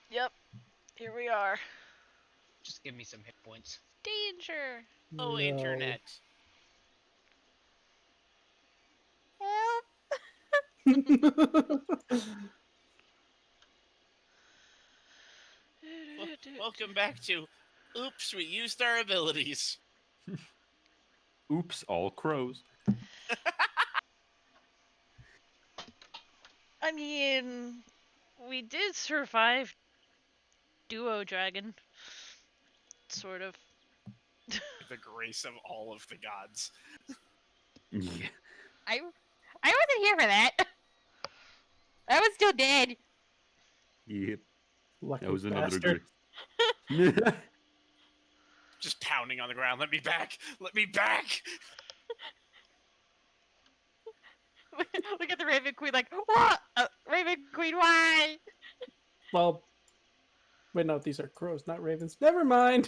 Yep, here we are. Just give me some hit points. Danger! Oh, No. internet. Help! Welcome back to Oops, we used our abilities. Oops, all crows. I mean, we did survive Duo Dragon. Sort of. The grace of all of the gods. Yeah. I wasn't here for that. I was still dead. Yep. Lucky That was another bastard. degree. Just pounding on the ground. Let me back! Let me back! Look at the Raven Queen like, what? Raven Queen, why? Well, wait, no, these are crows, not ravens. Never mind.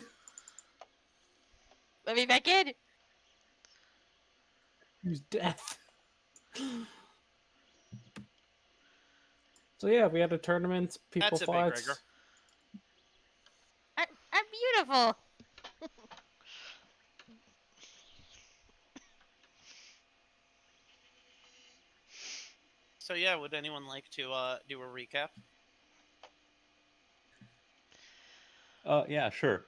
Let me back in. Use death. So yeah, we had a tournament. People That's a big fought. rigor. I'm beautiful. So yeah, would anyone like to do a recap? Yeah, sure.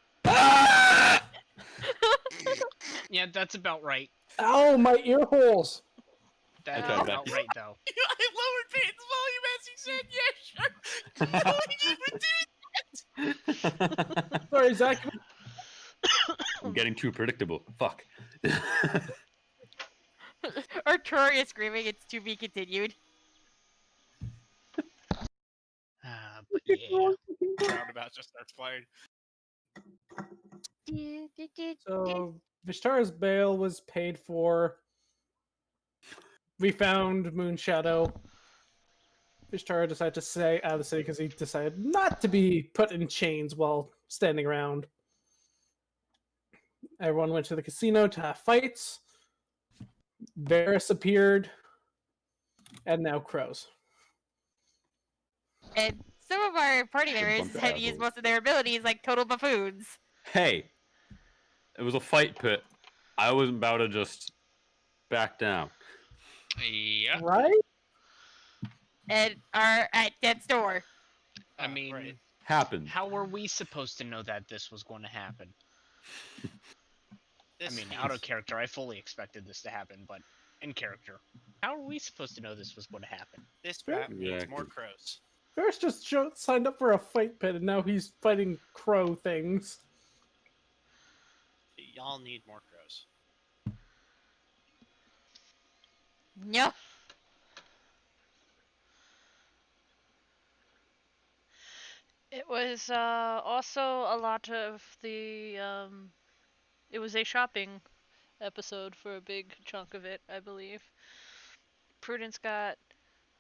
Yeah, that's about right. Ow, my ear holes. That's Okay, about back. right, though. I lowered Payton's volume as he said, yeah, sure. Don't even do that! Sorry, Zach. I'm getting too predictable. Fuck. Artoria screaming, it's to be continued. But yeah. Roundabout just starts playing. So Vishtara's bail was paid for. We found Moonshadow. Vishtara decided to stay out of the city because he decided not to be put in chains while standing around. Everyone went to the casino to have fights. Varys appeared, and now crows. And some of our party It's a members bunch of had to use assholes. most of their abilities like total buffoons. Hey, it was a fight pit. I wasn't about to just back down. Yeah. Right? And are at death's door. I mean, right. Happened. how were we supposed to know that this was going to happen? I This mean, is- out of character, I fully expected this to happen, but in character, how are we supposed to know this was going to happen? This map needs Exactly. more crows. Varys just signed up for a fight pit, and now he's fighting crow things. Y'all need more crows. No. It was also a lot of the. It was a shopping episode for a big chunk of it, I believe. Prudence got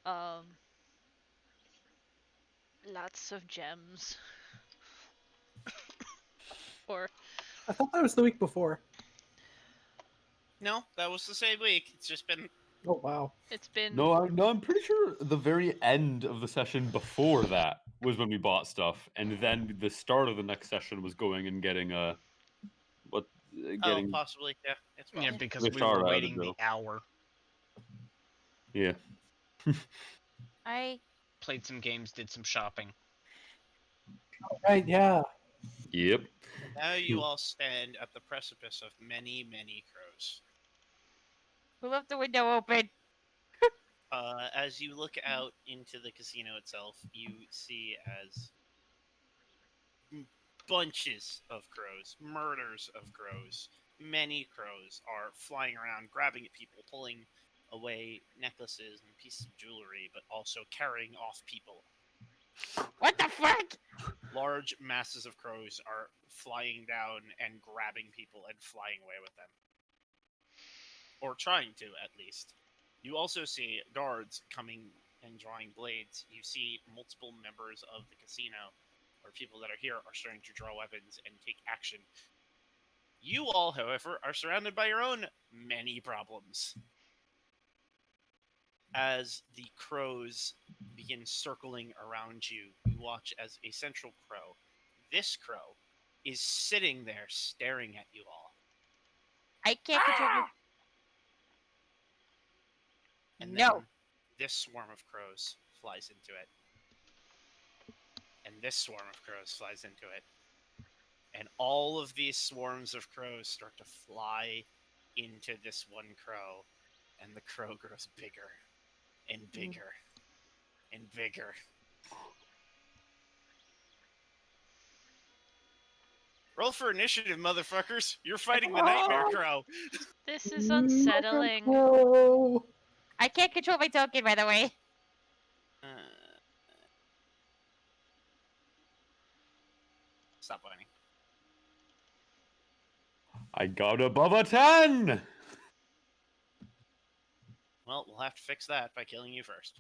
um, lots of gems. Or I thought that was the week before. No, that was the same week. It's just been Oh wow. it's been. No, I'm pretty sure the very end of the session before that was when we bought stuff, and then the start of the next session was going and getting getting possibly, yeah. It's Yeah, possible. because With we Shara were out waiting of the jail. hour. yeah. I Played some games, did some shopping. Right? Yeah. Yep. Now you all stand at the precipice of many, many crows. who left the window open. As you look out into the casino itself, you see as bunches of crows, murders of crows, many crows are flying around, grabbing at people, pulling away necklaces and pieces of jewelry, but also carrying off people. What the fuck? Large masses of crows are flying down and grabbing people and flying away with them. Or trying to, at least. You also see guards coming and drawing blades. You see multiple members of the casino, or people that are here, are starting to draw weapons and take action. You all, however, are surrounded by your own many problems. As the crows begin circling around you, you watch as a central crow, this crow, is sitting there staring at you all. I can't control my... And No. then this swarm of crows flies into it. And this swarm of crows flies into it. And all of these swarms of crows start to fly into this one crow. And the crow grows bigger and bigger and bigger. Roll for initiative, motherfuckers. You're fighting the nightmare crow. This is unsettling. No. I can't control my token, by the way. Stop whining. I got above a 10! Well, we'll have to fix that by killing you first.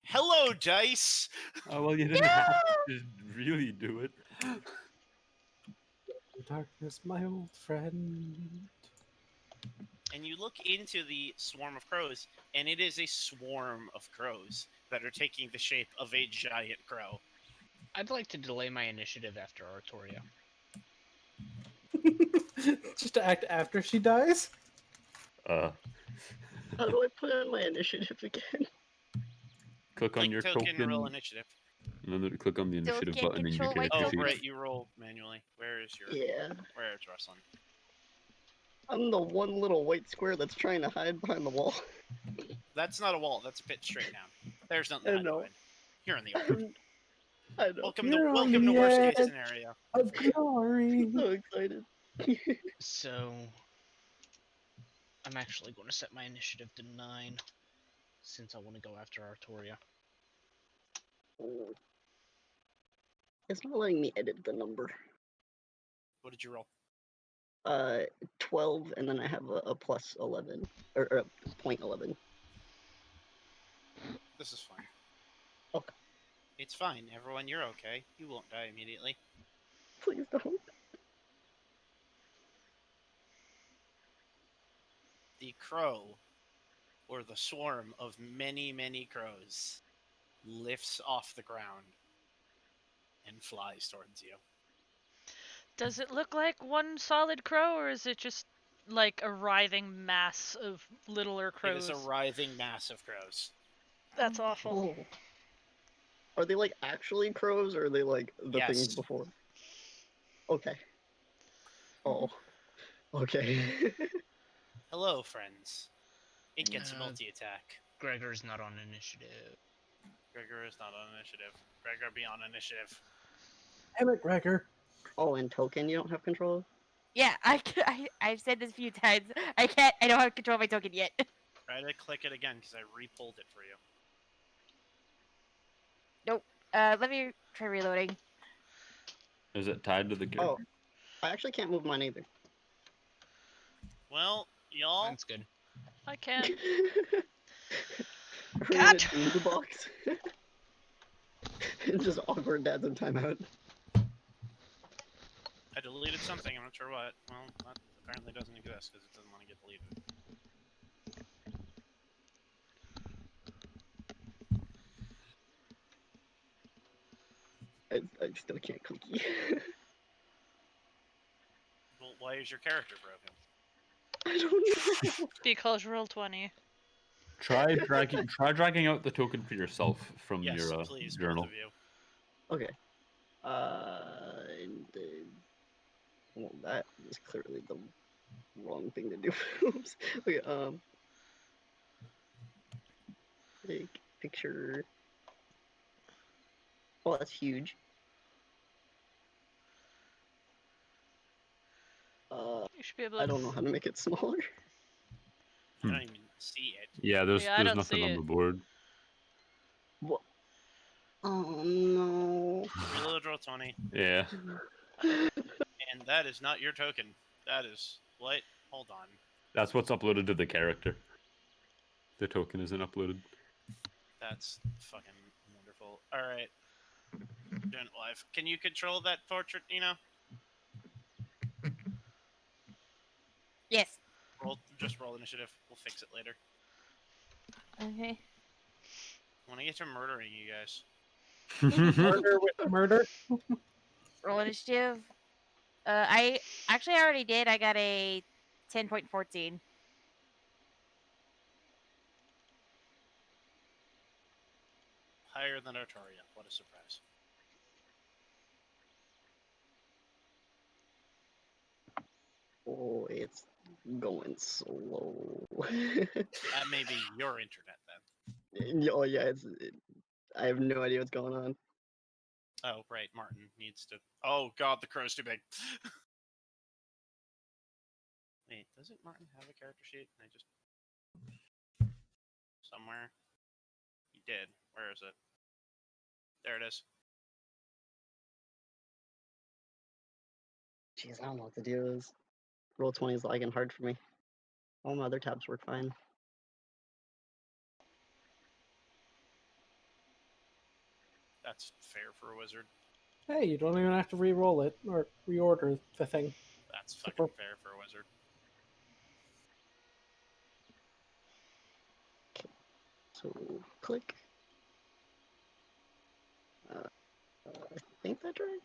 Hello, dice! Oh, well, you didn't have to really do it. Darkness, my old friend. And you look into the swarm of crows, and it is a swarm of crows that are taking the shape of a giant crow. I'd like to delay my initiative after Artoria. Just to act after she dies? Uh, How do I put in my initiative again? click on Link your token, token, roll initiative. and then click on the Still initiative can't button in your control my character Oh, sheet. right, you roll manually. Where is your... Yeah. Where's Ruslan? I'm the one little white square that's trying to hide behind the wall. That's not a wall, that's a pit straight down. There's nothing I to hide know. behind. You're in the open. I know. Welcome You're to on welcome the to worst case edge. scenario. Of glory. I'm so excited. So, I'm actually going to set my initiative to 9, since I want to go after Artoria. Oh. It's not letting me edit the number. What did you roll? 12, and then I have a plus 11, or a point 11. This is fine. Okay. It's fine, everyone, you're okay. You won't die immediately. Please don't. The crow, or the swarm of many, many crows, lifts off the ground and flies towards you. Does it look like one solid crow, or is it just like a writhing mass of littler It crows? is a writhing mass of crows. That's awful. Oh. Are they like actually crows, or are they like the Yes. things before? Okay. Oh. Okay. Hello, friends. It gets a Uh, multi-attack. Gregor's not on initiative. Gregor is not on initiative. Gregor be on initiative. Damn it, Gregor. Oh, and token you don't have control of? Yeah, I've said this a few times. I don't have control of my token yet. Try to click it again, because I re-pulled it for you. Let me try reloading. Is it tied to the Oh, character? I actually can't move mine either. Well, y'all, Mine's good. I can. We're in a Cut! doom box. Just awkward dads in timeout. I deleted something, I'm not sure what. Well, that apparently doesn't exist, because it doesn't want to get deleted. I still can't cookie. Well, why is your character broken? I don't know. Because roll 20. Try dragging out the token for yourself from Yes, your please, journal. both of you. Okay. And then... Well, that is clearly the wrong thing to do. Oops. Okay, take picture. Oh, that's huge. You should be able to. I don't know how to make it smaller. I don't even see it. Yeah, there's Yeah, I don't nothing see on it. the board. What? Oh no. Reload roll 20. Yeah. And that is not your token. That is... What? Hold on. That's what's uploaded to the character. The token isn't uploaded. That's fucking wonderful. Alright. Doing it live. Can you control that portrait, Nino? Yes. Just roll initiative. We'll fix it later. Okay. When I get to murdering you guys. Murder with a murder. Roll initiative. I already did. I got a 10.14. Higher than Artoria. What a surprise. Oh, it's going slow. That may be your internet then. Oh yeah, I have no idea what's going on. Oh, right. Martin needs to. Oh, God, the crow's too big. Wait, doesn't Martin have a character sheet? I just. Somewhere. He did. Where is it? There it is. Jeez, I don't know what to do. Roll20 is lagging hard for me. All my other tabs work fine. That's fair for a wizard. Hey, you don't even have to re-roll it or reorder the thing. That's fucking fair for a wizard. So click. I think that's right.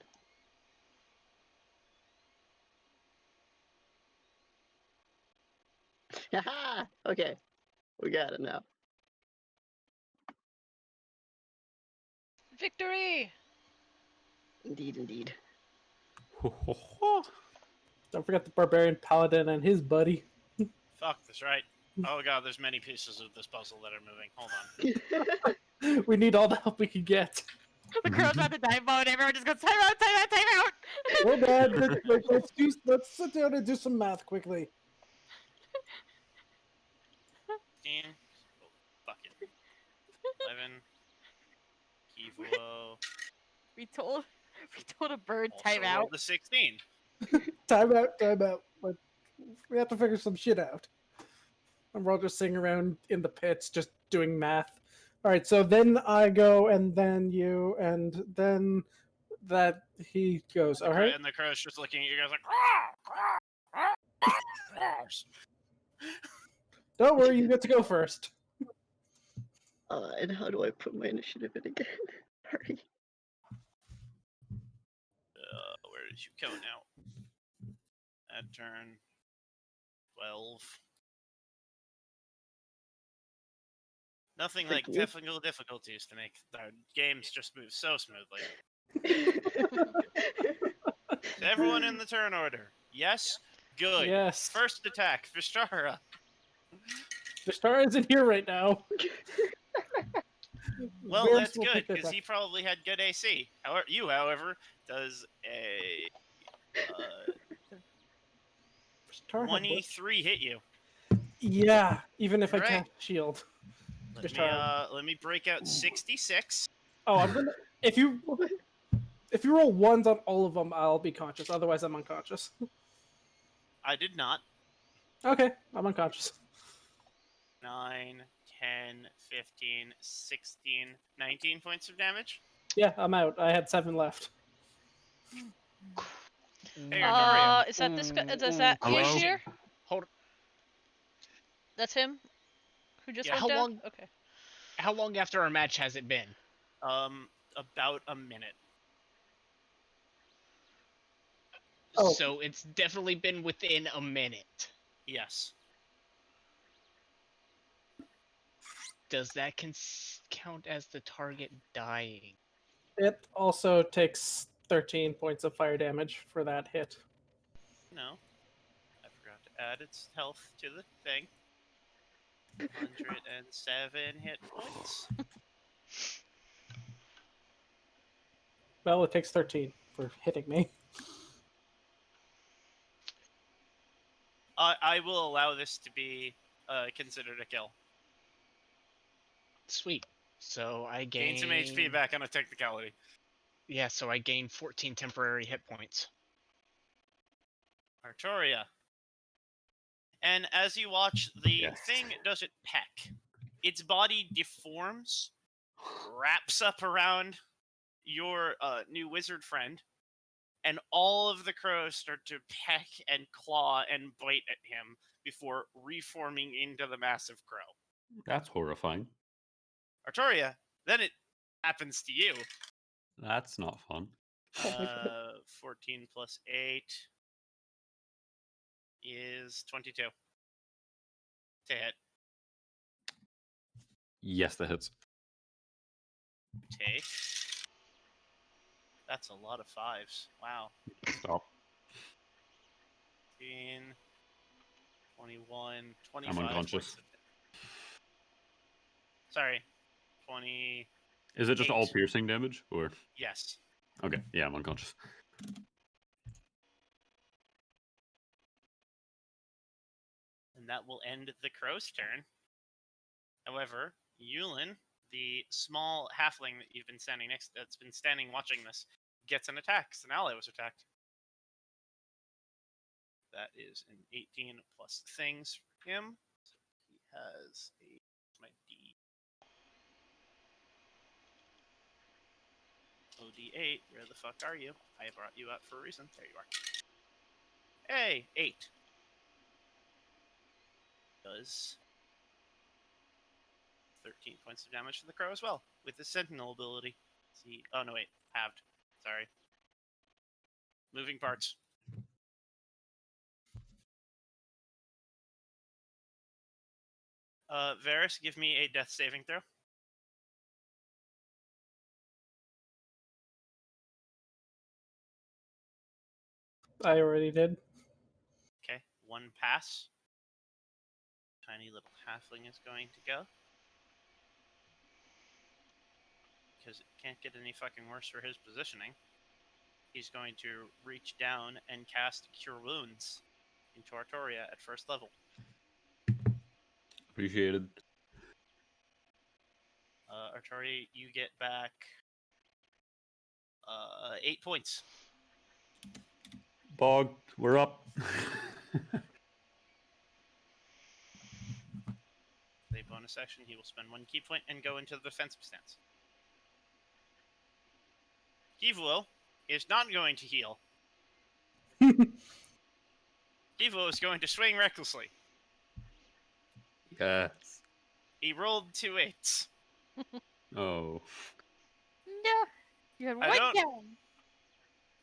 Haha! Okay, we got it now. Victory! Indeed, indeed. Don't forget the barbarian paladin and his buddy. Fuck, that's right. Oh god, there's many pieces of this puzzle that are moving. Hold on. We need all the help we can get. The crow's about to dive mode. Everyone just goes, time out, time out, time out. We're bad. Let's sit down and do some math quickly. 15. Oh, fuck it. 11. Kivuo. We told a bird Also time out. rolled a 16. Time out, time out. But we have to figure some shit out. And we're all just sitting around in the pits, just doing math. All right, so then I go, and then you, and then that he goes. All right. And the crow's just looking at you guys like. Don't worry, you get to go first. And how do I put my initiative in again? Sorry. Where did you go now? Add turn. 12. Nothing like Thank you. technical difficulties to make the games just move so smoothly. So everyone in the turn order. Yes? Good. Yes. First attack, Vishtara. Vishtara isn't here right now. Well, Varys that's will good, pick this because up. he probably had good AC. However, does a Vishtara had 23 hit you. Yeah, even if I Right. cast shield. Let me break out 66. Oh, I'm gonna. If you roll ones on all of them, I'll be conscious. Otherwise, I'm unconscious. I did not. Okay, I'm unconscious. 9, 10, 15, 16, 19 points of damage. Yeah, I'm out. I had 7 left. Hey, Artoria. Is that this guy? Is that Hello? him here? Hold. That's him? Who just Yeah. went How down? long? Okay. How long after our match has it been? About a minute. Oh. So it's definitely been within a minute. Yes. Does that count as the target dying? It also takes 13 points of fire damage for that hit. No. I forgot to add its health to the thing. 107 hit points. Well, it takes 13 for hitting me. I will allow this to be considered a kill. Sweet. So I gain Gain some HP back on a technicality. Yeah, so I gain 14 temporary hit points. Artoria. And as you watch, the thing doesn't peck. Its body deforms, wraps up around your new wizard friend, and all of the crows start to peck and claw and bite at him before reforming into the massive crow. That's horrifying. Artoria, then it happens to you. That's not fun. 14 plus 8 is 22 to hit. Yes, that hits. Take. That's a lot of 5s. Wow. Stop. 15, 21, I'm 25 unconscious. points of Sorry. 20. Is it just all 8. piercing damage, or? Yes. Okay, yeah, I'm unconscious. And that will end the crow's turn. However, Yulin, the small halfling that you've been standing that's been standing watching this, gets an attack. An ally was attacked. That is an 18 plus things for him. So he has my D. OD8, where the fuck are you? I brought you up for a reason. There you are. Hey, 8. Does 13 points of damage to the crow as well, with the sentinel ability. See, oh no wait, halved. Sorry. Moving parts. Varys, give me a death saving throw. I already did. Okay, 1 pass. Tiny little halfling is going to go. Because it can't get any fucking worse for his positioning. He's going to reach down and cast Cure Wounds into Artoria at first level. Appreciated. Artoria, you get back 8 points. Bog, we're up. A bonus action, he will spend 1 key point and go into the defensive stance. Kivuo is not going to heal. Kivuo is going to swing recklessly. Yes. He rolled 2 8s. Oh. No. You had I one don't- down.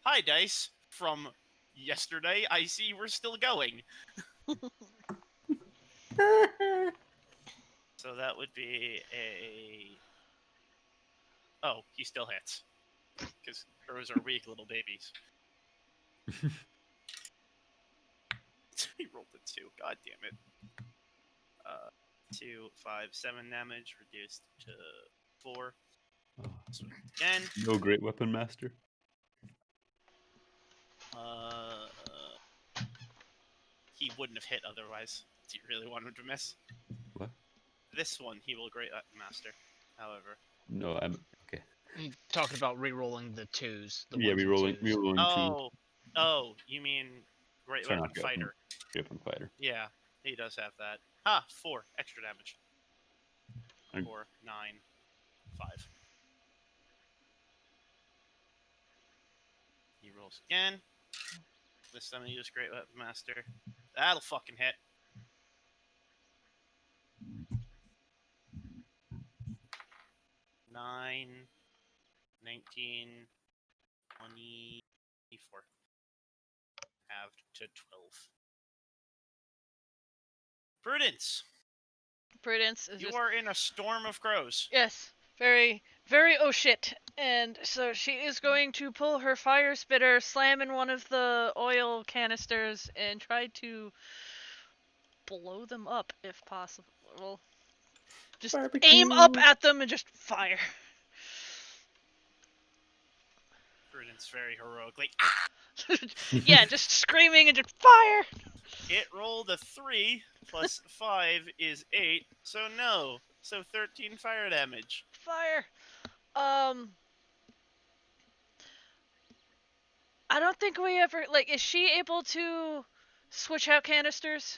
Hi, dice. From yesterday, I see we're still going. So that would be a... Oh, he still hits. Because crows are weak little babies. He rolled a 2. God damn it. 2, 5, 7 damage, reduced to 4. So again. No great weapon master. He wouldn't have hit otherwise. Do you really want him to miss? What? This one, he will great weapon master. However. No, I'm okay. I'm talking about re-rolling the 2s. The Yeah, ones and re-rolling 2s. Oh, you mean great Sorry, weapon not great weapon. fighter. Great weapon fighter. Yeah, he does have that. 4 extra damage. 4, 9, 5. He rolls again. This time he uses Great Weapon Master. That'll fucking hit. Nine, 19, 24. Halved to 12. Prudence! Prudence is You just are in a storm of crows. yes, very, very oh shit. And so she is going to pull her fire spitter, slam in one of the oil canisters, and try to blow them up if possible. Well, just aim up Barbecue. at them and just fire. Prudence very heroically. Yeah, just screaming and just fire. It rolled a 3 plus 5 is 8, so no. So 13 fire damage. Fire. I don't think we ever is she able to switch out canisters?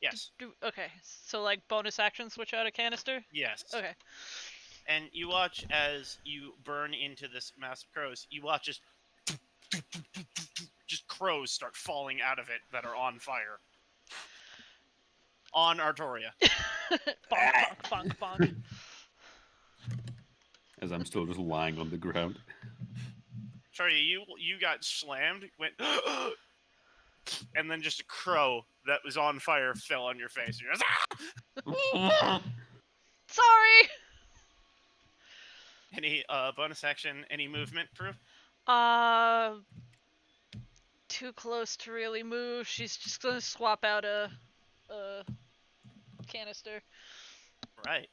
Yes. Okay, so like bonus action switch out a canister? Yes. Okay. And you watch as you burn into this mass of crows. You watch as just crows start falling out of it that are on fire. on Artoria. Bonk, bonk, bonk, bonk. As I'm still just lying on the ground. Sorry, you got slammed, went, and then just a crow that was on fire fell on your face. And you're just, Sorry! Any bonus action, any movement, Prue? Too close to really move. She's just gonna swap out a canister. Right.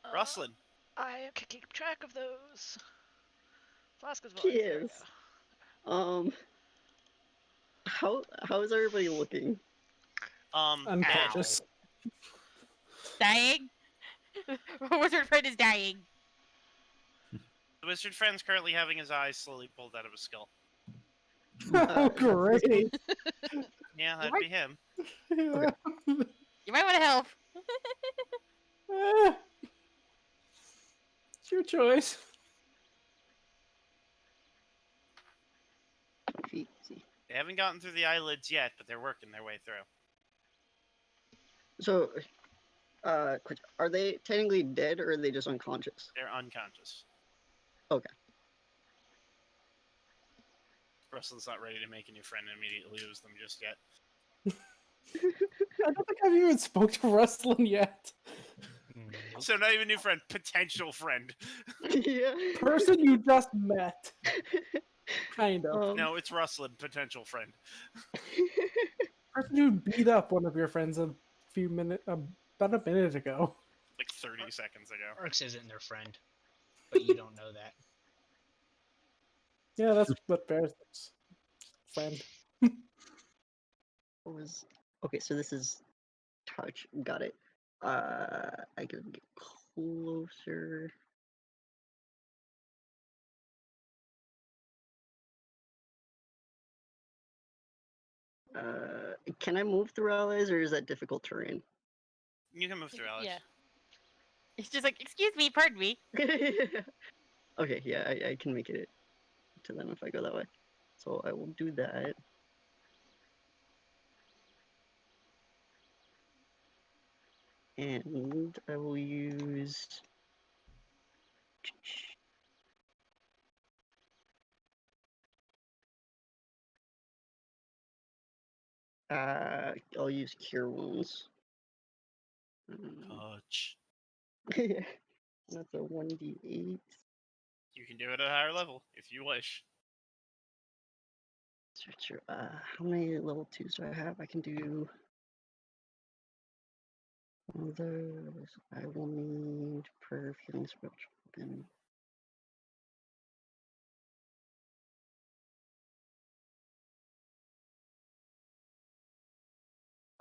Uh, Rustlin. I can keep track of those. Flask is water. There we Yes. go. How is everybody looking? Unconscious. Dying? Wizard friend is dying. The wizard friend's currently having his eyes slowly pulled out of his skull. Oh, great. Yeah, that'd What? be him. Yeah. You might want to help. It's your choice. See. They haven't gotten through the eyelids yet, but they're working their way through. So, are they technically dead or are they just unconscious? They're unconscious. Okay. Rustlin's not ready to make a new friend and immediately lose them just yet. I don't think I've even spoke to Rustlin yet. So not even new friend, potential friend. Yeah. Person you just met. Kind of. No, it's Rustlin, potential friend. Person who beat up one of your friends a few minutes, about a minute ago. Like 30 seconds ago. Arx isn't their friend, but you don't know that. Yeah, that's what Bears thinks. Friend. Okay, so this is touch. Got it. I can get closer. Can I move through allies, or is that difficult terrain? You can move through, Alex. Yeah. It's just like, excuse me, pardon me. Okay, yeah, I can make it to them if I go that way. So I will do that. And I will use... I'll use Cure Wounds. Touch. That's a 1d8. You can do it at a higher level if you wish. Sure. How many level 2s do I have? I can do one of those. I will need prayer of healing spiritual weapon.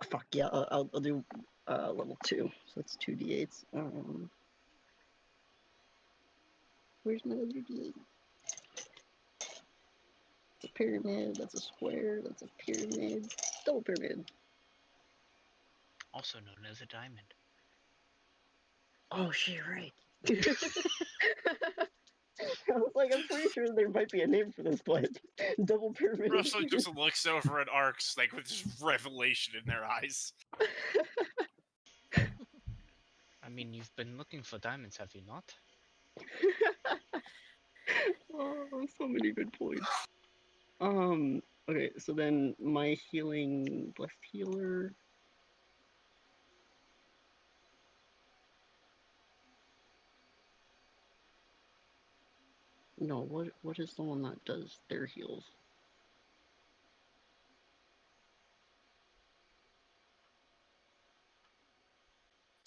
Fuck yeah, I'll do level 2. So that's 2d8s. Where's my other d8? It's a pyramid, that's a square, that's a pyramid, double pyramid. Also known as a diamond. Oh shit, right. I was like, I'm pretty sure there might be a name for this place. Double pyramid. Rustlin just looks over at Arx like with this revelation in their eyes. I mean, you've been looking for diamonds, have you not? Oh, so many good points. Okay, so then my healing, blessed healer. No, what is the one that does their heals?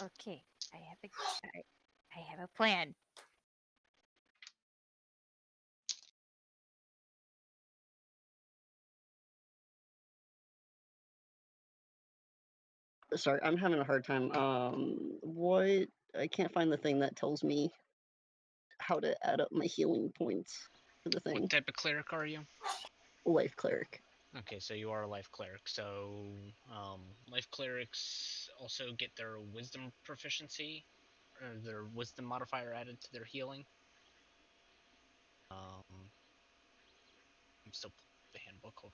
Okay, I have a plan. Sorry, I'm having a hard time. What? I can't find the thing that tells me how to add up my healing points for the thing. What type of cleric are you? Life cleric. Okay, so you are a life cleric. So, life clerics also get their wisdom proficiency, or their wisdom modifier added to their healing. I'm still the handbook.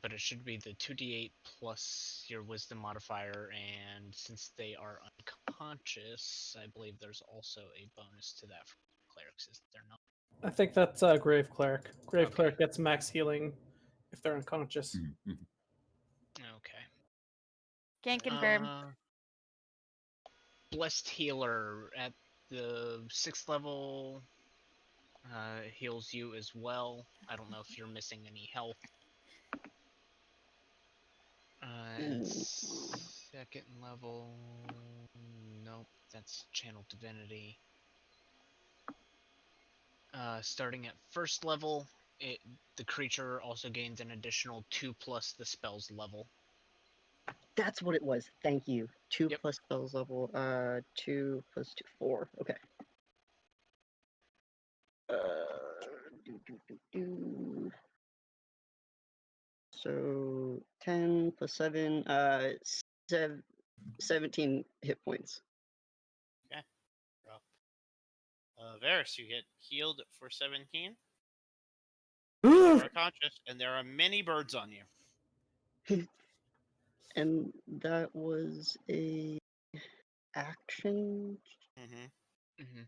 but it should be the 2d8 plus your wisdom modifier, and since they are unconscious, I believe there's also a bonus to that for clerics, is there not? I think that's Grave Cleric. Grave Okay. Cleric gets max healing if they're unconscious. Mhm. Okay. Can't confirm. Blessed Healer at the 6th level heals you as well. I don't know if you're missing any health. Ooh. 2nd level. Nope, that's Channel Divinity. Starting at 1st level, the creature also gains an additional 2 plus the spell's level. That's what it was. Thank you. 2 Yep. plus spells level. 2 plus 2, 4. Okay. Do, do, do, do. So 10 plus 7. 17 hit points. Varys, you get healed for 17. You're unconscious, and there are many birds on you. And that was a action. Mm-hmm. Mm-hmm.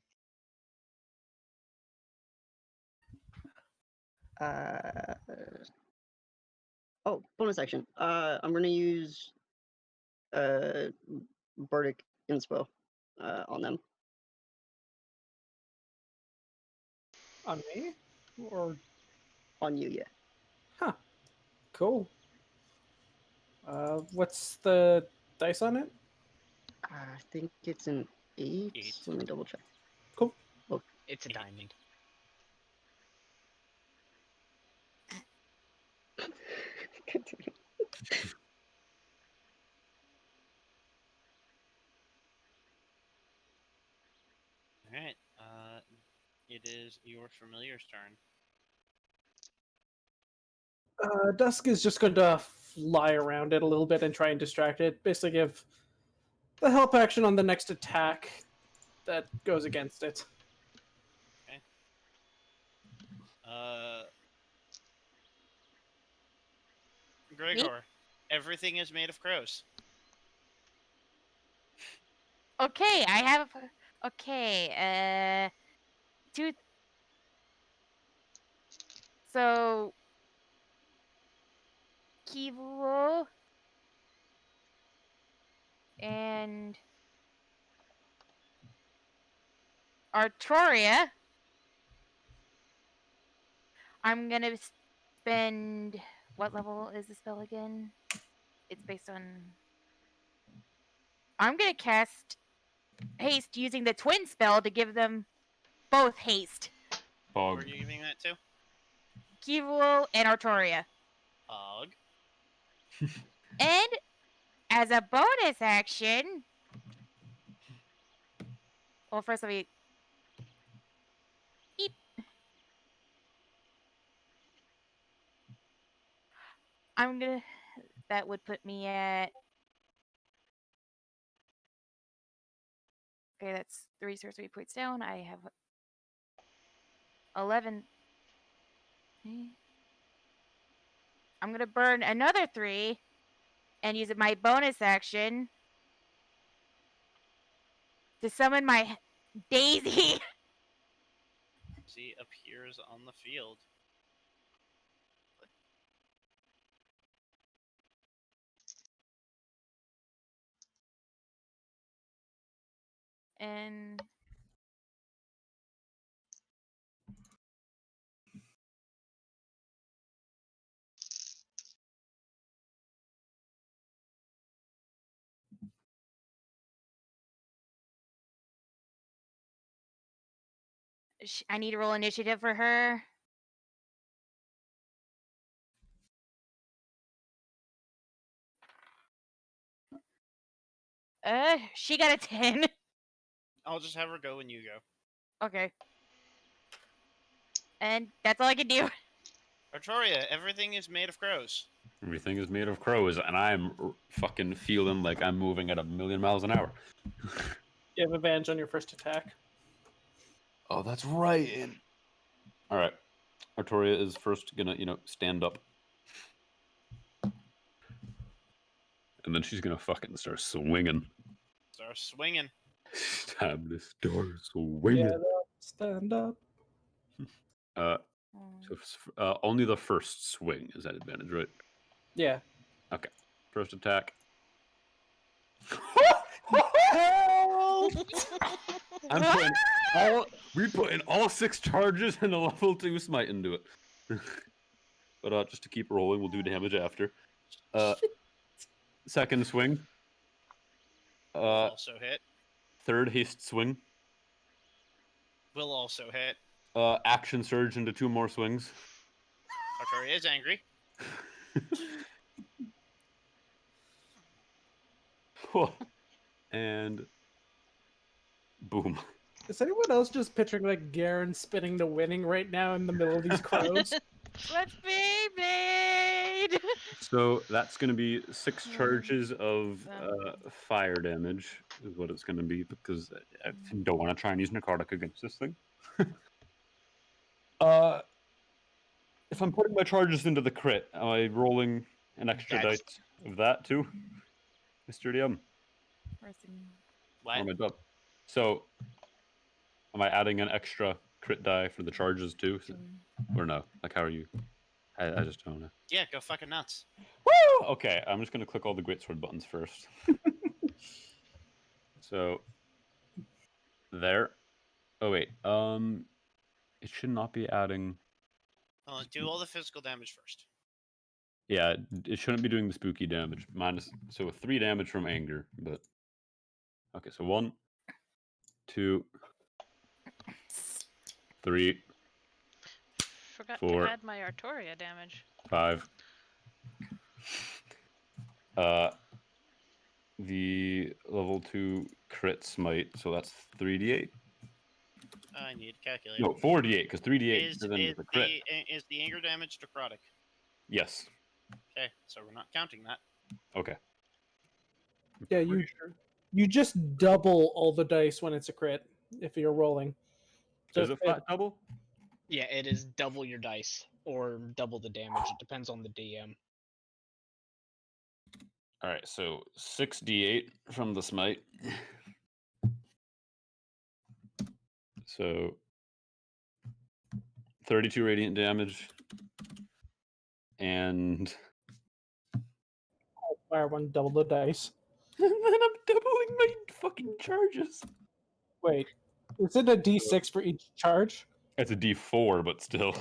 Oh, bonus action. I'm gonna use Bardic Inspo on them. On me? Or On you, yeah. huh. Cool. What's the dice on it? I think it's an 8. 8. Let me double check. Cool. It's a diamond. All right. It is your familiar's turn. Dusk is just going to fly around it a little bit and try and distract it. Basically, give the help action on the next attack that goes against it. Gregor, everything is made of crows. Okay, I have. Okay, two. So, Kivuo and Artoria. I'm gonna spend. What level is the spell again? It's based on. I'm gonna cast haste using the twin spell to give them both haste. Who Fog. are you giving that to? Kivuo and Artoria. Og. And as a bonus action. Well, first let me. Eep. I'm gonna. That would put me at. Okay, that's 3 sorcery points down. I have 11. I'm gonna burn another 3 and use my bonus action to summon my Daisy. Daisy appears on the field. And I need to roll initiative for her. She got a 10. I'll just have her go when you go. Okay. And that's all I can do. Artoria, everything is made of crows. Everything is made of crows, and I'm fucking feeling like I'm moving at 1,000,000 miles an hour. You have advantage on your first attack. Oh, that's right. And all right, Artoria is first gonna, stand up. And then she's gonna fucking start swinging. Start swinging. Stab this door, swinging. Get up, stand up. Uh, Mm. so only the first swing is at advantage, right? Yeah. Okay. First attack. Help! I'm putting we putting all 6 charges and a level 2 smite into it. But just to keep rolling, we'll do damage after. Second swing. Will also hit. Third haste swing. Will also hit. Action surge into 2 more swings. Artoria is angry. And boom. Is anyone else just picturing like Garen spinning the winning right now in the middle of these crows? Let's be made. So that's going to be 6 charges of fire damage, is what it's going to be, because I don't want to try and use necrotic against this thing. If I'm putting my charges into the crit, am I rolling an extra That's- dice of that too, Mr. DM? What? Or am I done? So, am I adding an extra crit die for the charges too? Or no? Like, how are you? I just don't know. Yeah, go fucking nuts. Woo! Okay, I'm just gonna click all the greatsword buttons first. So, there. Oh wait, it should not be adding. Do all the physical damage first. Yeah, it shouldn't be doing the spooky damage. Minus, so 3 damage from anger, but okay. So 1, 2, 3, Forgot 4, to add my Artoria damage. 5. The level 2 crit smite, so that's 3d8. I need a calculator. No, 4d8, because 3d8 Is is a crit. the anger damage necrotic? Yes. Okay, so we're not counting that. Okay. Yeah, you just double all the dice when it's a crit if you're rolling. So Is it flat double? Yeah, it is double your dice or double the damage. It depends on the DM. All right, so 6d8 from the smite. So 32 radiant damage. And fire one, double the dice. then I'm doubling my fucking charges. Wait, is it a d6 for each charge? It's a d4, but still.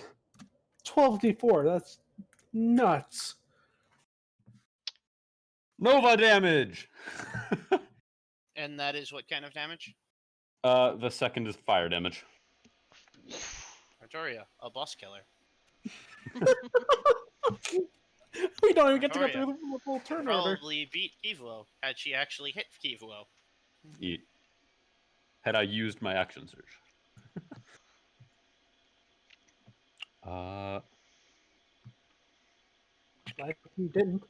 12d4, that's nuts. Nova damage! And that is what kind of damage? The second is fire damage. Artoria, a boss killer. We don't even get to go Artoria. through the full turn order. Probably beat Kivuo had she actually hit Kivuo. Had I used my action surge. Like you didn't.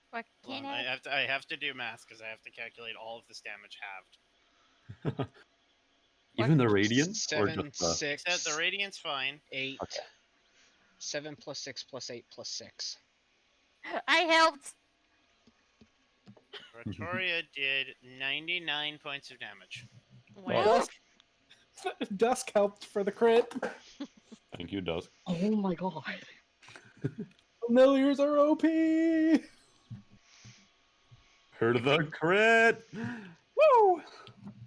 What Hold can on, I? I have to do math because I have to calculate all of this damage halved. Even the radiant? Or 7, just 6, Said the radiant's fine. 8. Okay. 7 plus 6 plus 8 plus 6. I helped. Artoria did 99 points of damage. Wow. Dusk helped for the crit. Thank you, Dusk. Oh my god. Familiars are OP. Heard of the crit! Woo!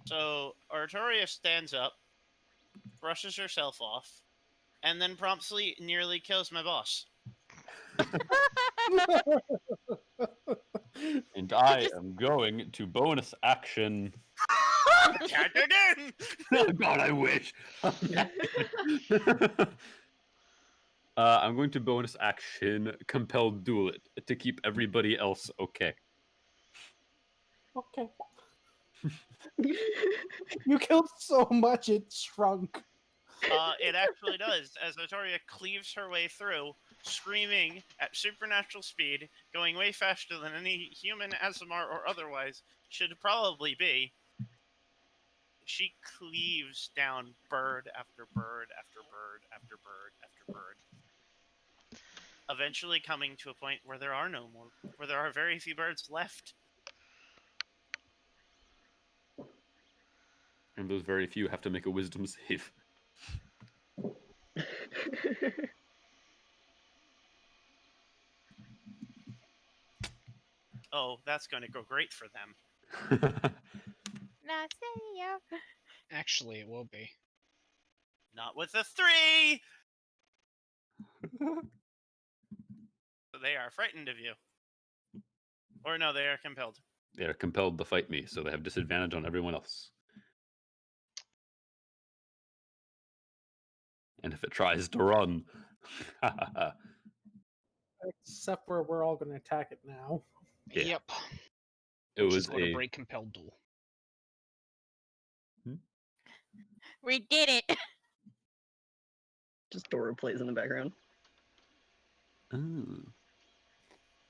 So Artoria stands up, brushes herself off, and then promptly nearly kills my boss. And I am going to bonus action. Count again! Oh god, I wish! I'm going to bonus action compelled duel it to keep everybody else okay. Okay. You killed so much it shrunk. It actually does, as Artoria cleaves her way through, screaming at supernatural speed, going way faster than any human, Aasimar, or otherwise should probably be. She cleaves down bird after bird after bird after bird after bird. eventually coming to a point where there are no more, where there are very few birds left. And those very few have to make a wisdom save. Oh, that's going to go great for them. Not say ya. Actually, it will be. Not with a 3! They are frightened of you. Or no, they are compelled. They are compelled to fight me, so they have disadvantage on everyone else. And if it tries to run, Except where we're all going to attack it now. Yeah. Yep. it Which was is going to a break compelled duel. We did it. Just Dora plays in the background. Oh.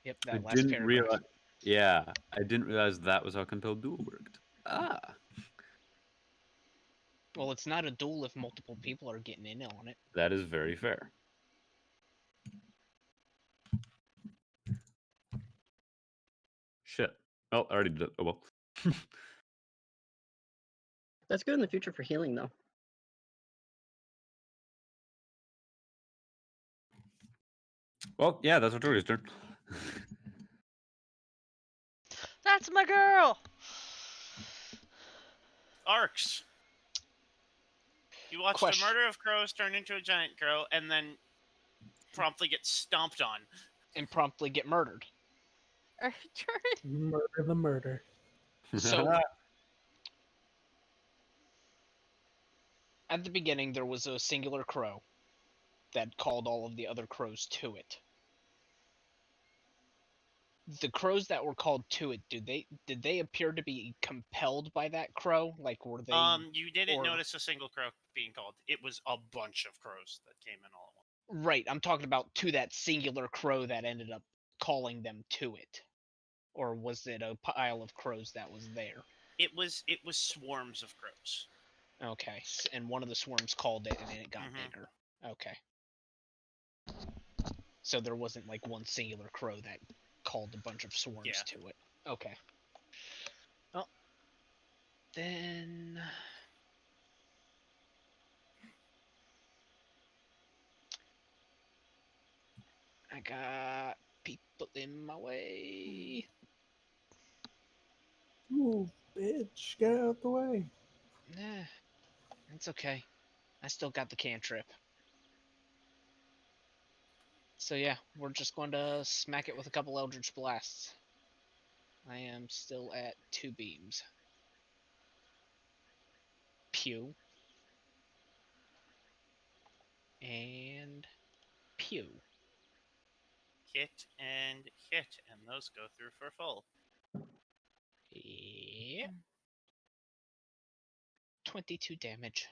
Yep, I that last didn't paragraph. realize. Yeah, I didn't realize that was how compelled duel worked. Ah, Well, it's not a duel if multiple people are getting in on it. that is very fair. Shit. Oh, I already did it. Oh well. That's good in the future for healing, though. Well, yeah, that's Artoria's turn. That's my girl! Arcs! You watch Question. the murder of crows turn into a giant crow, and then promptly get stomped on. And promptly get murdered. Murder the murder. So, at the beginning, there was a singular crow that called all of the other crows to it. The crows that were called to it, did they appear to be compelled by that crow? Like, were they? You didn't or- notice a single crow being called. It was a bunch of crows that came in all at once. Right, I'm talking about to that singular crow that ended up calling them to it. Or was it a pile of crows that was there? It was swarms of crows. Okay, and one of the swarms called it, and then it got Mhm. bigger. Okay. So there wasn't like one singular crow that called a bunch of swarms Yeah. to it. Okay. Well, then I got people in my way. Ooh, bitch, get out the way. Nah, it's okay. I still got the cantrip. So yeah, we're just going to smack it with a couple Eldritch Blasts. I am still at 2 beams. Pew. And pew. Hit and hit, and those go through for full. Yep. 22 damage.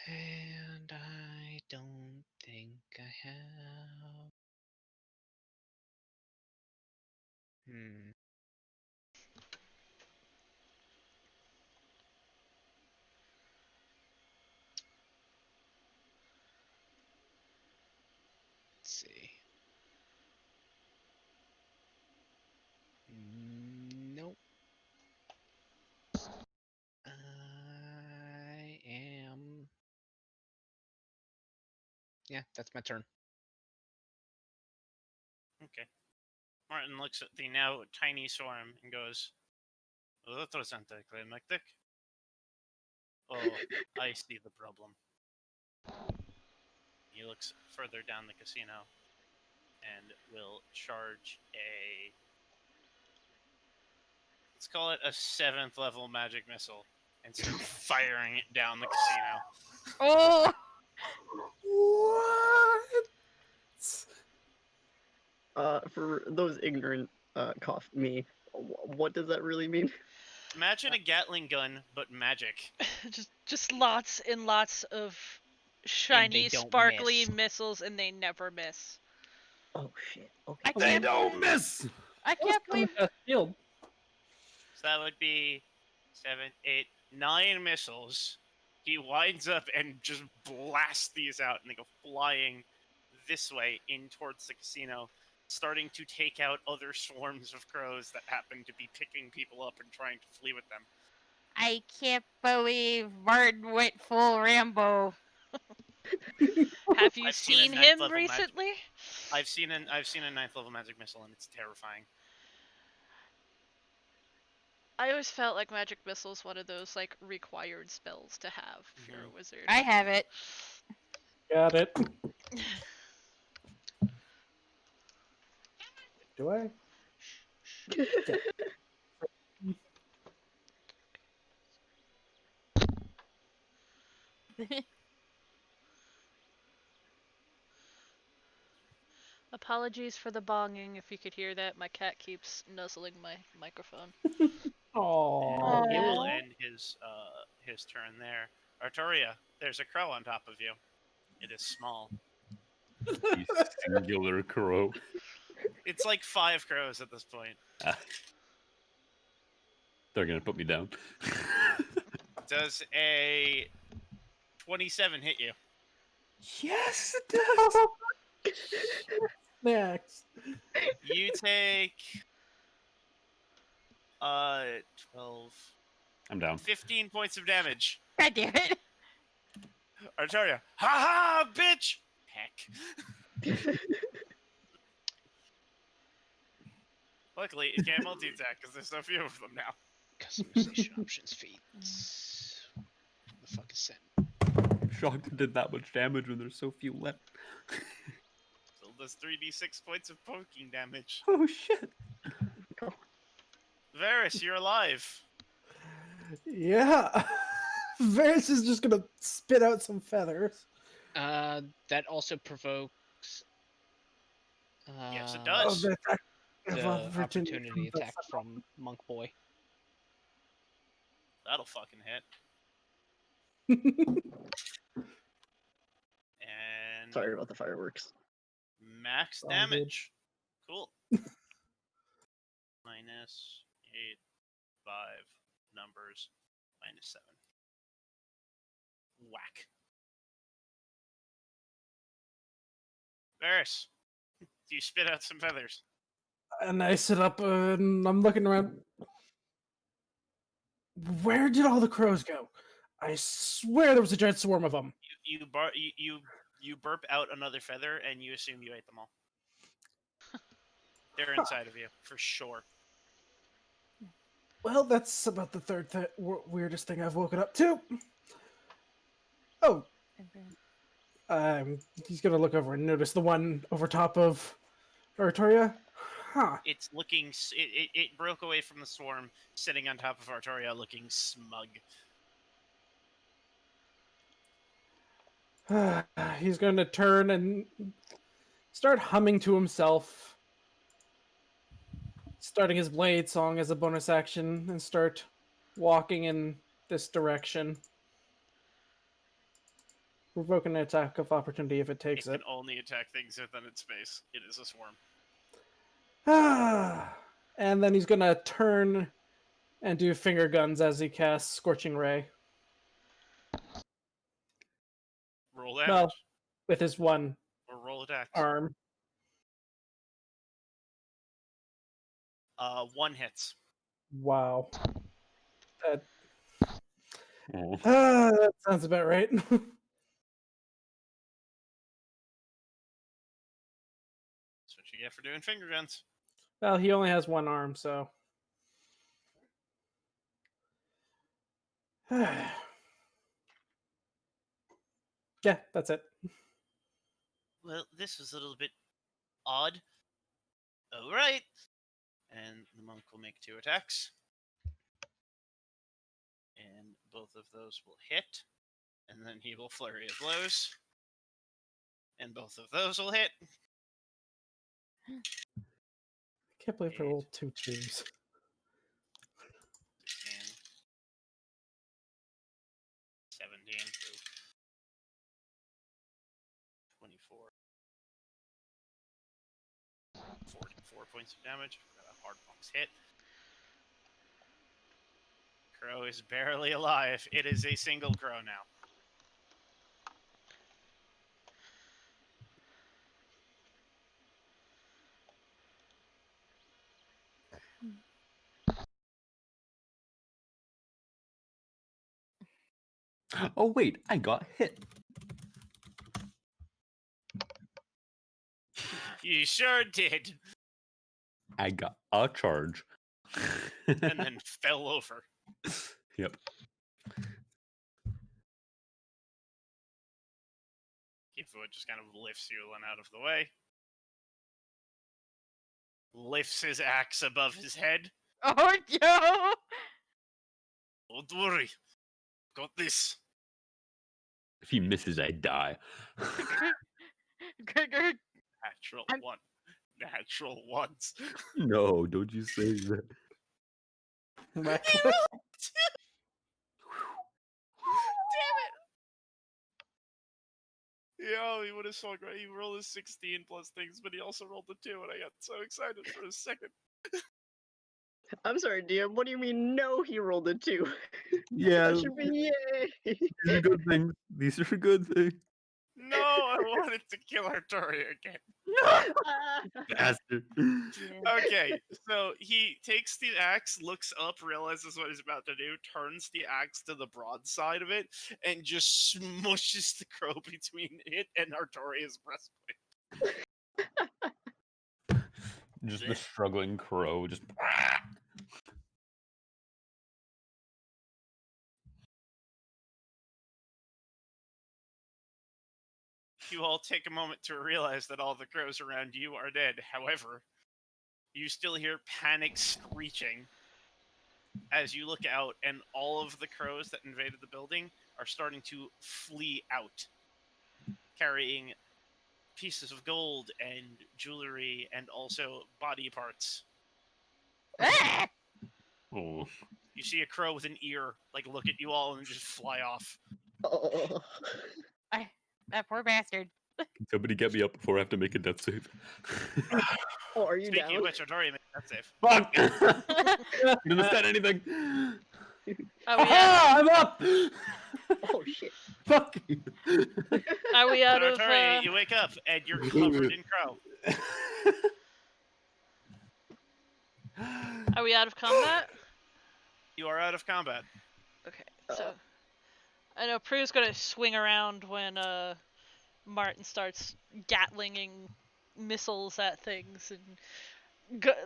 And I don't think I have. Let's see. Nope. I am. Yeah, that's my turn. Okay. Martin looks at the now tiny swarm and goes, "Well, that was anticlimactic. Oh, I see the problem." He looks further down the casino and will charge a, let's call it a 7th level magic missile, and start firing it down the casino. Oh! What? For those ignorant, cough me, what does that really mean? Imagine a Gatling gun, but magic. just lots and lots of shiny, don't sparkly miss. missiles, and they never miss. Oh shit. Okay. I They can't don't believe, miss. I can't believe Field. So that would be 7, 8, 9 missiles. He winds up and just blasts these out, and they go flying this way in towards the casino, starting to take out other swarms of crows that happen to be picking people up and trying to flee with them. I can't believe Martin went full Rambo. Have you I've seen a seen ninth him level recently? I've seen a 9th level magic missile, and it's terrifying. I always felt like magic missile's one of those like required spells to have if you're a wizard. I have it. Got it. Do I? Apologies for the bonging if you could hear that. My cat keeps nuzzling my microphone. Oh. He will Aw. end his turn there. Artoria, there's a crow on top of you. It is small. A singular crow. It's like 5 crows at this point. They're gonna put me down. Does a 27 hit you? Yes, it does. Next. You take 12, I'm down. 15 points of damage. God damn it. Artoria, ha ha, bitch! Heck. Luckily, it can't multi-attack because there's so few of them now. Customization options feats. The fuck is that? I'm shocked it did that much damage when there's so few left. Still does 3d6 points of poking damage. Oh shit. Varys, you're alive. Yeah. Varys is just gonna spit out some feathers. That also provokes. Yes, it Oh, does. the attack of The opportunity from the attack from Monk Boy. That'll fucking hit. And Sorry about the fireworks. max All damage. Cool. Minus 8, 5, numbers, minus 7. Whack. Varys, do you spit out some feathers? And I sit up and I'm looking around. Where did all the crows go? I swear there was a giant swarm of them. You burp out another feather, and you assume you ate them all. They're inside of you, for sure. Well, that's about the third weirdest thing I've woken up to. Oh, he's gonna look over and notice the one over top of Artoria. Huh. It's looking... It broke away from the swarm, sitting on top of Artoria, looking smug. He's going to turn and start humming to himself, starting his blade song as a bonus action, and start walking in this direction. Provoking an attack of opportunity if it takes It it. can only attack things within its space. It is a swarm. And then he's going to turn and do finger guns as he casts Scorching Ray. Roll damage. Well, with his one Or roll attacks. arm. 1 hits. Wow. That, Oh. that sounds about right. That's what you get for doing finger guns. Well, he only has one arm, so. Yeah, that's it. Well, this was a little bit odd. Alright. And the monk will make 2 attacks. And both of those will hit. And then he will flurry of blows. And both of those will hit. I can't believe I rolled 2 twos. 16. 17. 24. 44 points of damage. Got a hard box hit. Crow is barely alive. It is a single crow now. Oh wait, I got hit. You sure did. I got a charge. And then fell over. Yep. Kifua just kind of lifts Yulin out of the way. Lifts his axe above his head. Oh no! Don't worry. Got this. If he misses, I die. Natural one. Natural ones. No, don't you say that. Reckless. Damn it! Yo, he would have so great. He rolled a 16 plus things, but he also rolled a 2, and I got so excited for a second. I'm sorry, DM. What do you mean? No, he rolled a 2. Yeah, That should be yay. these are good things. These are good things. No, I wanted to kill Artoria again. Bastard. Okay, so he takes the axe, looks up, realizes what he's about to do, turns the axe to the broadside of it, and just smushes the crow between it and Artoria's breastplate. Just the struggling crow. Just. You all take a moment to realize that all the crows around you are dead. However, you still hear panic screeching as you look out, and all of the crows that invaded the building are starting to flee out, carrying pieces of gold and jewelry and also body parts. Ah! Oh. You see a crow with an ear, look at you all and just fly off. Oh. That poor bastard. Can somebody get me up before I have to make a death save? Oh, are you Speaking down? of which, Artoria made that save. Fuck! You didn't understand anything. Are we Ah, out, I'm up. Oh shit. Fuck you. are we out But of Artoria, you wake up and you're covered in crow. are we out of combat? You are out of combat. Okay, so I know Prue's gonna swing around when Martin starts gatlinging missiles at things, and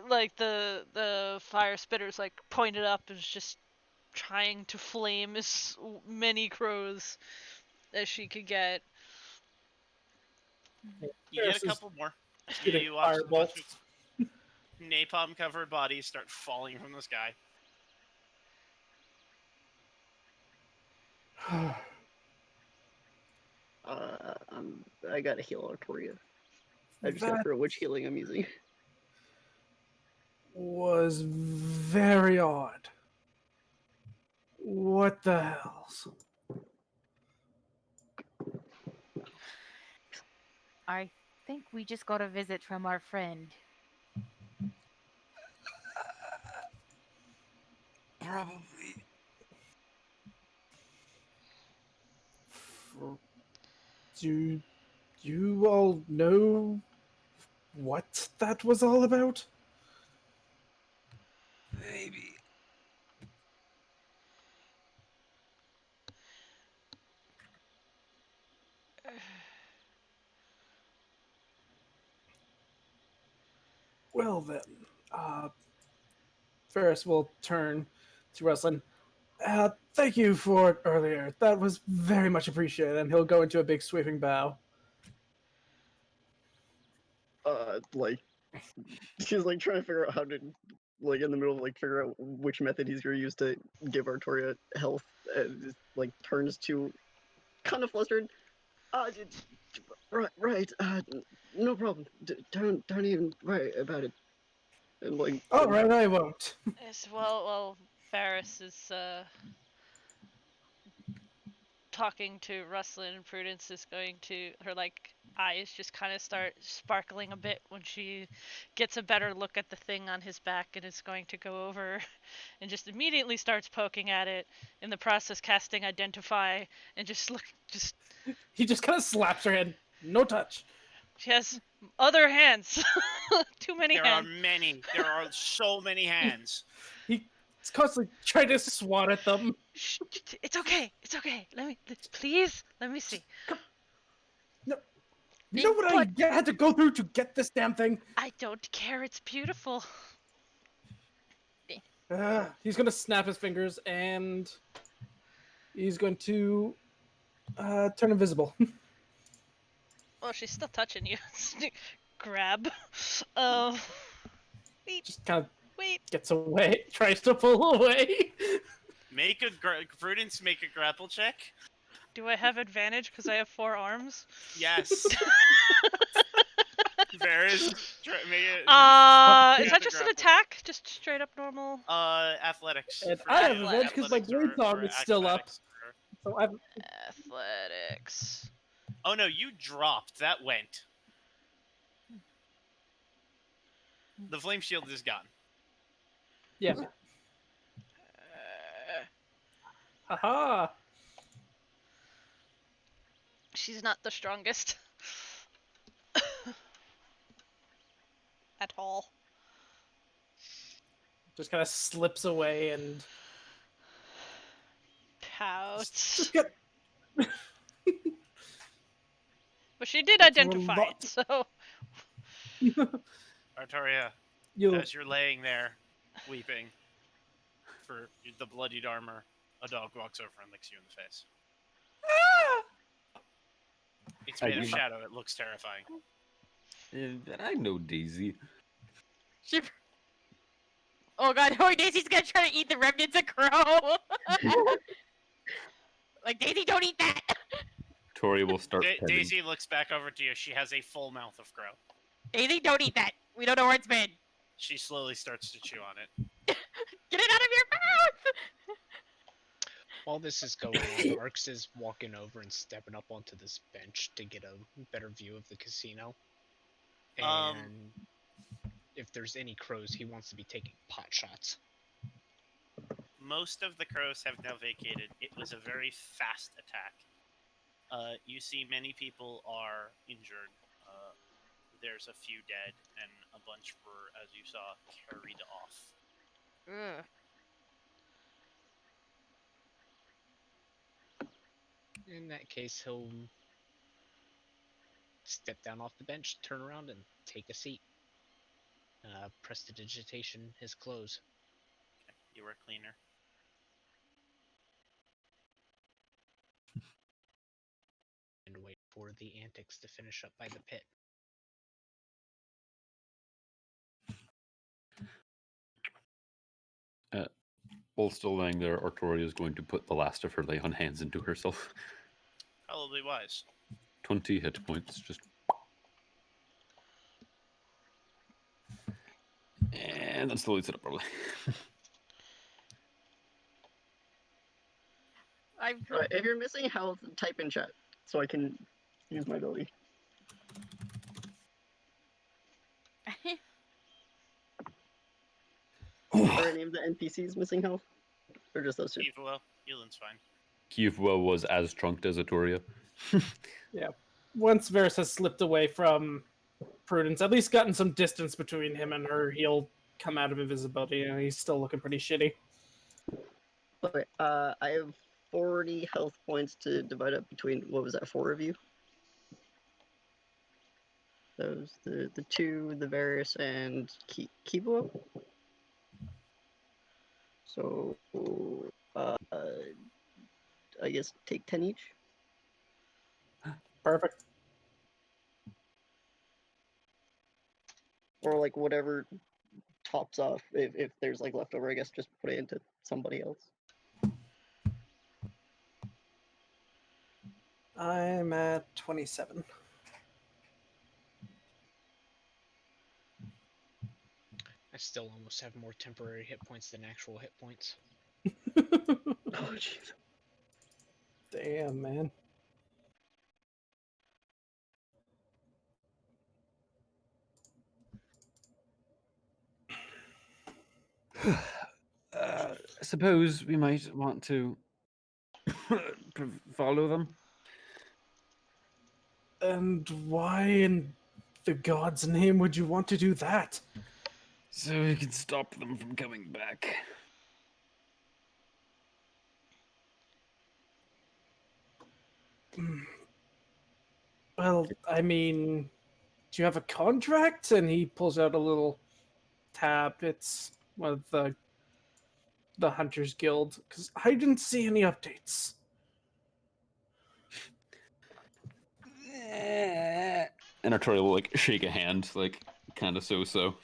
like the fire spitter's like pointed up and is just trying to flame as many crows as she could get. You get This a is couple more. shooting You watch a bunch firebolts. of napalm-covered bodies start falling from the sky. I gotta heal Artoria. I just gotta That figure out which healing I'm using. was very odd. What the hell? I think we just got a visit from our friend. Probably. Do you all know what that was all about? Maybe. Well then, Ferris will turn to Ruslan. Thank you for earlier. That was very much appreciated. And he'll go into a big sweeping bow. She's trying to figure out how to, in the middle of figure out which method he's gonna use to give Artoria health. Just, turns to, kind of flustered. Right. No problem. Don't even worry about it. And All right, I won't. Yes, well, Ferris is talking to Rustlin, and Prudence is going to her eyes just kind of start sparkling a bit when she gets a better look at the thing on his back and is going to go over and just immediately starts poking at it, in the process casting Identify, and just He just kind of slaps her hand. No touch. she has other hands. Too many There are hands. many. There are so many hands. He's constantly trying to swat at them. Shh, it's okay. It's okay. Please, let me see. You know what I had to go through to get this damn thing? I don't care. It's beautiful. He's gonna snap his fingers and he's going to turn invisible. Well, she's still touching you. Grab. Wait. Just kind of Wait. gets away, tries to pull away. Make a Prudence. Make a grapple check. Do I have advantage because I have 4 arms? Yes. Varys, make it. Is that just an grapple. attack? Just straight up normal? Athletics. And for I have athletics advantage 'cause my or- blade song or is still up. acrobatics or- So I've Athletics. Oh no, you dropped. That went. The flame shield is gone. yeah. Haha. She's not the strongest. At all. Just kind of slips away and Pouts. just get. But she did That's a identify lot. it, so... Artoria, You as you're laying there, weeping for the bloodied armor, a dog walks over and licks you in the face. It's made of shadow. It looks terrifying. I know Daisy. Oh god, oh Daisy's gonna try to eat the remnants of crow. Like Daisy, don't eat that. Tori will start petting. Daisy looks back over to you. She has a full mouth of crow. Daisy, don't eat that. We don't know where it's been. She slowly starts to chew on it. Get it out of your mouth. While this is going on, Arx is walking over and stepping up onto this bench to get a better view of the casino. And if there's any crows, he wants to be taking pot shots. Most of the crows have now vacated. It was a very fast attack. You see many people are injured. There's a few dead, and a bunch were, as you saw, carried off. Ugh. In that case, he'll step down off the bench, turn around, and take a seat. Prestidigitation his clothes. Okay, you were cleaner. And wait for the antics to finish up by the pit. While still laying there, Artoria is going to put the last of her lay on hands into herself. Probably wise. 20 hit points, just. And then slowly sit up, probably. If you're missing health, type in chat so I can use my ability. Are any of the NPCs missing health? Or just those two? Well, healing's fine. Kiewa was as trunked as Artoria. Yeah. Once Varys has slipped away from Prudence, at least gotten some distance between him and her, he'll come out of invisibility, and he's still looking pretty shitty. Okay, I have 40 health points to divide up between, what was that, 4 of you? Those, the 2, the Varys, and Kibo? So, I guess take 10 each? Perfect. Or like whatever tops off, if there's like leftover, I guess just put it into somebody else. I'm at 27. I still almost have more temporary hit points than actual hit points. Oh, jeez. Damn, man. I suppose we might want to follow them. And why in the god's name would you want to do that? So we can stop them from coming back. Well, I mean, do you have a contract? And he pulls out a little tab. It's one of the Hunters Guild, because I didn't see any updates. And Artoria will like shake a hand, like kind of so.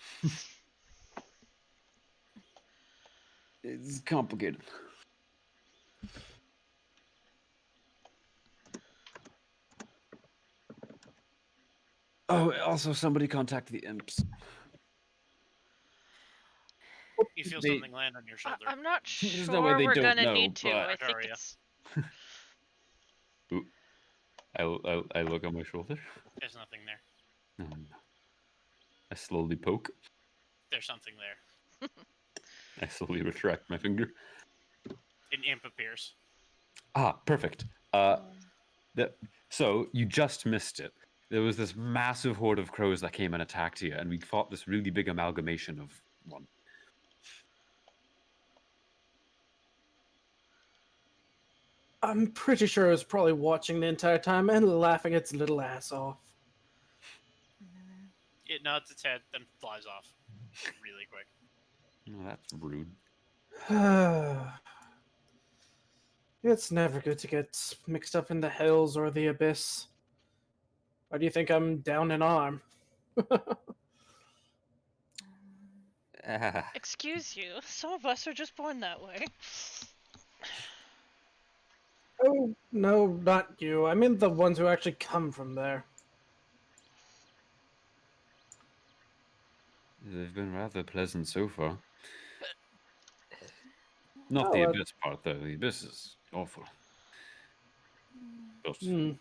It's complicated. Oh, also somebody contact the imps. You feel They- something land on your shoulder. I'm not There's no way sure they we're don't gonna know, need to. but- I think Artoria. it's. Ooh. I look on my shoulder. There's nothing there. No. I slowly poke. There's something there. I slowly retract my finger. An imp appears. Ah, perfect. So you just missed it. There was this massive horde of crows that came and attacked you, and we fought this really big amalgamation of one. I'm pretty sure it was probably watching the entire time and laughing its little ass off. It nods its head, then flies off. Really quick. Oh, that's rude. It's never good to get mixed up in the hills or the abyss. Why do you think I'm down an arm? Ah, Excuse you. Some of us are just born that way. Oh, no, not you. I mean the ones who actually come from there. they've been rather pleasant so far. Not Oh, the abyss part, though. The abyss is awful. But Hmm.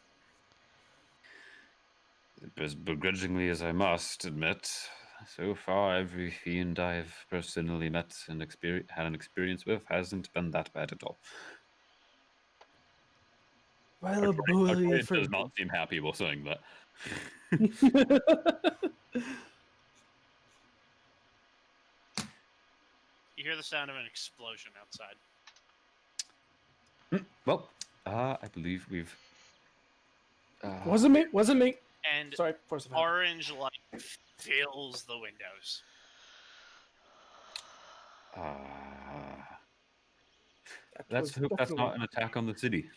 as begrudgingly as I must admit, so far every fiend I've personally met and had an experience with hasn't been that bad at all. Well, a bully Artoria for... does not seem happy while saying that. You hear the sound of an explosion outside. Well, I believe we've. Wasn't me. Wasn't me. And Sorry, force of habit. orange light fills the windows. Let's was hope that's definitely- not an attack on the city.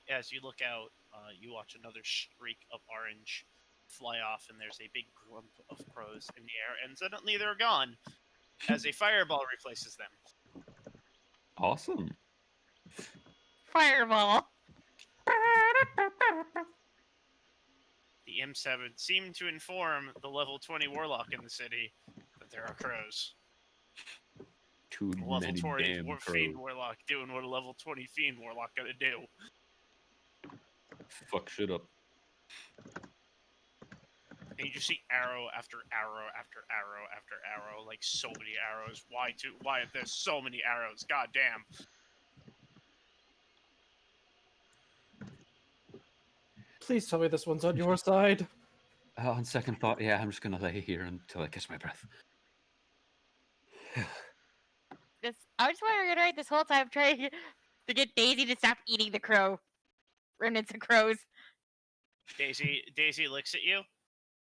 As you look out, you watch another streak of orange fly off, and there's a big clump of crows in the air, and suddenly they're gone as a fireball replaces them. Awesome. Fireball. The M7 seem to inform the level 20 Warlock in the city that there are crows. Too Level many 20 damn Fiend crows. Warlock doing what a level 20 Fiend Warlock gonna do. Fuck shit up. And you just see arrow after arrow after arrow after arrow, like so many arrows. Why there's so many arrows? God damn. Please tell me this one's on your side. On second thought, yeah, I'm just gonna lay here until I catch my breath. I just want to reiterate this whole time trying to get Daisy to stop eating the crow. Remnants of crows. Daisy looks at you,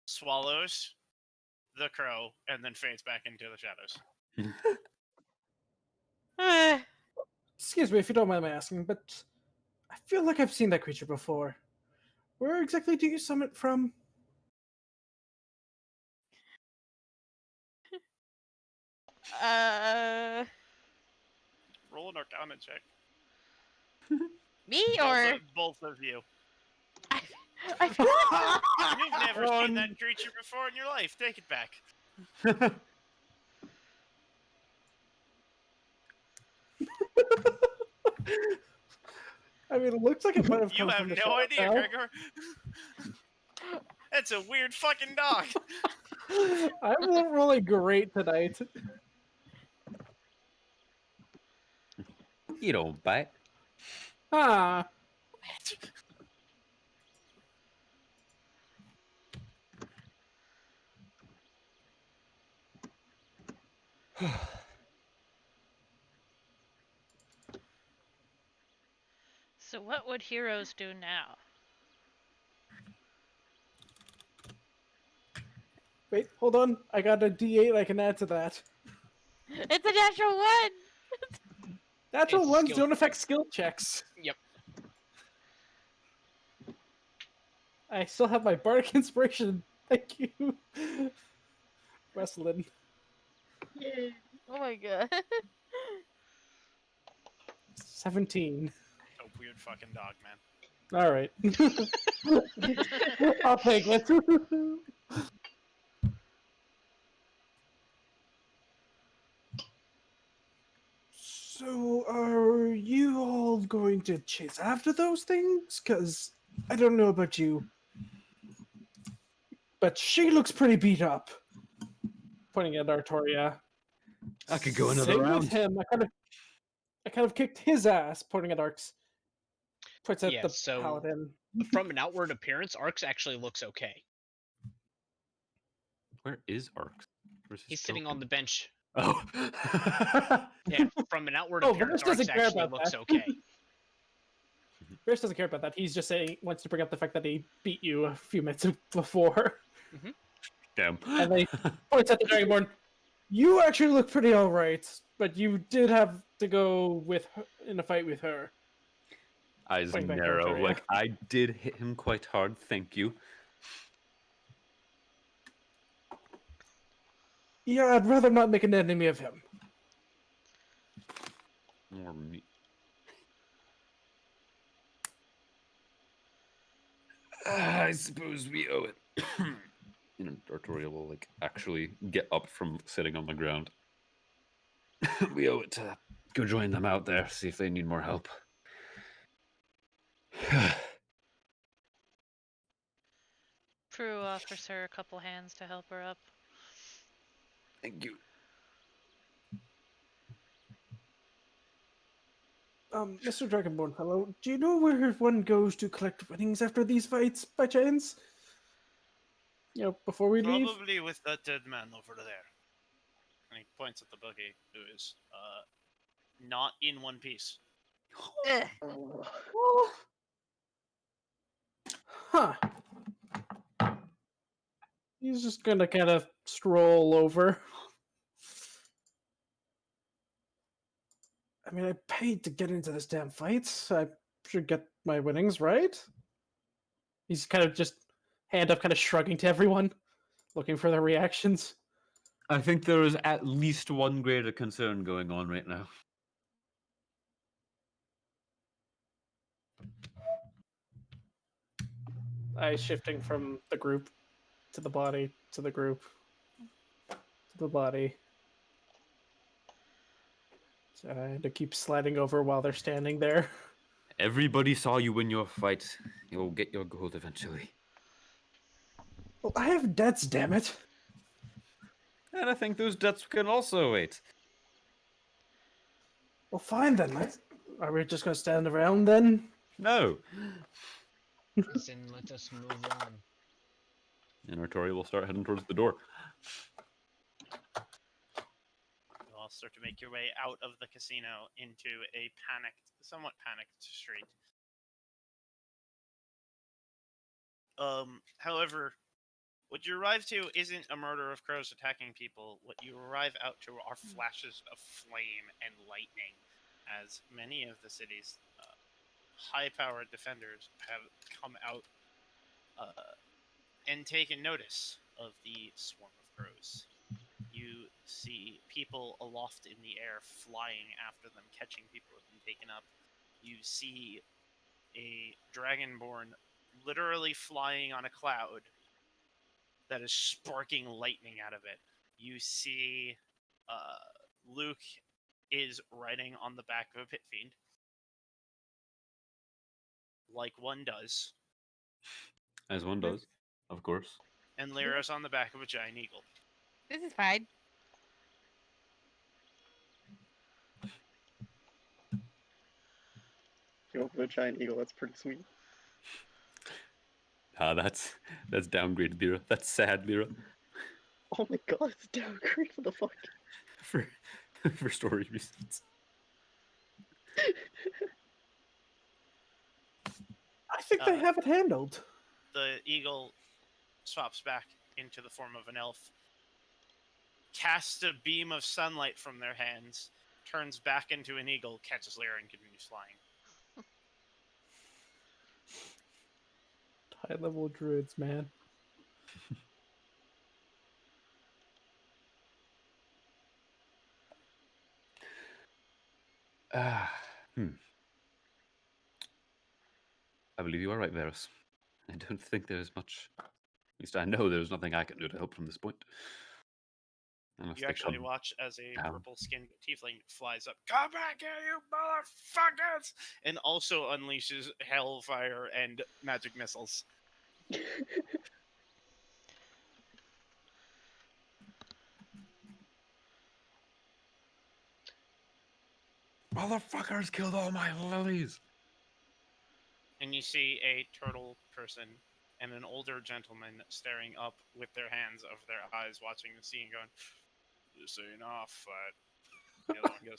swallows the crow, and then fades back into the shadows. Excuse me if you don't mind my asking, but I feel like I've seen that creature before. Where exactly do you summon it from? Roll an Arcana check. Me or Both of you. I feel like You've never seen that creature before in your life. Take it back. I mean, it looks like it might have You come have from the no shadow idea, now. Gregor. That's a weird fucking dog. I'm not rolling great tonight. You don't bite. Ah, So what would heroes do now? wait, hold on. I got a D8 I can add to that. It's a natural one. Natural It's ones skill- don't affect skill checks. Yep. I still have my bardic inspiration. Thank you, Wesleyan. Yay. Oh my god. 17. A weird fucking dog, man. All right. I'll take it. So, are you all going to chase after those things? Because I don't know about you, but she looks pretty beat up. Pointing at Artoria. I could go another Same round. with him. I kind of kicked his ass. Pointing at Arcs. Points at Yeah, the so paladin. from an outward appearance, Arx actually looks okay. Where is Arx? Where's his He's sitting token? on the bench. Oh. Yeah, from an outward Oh, appearance, Varys doesn't Arx care actually about looks that. okay. Varys doesn't care about that. He's just saying wants to bring up the fact that he beat you a few minutes before. Damn. And then he points at the Dragonborn. You actually look pretty alright, but you did have to go with her, in a fight with her. Eyes Pointing back to narrow. Artoria. Like, I did hit him quite hard, thank you. Yeah, I'd rather not make an enemy of him. More me. I suppose we owe it. You know, Artoria will like actually get up from sitting on the ground. We owe it to go join them out there, see if they need more help. Prue offers her a couple hands to help her up. Thank you. Mr. Dragonborn fellow, do you know where one goes to collect winnings after these fights, by chance? You know, before we leave? Probably with that dead man over there. And he points at the buggy, who is not in one piece. Ugh. Oh. Huh. He's just gonna kind of stroll over. I mean, I paid to get into this damn fight. I should get my winnings, right? He's kind of just hand up, kind of shrugging to everyone, looking for their reactions. I think there is at least one greater concern going on right now. I shifting from the group to the body to the group to the body. So I had to keep sliding over while they're standing there. Everybody saw you win your fight. You'll get your gold eventually. Well, I have debts, damn it. And I think those debts can also wait. Well, fine then. Are we just gonna stand around then? No. As in, let us move on. And Artoria will start heading towards the door. You all start to make your way out of the casino into a somewhat panicked street. However, what you arrive to isn't a murder of crows attacking people. What you arrive out to are flashes of flame and lightning, as many of the city's high-powered defenders have come out and taken notice of the swarm of crows. You see people aloft in the air flying after them, catching people who have been taken up. You see a dragonborn literally flying on a cloud that is sparking lightning out of it. You see Luke is riding on the back of a pit fiend, like one does. As one does. Of course. And Lyra's on the back of a giant eagle. This is fine. You know, the giant eagle, that's pretty sweet. That's downgrade, Lyra. That's sad, Lyra. Oh my god, it's downgrade, what the fuck? For for story reasons. I think they have it handled. The eagle swaps back into the form of an elf, casts a beam of sunlight from their hands, turns back into an eagle, catches Lyra, and continues flying. High level druids, man. Hmm. I believe you are right, Varus. I don't think there's much. At least I know there's nothing I can do to help from this point. Unless You they actually come watch as a down. purple-skinned tiefling flies up. Come back here, you motherfuckers! And also unleashes hellfire and magic missiles. Motherfuckers killed all my lilies. And you see a turtle person and an older gentleman staring up with their hands over their eyes, watching the scene, going, "This ain't our fight." The other one goes,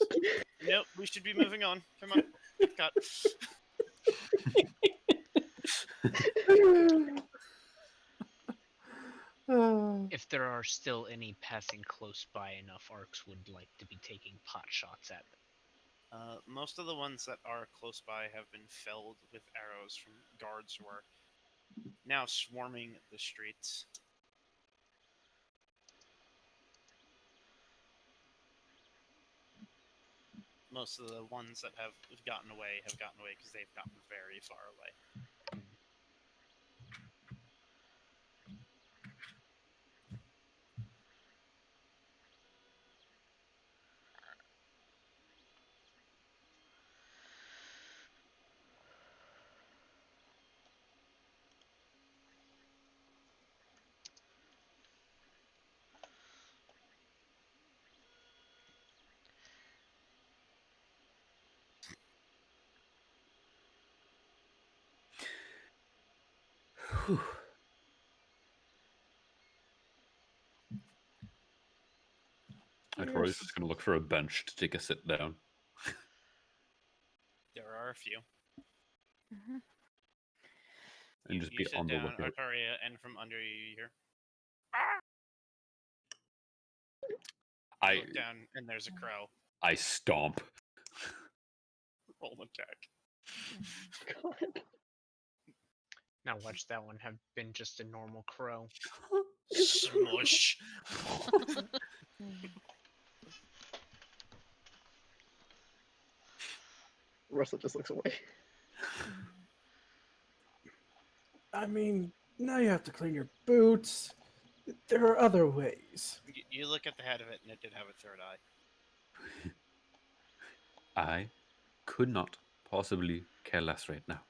"Nope, we should be moving on. Come on, cut." If there are still any passing close by, enough arcs would like to be taking pot shots at them. Most of the ones that are close by have been felled with arrows from guards who are now swarming the streets. Most of the ones that have gotten away because they've gotten very far away. Whew. Artoria's just gonna look for a bench to take a sit down. There are a few. Mhm. And just You be sit on the down, lookout. Artoria, and from under you hear. You look down, and there's a crow. I stomp. Roll attack. God. Now watch that one have been just a normal crow. Smush. Russell just looks away. I mean, now you have to clean your boots. There are other ways. You look at the head of it, and it did have a third eye. I could not possibly care less right now.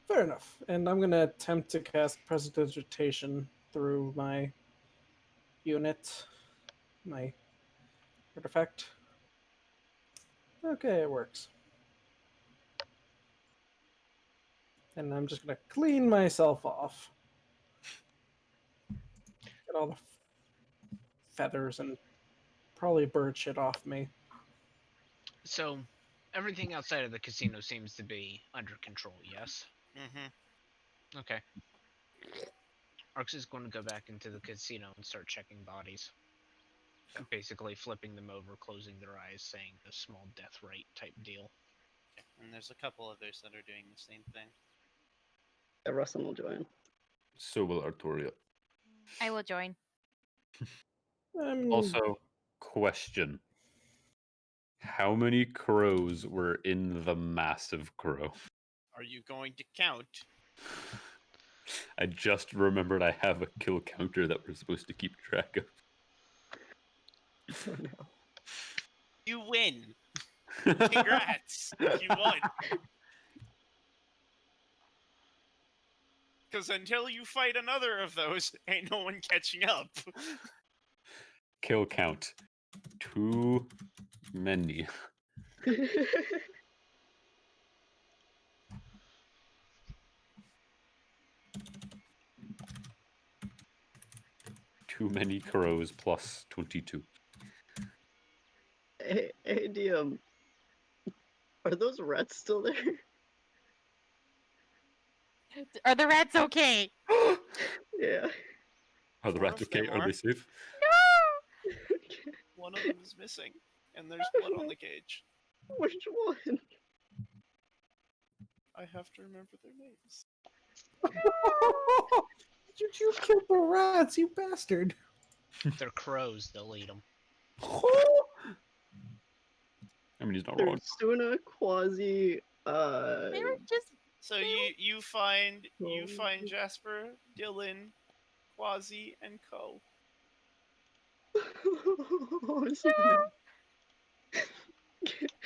Fair enough. And I'm going to attempt to cast Prestidigitation through my unit, my artifact. Okay, it works. And I'm just going to clean myself off. Get all the feathers and probably bird shit off me. So, everything outside of the casino seems to be under control, yes? Mm-hmm. Okay. Arx is going to go back into the casino and start checking bodies. Basically flipping them over, closing their eyes, saying the small death rate type deal. Okay. And there's a couple others that are doing the same thing. Yeah, Russell will join. So will Artoria. I will join. Also, question. How many crows were in the massive crow? Are you going to count? I just remembered I have a kill counter that we're supposed to keep track of. Oh no. You win. Congrats. You won. Because until you fight another of those, ain't no one catching up. Kill count. Too many. Too many crows plus 22. Hey, DM, are those rats still there? Are the rats okay? Yeah. Are the 4 rats of them okay? Are they safe? No! One of them is missing, and there's blood on the cage. Which one? I have to remember their names. You killed the rats, you bastard! They're crows. They'll eat them. I mean, he's not There's wrong. Suna, Quasi, They were just. So They you find Oh. Jasper, Dylan, Quasi, and Co. Suna.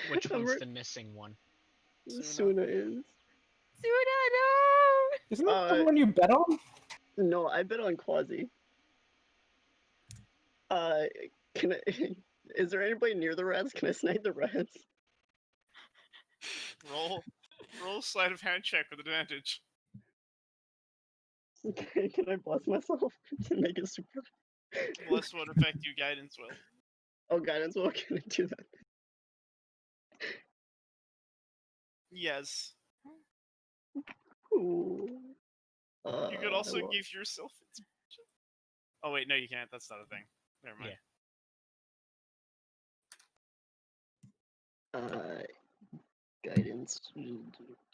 Which I'm one's re- the missing one? Suna is. Suna, no! Isn't that the Uh, one you bet on? No, I bet on Quasi. Can I? Is there anybody near the rats? Can I snipe the rats? Roll sleight of hand check with advantage. Can I bless myself to make it super? Bless what affect you, guidance will. Oh, guidance. Well, can I do that? Yes. Ooh. You could also well, give yourself inspiration. Oh wait, no, you can't. That's not a thing. Never mind. Guidance.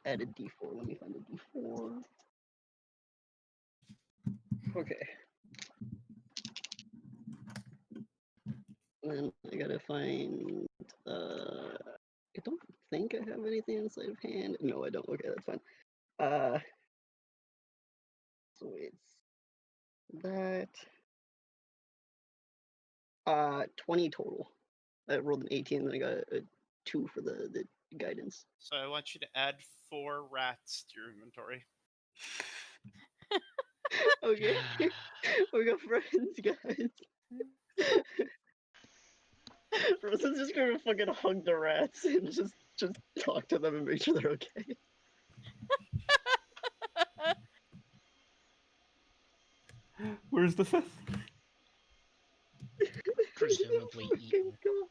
Add a D4. Let me find a D4. Okay. Then I gotta find. I don't think I have anything in sleight of hand. No, I don't. Okay, that's fine. So it's that. 20 total. I rolled an 18, and I got a 2 for the guidance. So I want you to add 4 rats to your inventory. Okay. We got friends, guys. Rosa's just gonna fucking hug the rats and just talk to them and make sure they're okay. Where's the fifth? Presumably eaten. God.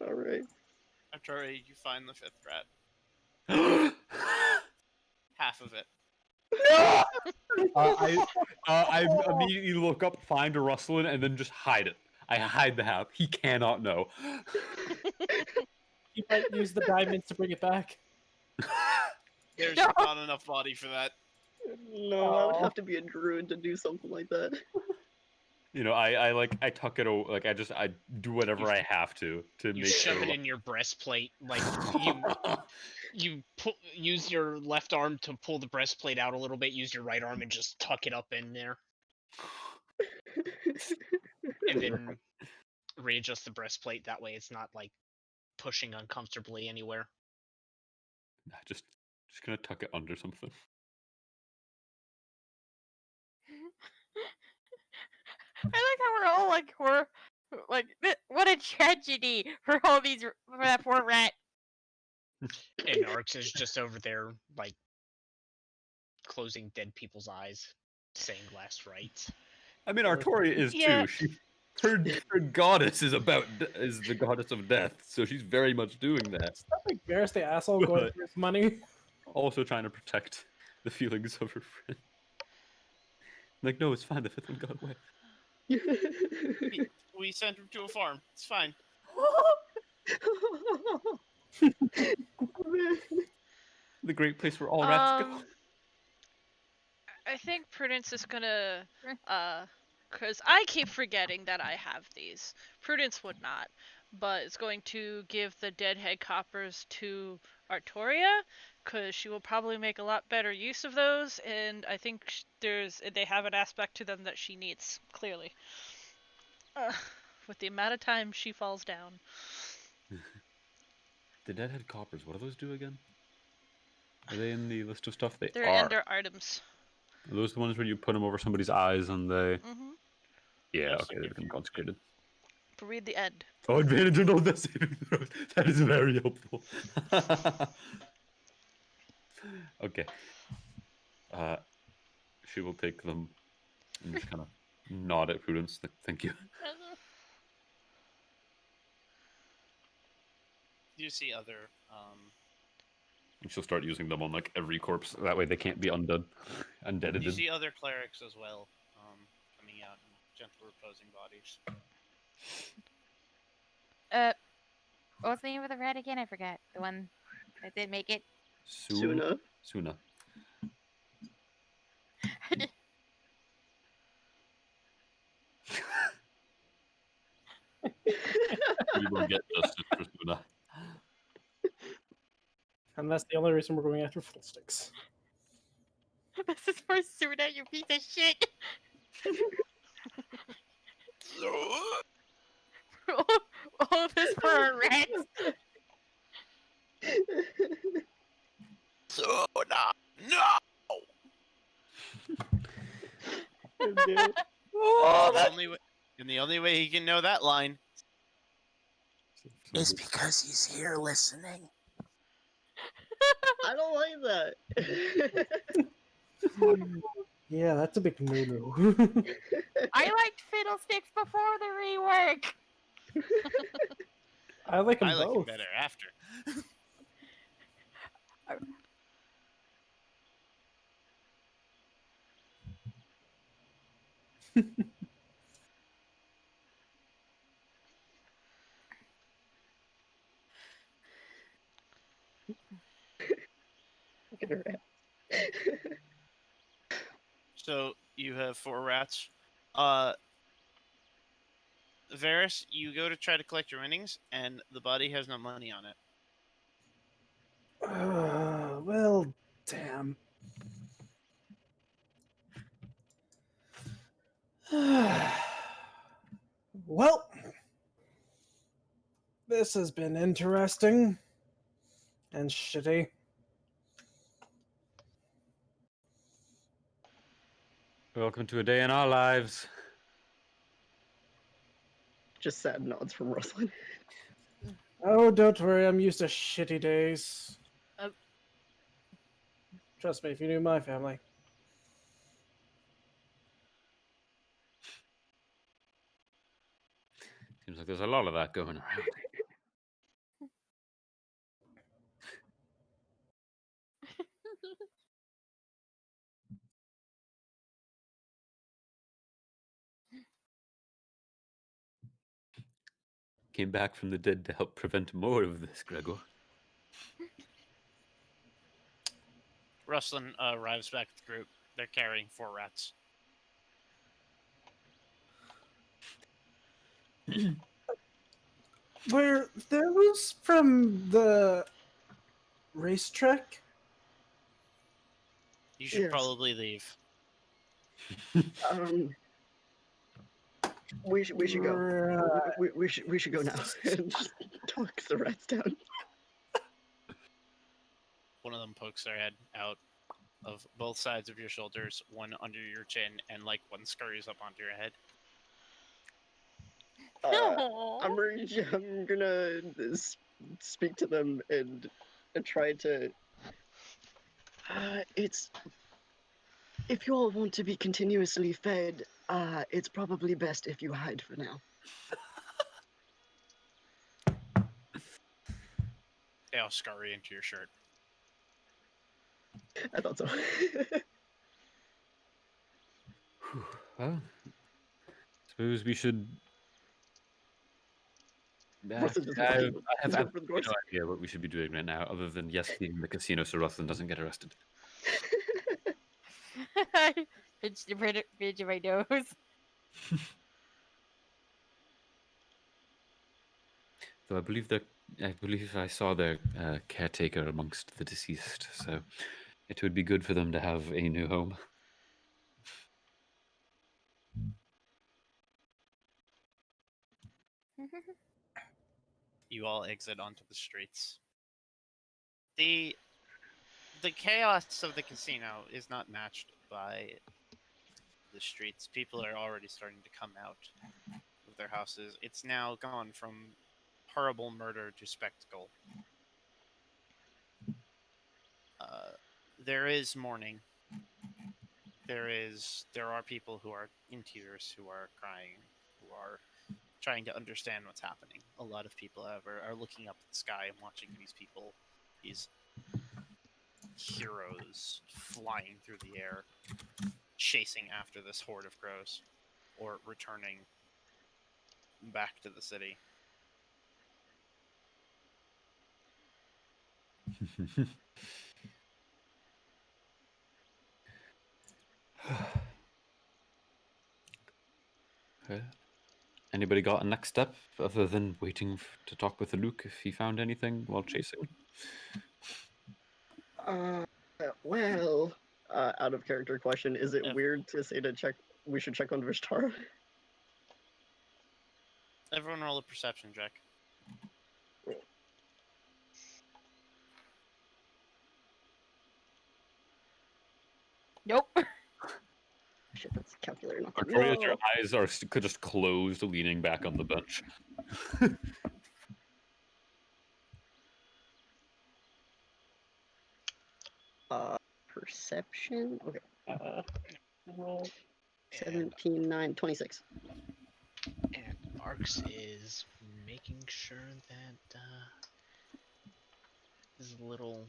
Alright. Artoria, you find the 5th rat. Half of it. I immediately look up, find a rustling, and then just hide it. I hide the half. He cannot know. You might use the diamonds to bring it back. There's No. not enough body for that. No, I would Aw. have to be a druid to do something like that. You know, I tuck it. Like I do whatever I have to You make shove sure. it in your breastplate, like you use your left arm to pull the breastplate out a little bit. Use your right arm and just tuck it up in there, and then readjust the breastplate. That way, it's not like pushing uncomfortably anywhere. Just gonna tuck it under something. I like how we're all like, what a tragedy for all these, for that poor rat. And Arx is just over there, like closing dead people's eyes, saying last rites. I mean, Artoria is Yeah. too. Her goddess is is the goddess of death, so she's very much doing that. Stop embarrassed the asshole going But- for his money. Also trying to protect the feelings of her friend. Like, no, it's fine. The fifth one got away. We sent him to a farm. It's fine. The great place where all rats go. I think Prudence is gonna, cause I keep forgetting that I have these. Prudence would not, but is going to give the deadhead coppers to Artoria, cause she will probably make a lot better use of those, and I think they have an aspect to them that she needs, clearly. With the amount of time she falls down. The deadhead coppers. What do those do again? Are they in the list of stuff? They They're are. under items. Are those the ones where you put them over somebody's eyes and they? Mm-hmm. Yeah, Yes, okay, they if become you- consecrated. But read the end. Oh, advantage on all the saving throws. That is very helpful. Okay. She will take them and just kind of nod at Prudence. Like, thank you. You see other And she'll start using them on like every corpse. That way they can't be undone. Undeaded. you see other clerics as well coming out in gentle reposing bodies. What was the name of the rat again? I forgot. The one that did make it. Suna. Suna. We will get justice for Suna. And that's the only reason we're going after fiddlesticks. This is for Suna, you piece of shit. All this for a rat. Suna, no! And the only way he can know that line is because he's here listening. I don't like that. Yeah, that's a big no-no. I liked Fiddlesticks before the rework. I like them I like him both. better after. Look at her ass. So you have 4 rats. Varys, you go to try to collect your winnings, and the body has no money on it. Well, damn. Well, this has been interesting and shitty. Welcome to a day in our lives. Just sad nods from Ruslan. Oh, don't worry, I'm used to shitty days. Oh. Trust me, if you knew my family. Seems like there's a lot of that going around. Came back from the dead to help prevent more of this, Gregor. Ruslan arrives back at the group. They're carrying 4 rats. Where there was from the racetrack? You should Yes. probably leave. We should go. Right. We should go now and just talk the rats down. One of them pokes their head out of both sides of your shoulders, one under your chin, and like one scurries up onto your head. I'm gonna speak to them and try to. It's if you all want to be continuously fed, it's probably best if you hide for now. They all scurry into your shirt. I thought so. Well, suppose we should. Ruslan doesn't I want have to open the no doors. idea what we should be doing right now, other than yes, being in the casino so Ruslan doesn't get arrested. Pinch my nose. Though I believe I saw their caretaker amongst the deceased, so it would be good for them to have a new home. You all exit onto the streets. The the chaos of the casino is not matched by the streets. People are already starting to come out of their houses. It's now gone from horrible murder to spectacle. There is mourning. There are people who are in tears, who are crying, who are trying to understand what's happening. A lot of people, however, are looking up at the sky and watching these people, these heroes, flying through the air, chasing after this horde of crows, or returning back to the city. Okay. Anybody got a next step other than waiting to talk with Luke if he found anything while chasing? Well, out of character question, is it Ev- weird to say to check? We should check on Vishtara. Everyone roll a perception check. Nope. Shit, that's a calculator, not that. Artoria, your No. eyes are just closed, leaning back on the bench. Perception. Okay. Roll 17, 9, 26. And Arx is making sure that his little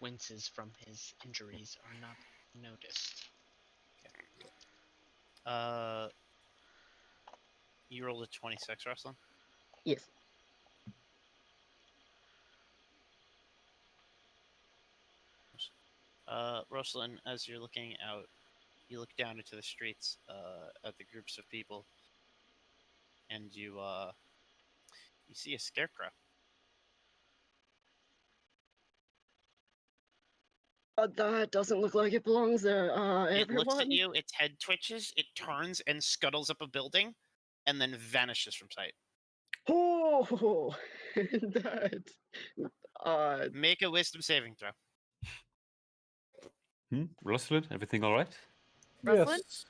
winces from his injuries are not noticed. You rolled a 26, Ruslan? Yes. Ruslan, as you're looking out, you look down into the streets at the groups of people, and you see a scarecrow. That doesn't look like it belongs there. It looks at Everyone. you, its head twitches, it turns and scuttles up a building, and then vanishes from sight. Oh, that. Make a wisdom saving throw. Rustlin, everything all right? Rustlin? Yes.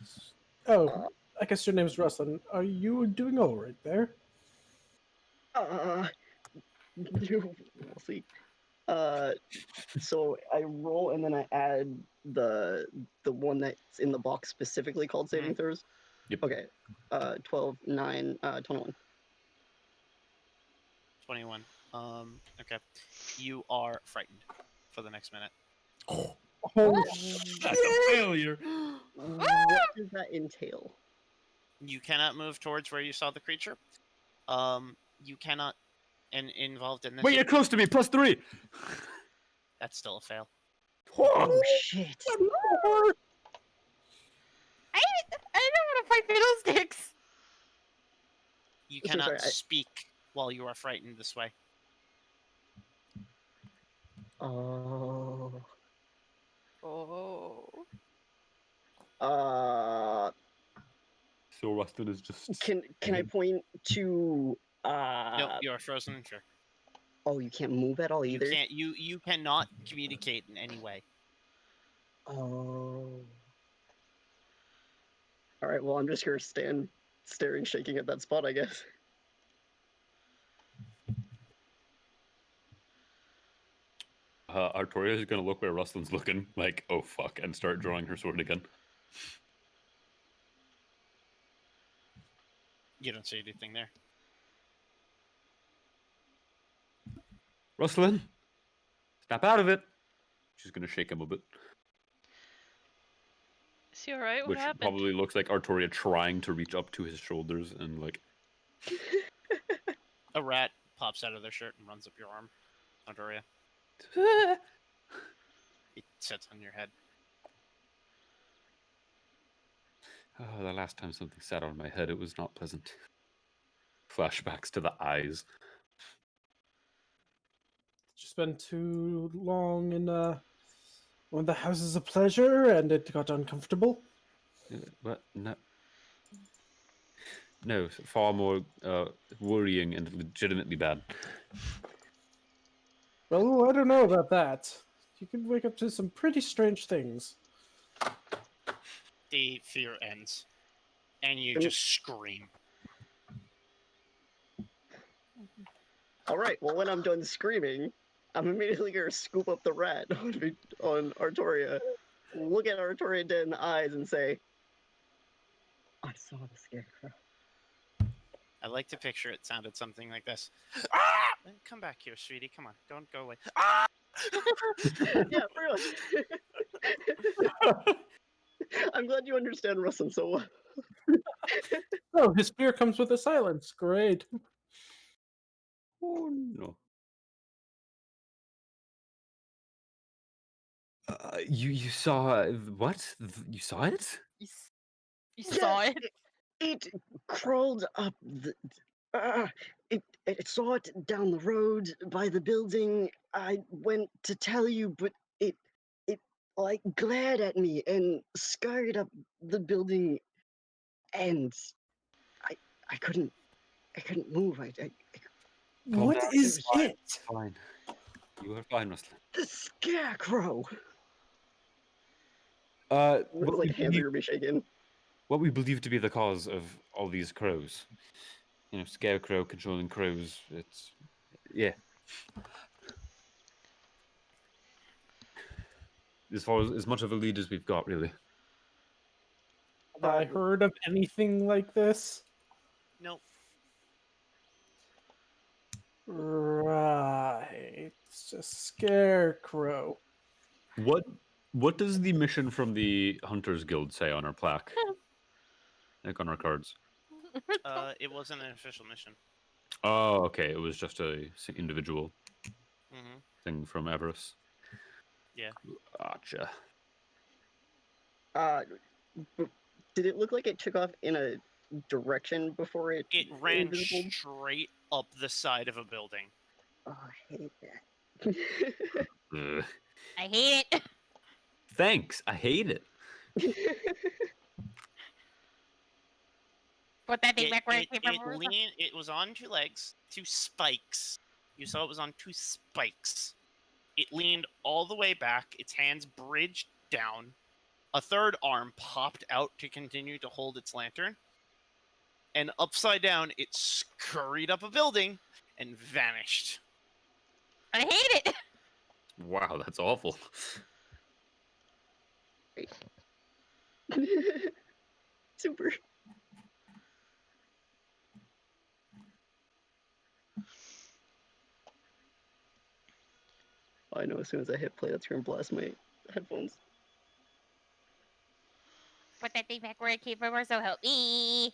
Oh, I guess your name's Rustlin. Are you doing all right there? We'll see. So I roll and then I add the one that's in the box specifically called saving throws. Yep. Okay. 12, 9, 21. 21. Okay. You are frightened for the next minute. Oh, That's a failure. What does that entail? You cannot move towards where you saw the creature. You cannot, and involved in this. Wait, you're close to me. +3. That's still a fail. Oh shit! I don't want to fight fiddlesticks. You So cannot sorry, speak while you are frightened this way. Oh. Oh. So Rustlin is just. Can I point to? No, you are frozen in fear. Oh, you can't move at all You either. can't. You cannot communicate in any way. Oh. All right. Well, I'm just gonna stand staring, shaking at that spot, I guess. Artoria is gonna look where Rustlin's looking, like, oh fuck, and start drawing her sword again. You don't see anything there. Rustlin, snap out of it. She's gonna shake him a bit, Is he alright? What which happened? probably looks like Artoria trying to reach up to his shoulders and like. A rat pops out of their shirt and runs up your arm, Artoria. It sits on your head. Oh, the last time something sat on my head, it was not pleasant. Flashbacks to the eyes. Just been too long in one of the houses of pleasure, and it got uncomfortable. What? No. No, far more worrying and legitimately bad. Well, I don't know about that. you can wake up to some pretty strange things. The fear ends, and you And- just scream. All right. Well, when I'm done screaming, I'm immediately gonna scoop up the rat on Artoria, look at Artoria dead in the eyes, and say, "I saw the scarecrow." I like to picture it sounded something like this. Ah! Come back here, sweetie. Come on, don't go away. Ah! Yeah, pretty much. I'm glad you understand Rustin so well. Oh, his fear comes with a silence. Great. Oh no. You saw what? You saw it? You saw Yes, it? it crawled up the. It saw it down the road by the building. I went to tell you, but it like glared at me and scurried up the building, and I I couldn't move. Calm What down. is was Fine. it? Fine. You are fine, Rustlin. the scarecrow. What Like we hands are believe, gonna be shaking. what we believe to be the cause of all these crows. You know, scarecrow controlling crows. It's yeah. As far as much of a lead as we've got, really. Have I heard of anything like this? Nope. Right. It's just scarecrow. What does the mission from the Hunters Guild say on our plaque? Like on our cards? It wasn't an official mission. Oh, okay. It was just a individual Mm-hmm. thing from Everest. Yeah. Gotcha. B- did it look like it took off in a direction before it? It ran invisible? straight up the side of a building. Oh, I hate that. Ugh. I hate it. Thanks. I hate it. Put that thing It, back where it, it came it, from. it was on two legs, two spikes. You saw it was on two spikes. It leaned all the way back, its hands bridged down. A third arm popped out to continue to hold its lantern. And upside down, it scurried up a building and vanished. I hate it. Wow, that's awful. Super. I know as soon as I hit play, that's gonna blast my headphones. Put that thing back where it came from, or so help me.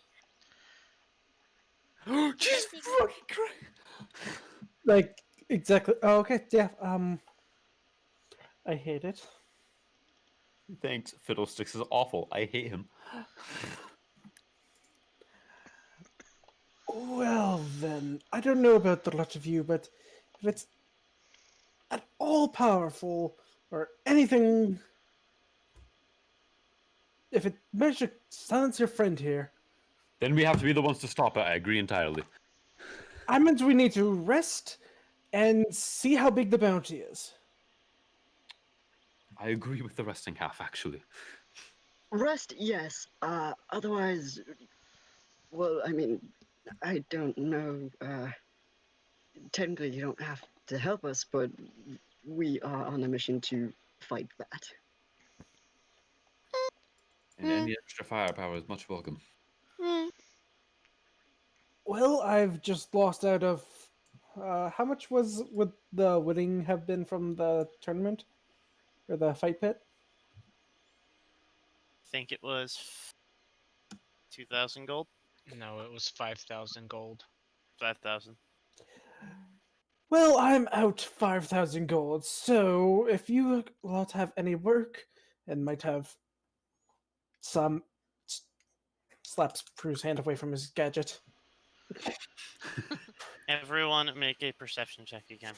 Jesus fucking Christ. Like, exactly. Oh, okay, yeah. I hate it. Thanks. Fiddlesticks is awful. I hate him. Well, then, I don't know about the lot of you, but if it's at all powerful or anything, if it managed to silence your friend here, Then we have to be the ones to stop it. I agree entirely. I meant we need to rest and see how big the bounty is. I agree with the resting half, actually. Rest, yes. Otherwise, well, I mean, I don't know. Technically, you don't have to help us, but we are on a mission to fight that. And any extra firepower is much welcome. Well, I've just lost out of. How much would the winning have been from the tournament? Or the fight pit? I think it was 2,000 gold? No, it was 5,000 gold. 5,000. Well, I'm out 5,000 gold, so if you lot have any work and might have some. Slaps Prue's hand away from his gadget. Everyone make a perception check again.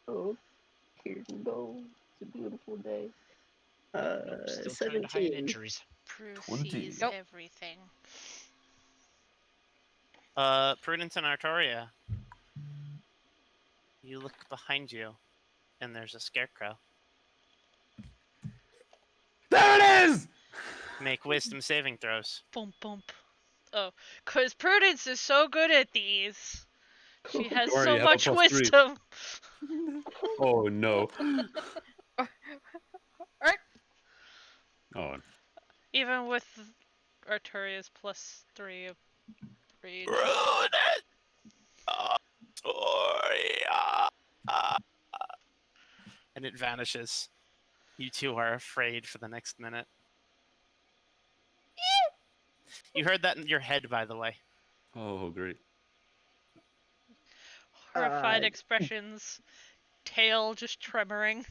Oh, here we go. It's a beautiful day. Still trying to hide 17. injuries. Prue 20. sees Nope. everything. Prudence and Artoria. You look behind you, and there's a scarecrow. There it is! Make wisdom saving throws. Boom, boom. Oh, because Prudence is so good at these. She has Don't worry, so you have a much +3. wisdom. Oh no. Alright. Oh. Even with Artoria's +3 of rage. And it vanishes. You two are afraid for the next minute. You heard that in your head, by the way. Oh, great. Horrified expressions. Tail just tremoring.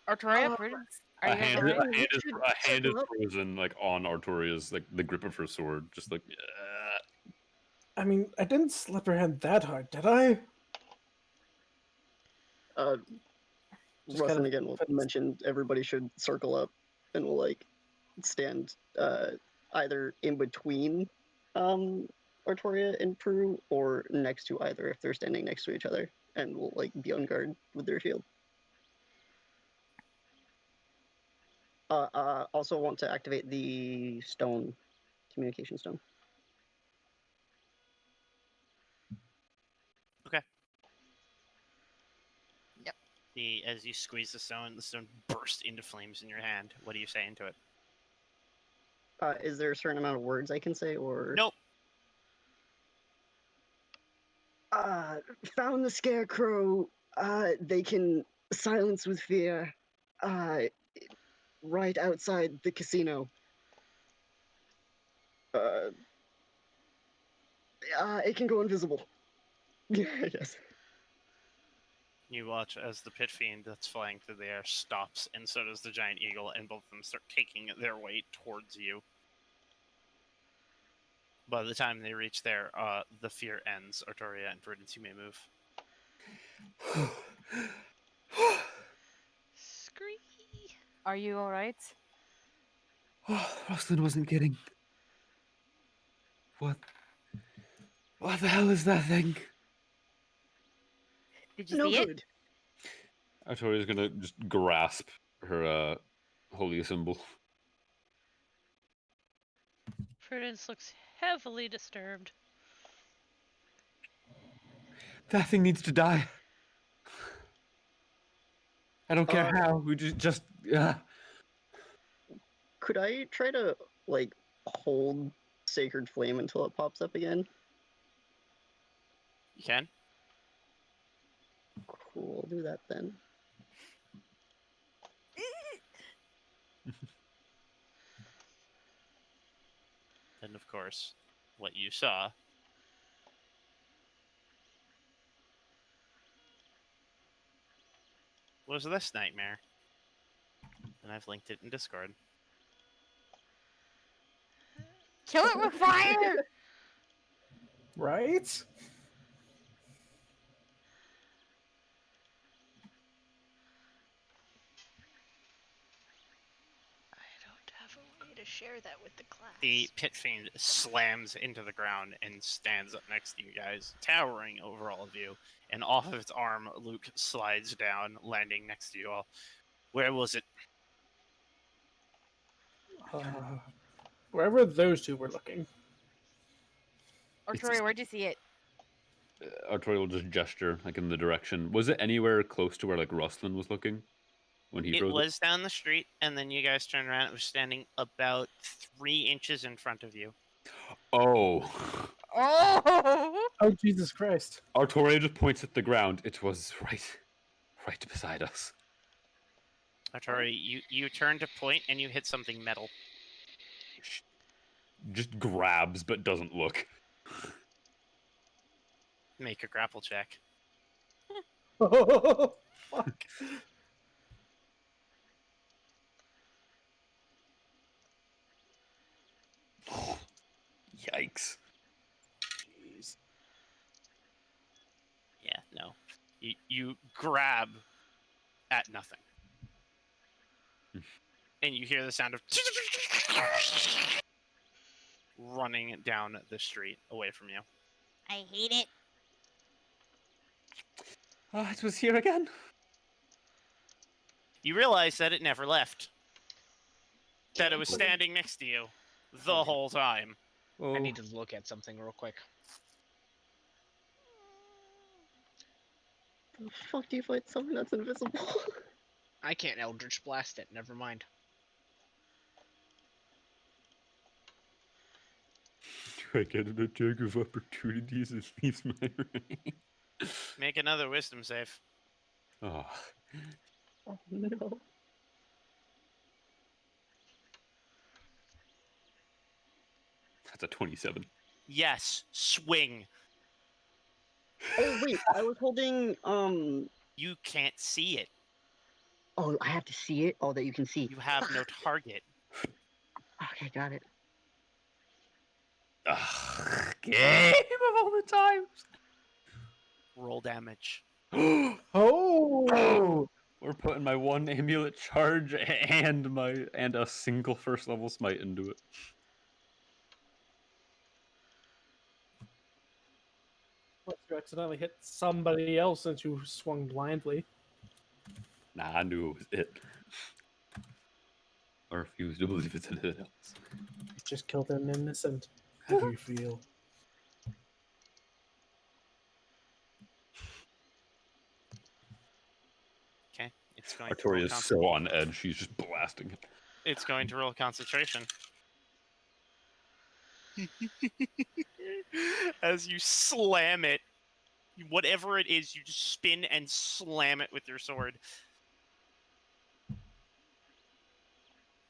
Artoria, Prudence, are A you guys hand, alright? a hand is, Should a hand is circle up. frozen, like on Artoria's, like the grip of her sword, just like. I mean, I didn't slap her hand that hard, did I? Just Rustin kind of again will puts- mention everybody should circle up, and will like stand either in between Artoria and Prue or next to either if they're standing next to each other, and will like be on guard with their shield. Also want to activate the stone, communication stone. As you squeeze the stone bursts into flames in your hand. What are you saying to it? Is there a certain amount of words I can say, or Nope. Found the scarecrow. They can silence with fear. Right outside the casino. It can go invisible. Yes. You watch as the pit fiend that's flying through the air stops, and so does the giant eagle, and both of them start taking their way towards you. By the time they reach there, the fear ends. Artoria and Prudence, you may move. Scree. Are you alright? Oh, Rosalind wasn't kidding. What? What the hell is that thing? Did you No see it? good. Artoria's gonna just grasp her holy symbol. Prudence looks heavily disturbed. That thing needs to die. I don't care how. We just. Could I try to like hold sacred flame until it pops up again? You can. Cool, I'll do that then. And of course, what you saw was this nightmare. And I've linked it in Discord. Kill it with fire! Right? I don't have a way to share that with the class. The pit fiend slams into the ground and stands up next to you guys, towering over all of you. And off of its arm, Luke slides down, landing next to you all. Where was it? Wherever those two were looking. Artoria, where'd you see it? Artoria will just gesture, like in the direction. Was it anywhere close to where like Rosalind was looking when he It froze was down the street, and then you guys turned around. It was standing about 3 inches in front of you. Oh. Oh! Oh, Jesus Christ. Artoria just points at the ground. It was right beside us. Artoria, you turn to point, and you hit something metal. Just grabs, but doesn't look. Make a grapple check. Oh, fuck. Yikes. Jeez. Yeah, no. You grab at nothing. And you hear the sound of running down the street away from you. I hate it. It was here again. You realize that it never left. That it was Okay. standing next to you the Hold on. whole time. Oh, I need to look at something real quick. The fuck do you fight something that's invisible? I can't Eldritch Blast it. Never mind. do I get an attack of opportunities and leaves my rank? Make another wisdom save. Oh, Oh no. that's a 27. Yes, swing. Oh wait, I was holding You can't see it. Oh, I have to see it. Oh, that you can see. You have no target. Okay, got it. Ugh, game of all the times. Roll damage. Oh! We're putting my one amulet charge and a single first level smite into it. Unless you accidentally hit somebody else since you swung blindly. Nah, I knew it was it. I refuse to believe it's anything else. You just killed an innocent. How do you feel? Okay, it's going to roll Artoria is so on edge, she's just blasting it. It's going to roll concentration. As you slam it, whatever it is, you just spin and slam it with your sword.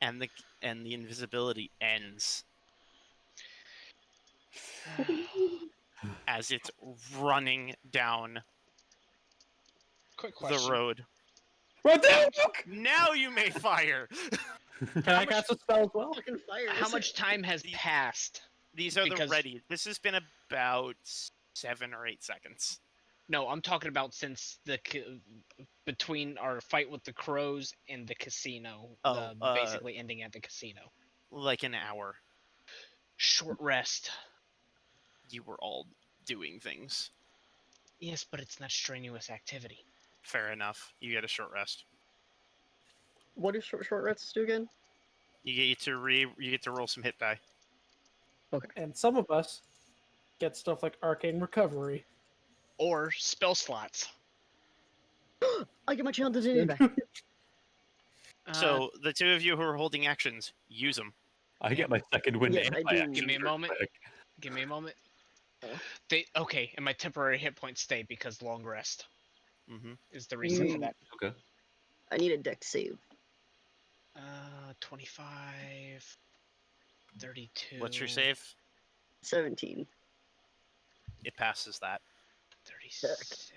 And the invisibility ends as it's running down Quick the question. road. Right there! Look! Now you may fire. Can I cast a spell as well? Fucking fire. How much time has passed? These are the Because- ready. This has been about 7 or 8 seconds. No, I'm talking about since between our fight with the crows and the casino, basically ending at the casino. Like an hour. Short rest. You were all doing things. Yes, but it's not strenuous activity. Fair enough. You get a short rest. What do short rests do again? You get to roll some hit die. And some of us get stuff like arcane recovery. Or spell slots. I get my channel divinity back. So the two of you who are holding actions, use them. I get my second wind Yes, and I my do. action Give me a surge moment. back. Give me a moment. Yeah. And my temporary hit points stay because long rest Mm-hmm. is the reason for Mm. that. Okay. I need a dex save. 25, 32. What's your save? 17. It passes that. 36.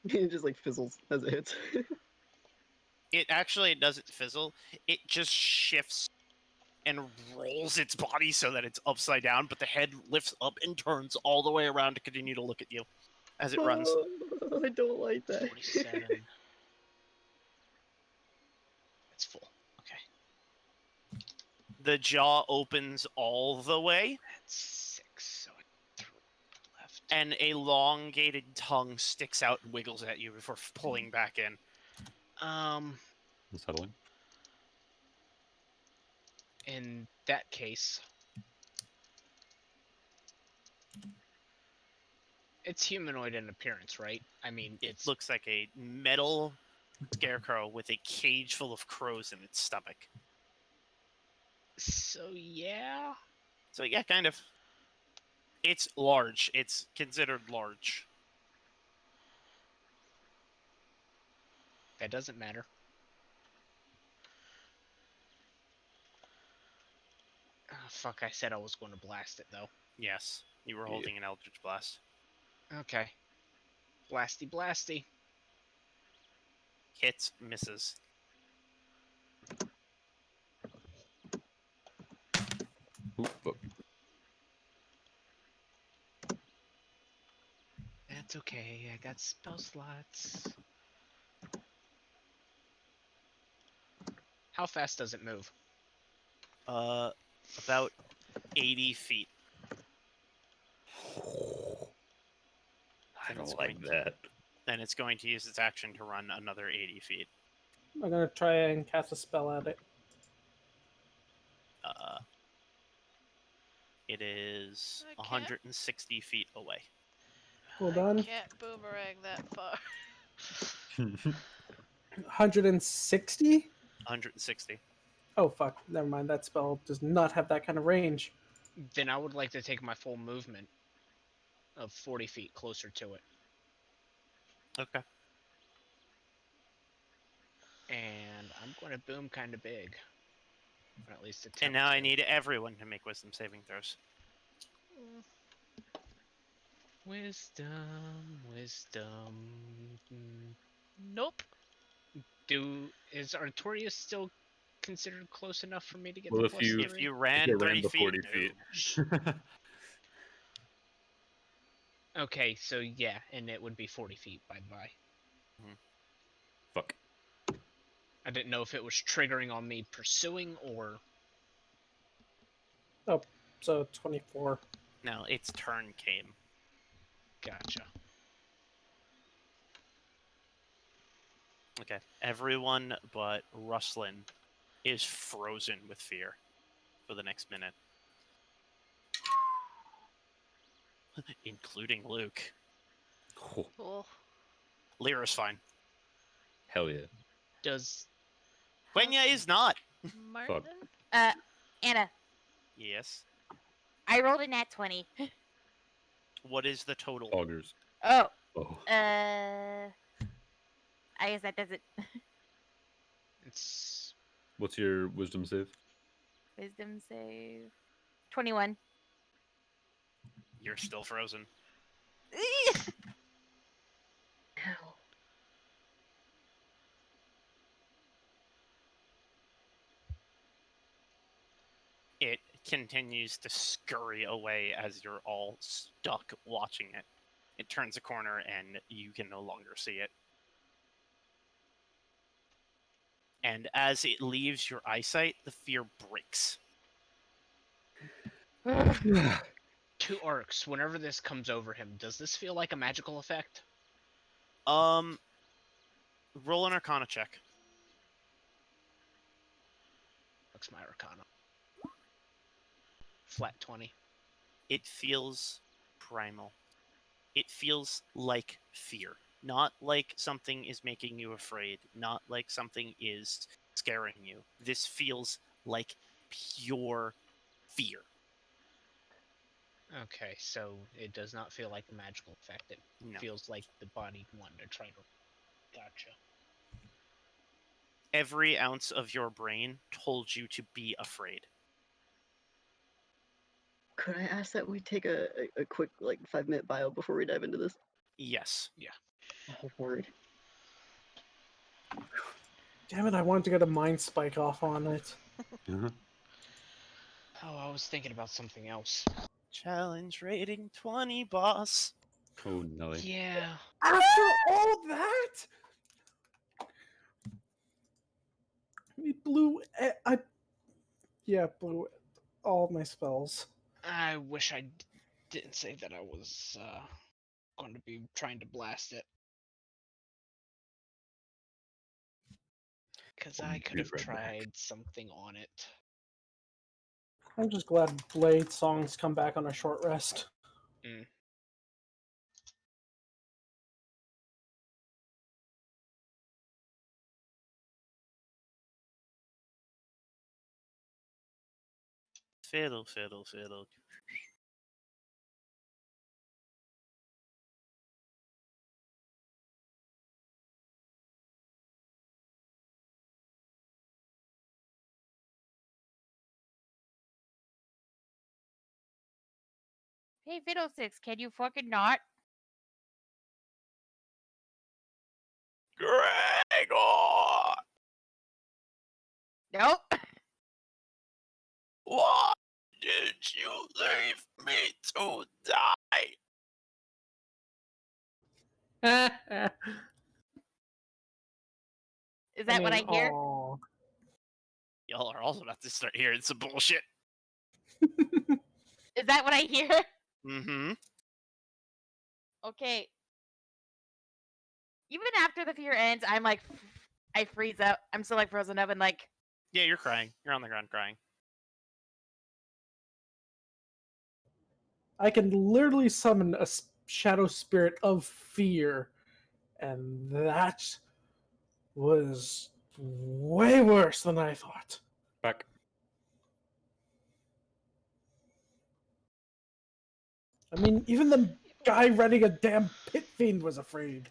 It just like fizzles as it hits. It doesn't fizzle. It just shifts and rolls its body so that it's upside down, but the head lifts up and turns all the way around to continue to look at you as it runs. I don't like that. 47. It's full. Okay. The jaw opens all the way, That's 6. So 3 left. and a elongated tongue sticks out and wiggles at you before pulling back in. Unsettling. In that case, it's humanoid in appearance, right? I mean, It it's looks like a metal scarecrow with a cage full of crows in its stomach. so yeah. So yeah, kind of. It's large. It's considered large. That doesn't matter. Oh, fuck, I said I was going to blast it, though. Yes, you were holding an Eldritch Blast. Okay. Blasty, blasty. Hits, misses. Ooh, fuck. That's okay, I got spell slots. How fast does it move? About 80 feet. I Then it's don't like going to- that. Then it's going to use its action to run another 80 feet. I'm gonna try and cast a spell at it. It is I can't. 160 feet away. Hold I on. can't boomerang that far. 160? 160. Oh fuck, never mind. That spell does not have that kind of range. Then I would like to take my full movement of 40 feet closer to it. Okay. And I'm going to boom kind of big. Or at least attempt And now I to. need everyone to make wisdom saving throws. Wisdom. Nope. Is Artoria still considered close enough for me to get Well, the if plus you- 3? If you If ran you 30 ran the feet, 40 no. feet. Okay, so yeah, and it would be 40 feet by the by. Fuck. I didn't know if it was triggering on me pursuing or... Oh, so 24. No, its turn came. Gotcha. Okay. Everyone but Rustlin is frozen with fear for the next minute. Including Luke. Oh, Cool. Lyra's fine. hell yeah. Does... Quenya is not. Martin? Anna, Yes. I rolled a nat 20. What is the total? Augers. Oh, Oh. I guess that doesn't. It's... What's your wisdom save? Wisdom save. 21. You're still frozen. Hell. It continues to scurry away as you're all stuck watching it. It turns a corner and you can no longer see it. And as it leaves your eyesight, the fear breaks. 2 arcs. Whenever this comes over him, does this feel like a magical effect? Roll an Arcana check. What's my arcana? Flat 20. It feels primal. It feels like fear. Not like something is making you afraid. Not like something is scaring you. This feels like pure fear. Okay, so it does not feel like a magical effect. It No. feels like the body wanted to try to... Gotcha. Every ounce of your brain told you to be afraid. Could I ask that we take a quick, like, 5-minute bio before we dive into this? Yes. Oh, word. Damn it, I wanted to get a mind spike off on it. Uh-huh. Oh, I was thinking about something else. Challenge rating 20, boss. Oh, Nelly. Yeah. After all that? It blew. Blew all of my spells. I wish I didn't say that I was going to be trying to blast it. Because I could have Right back. tried something on it. I'm just glad Blade songs come back on a short rest. Fiddle, fiddle, fiddle. Hey, Fiddlesticks, can you fucking not? Gregor! Nope. Why did you leave me to die? Is that what I hear? Aw. Y'all are also about to start hearing some bullshit. Is that what I hear? Mm-hmm. Okay. even after the fear ends, I'm like, I freeze up. I'm still like frozen up and like. Yeah, you're crying. You're on the ground crying. I can literally summon a shadow spirit of fear, and that was way worse than I thought. Back. I mean, even the guy running a damn pit fiend was afraid.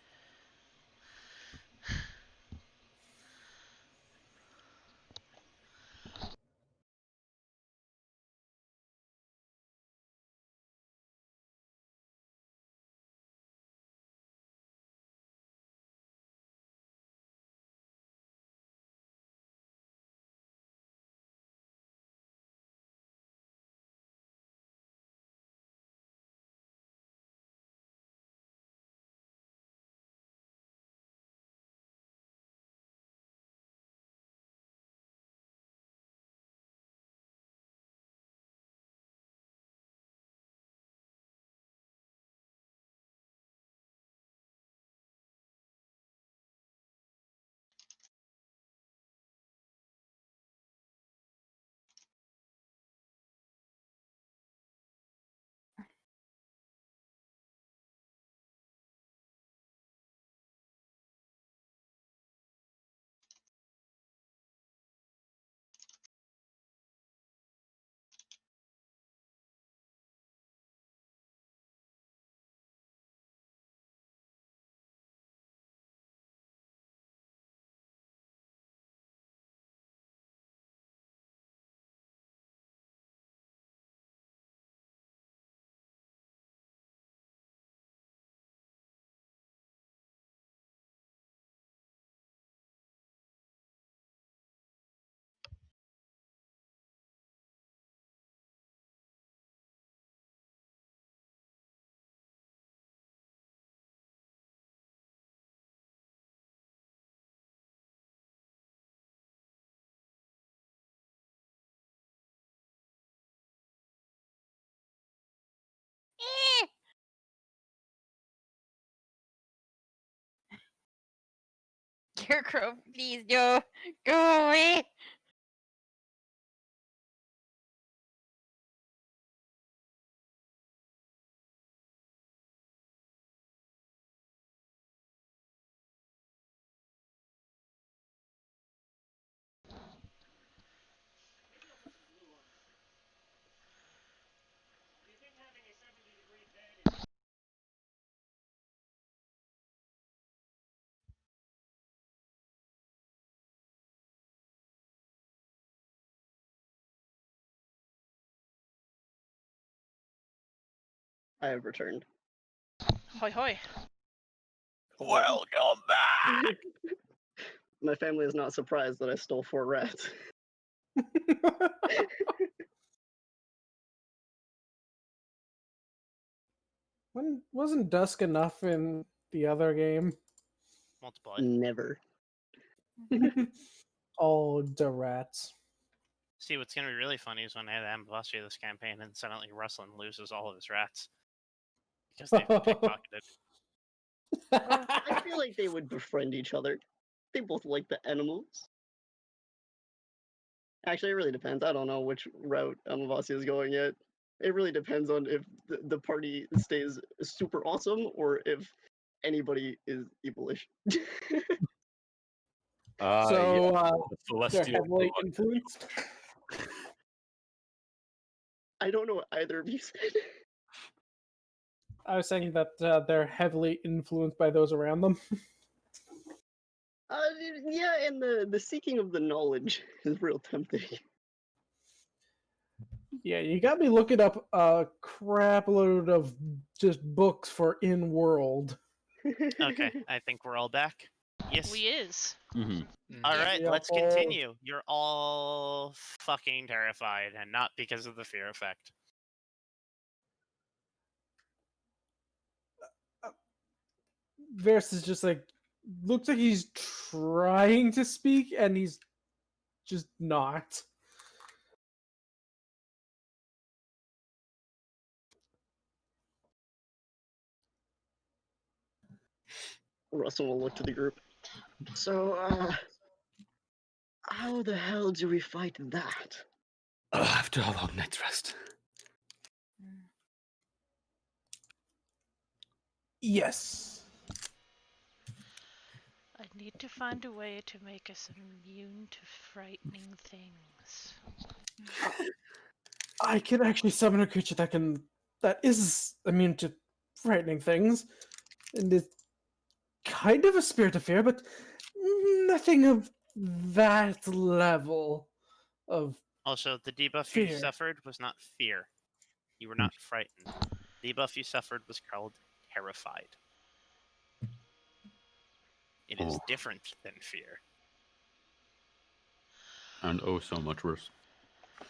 Eh! Scarecrow, please go away. I have returned. Hoi hoi. Welcome back. My family is not surprised that I stole 4 rats. When wasn't dusk enough in the other game? Multiply. Never. Oh, the rats. See, what's gonna be really funny is when I anniversary this campaign and suddenly Rustlin loses all of his rats because they've been pickpocketed. I feel like they would befriend each other. They both like the animals. Actually, it really depends. I don't know which route Amavasi is going yet. It really depends on if the party stays super awesome or if anybody is evilish. So the they're celestial heavily blood. influenced. I don't know what either of you said. I was saying that they're heavily influenced by those around them. Uh, yeah, and the seeking of the knowledge is real tempting. Yeah, you got me looking up a crap load of just books for in-world. Okay, I think we're all back. Yes. We is. Mhm. All Yeah. right, Yeah, let's all- continue. You're all fucking terrified, and not because of the fear effect. Varys is just like, looks like he's trying to speak, and he's just not. Russell will look to the group. So, how the hell do we fight that? After a long night's rest. Yes. I need to find a way to make us immune to frightening things. I can actually summon a creature that is immune to frightening things, and is kind of a spirit of fear, but nothing of that level of Also, the debuff you fear. suffered was not fear. You were not frightened. The debuff you suffered was called terrified. It is Oh. different than fear. And oh, so much worse.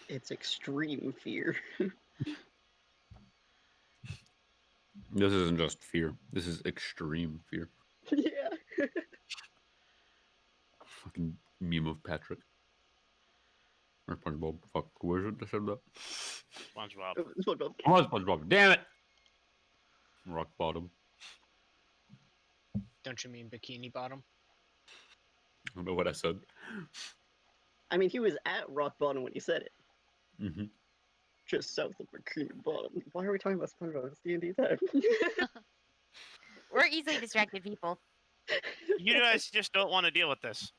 It's extreme fear. This isn't just fear. This is extreme fear. Yeah. Fucking meme of Patrick. Or SpongeBob. Fuck, who is it that said that? SpongeBob. SpongeBob. Oh, SpongeBob. Damn it! Rock bottom. Don't you mean Bikini Bottom? I don't know what I said. I mean, he was at rock bottom when he said it. Mm-hmm. Just south of Bikini Bottom. Why are we talking about SpongeBob? It's D&D time. We're easily distracted people. You guys just don't want to deal with this.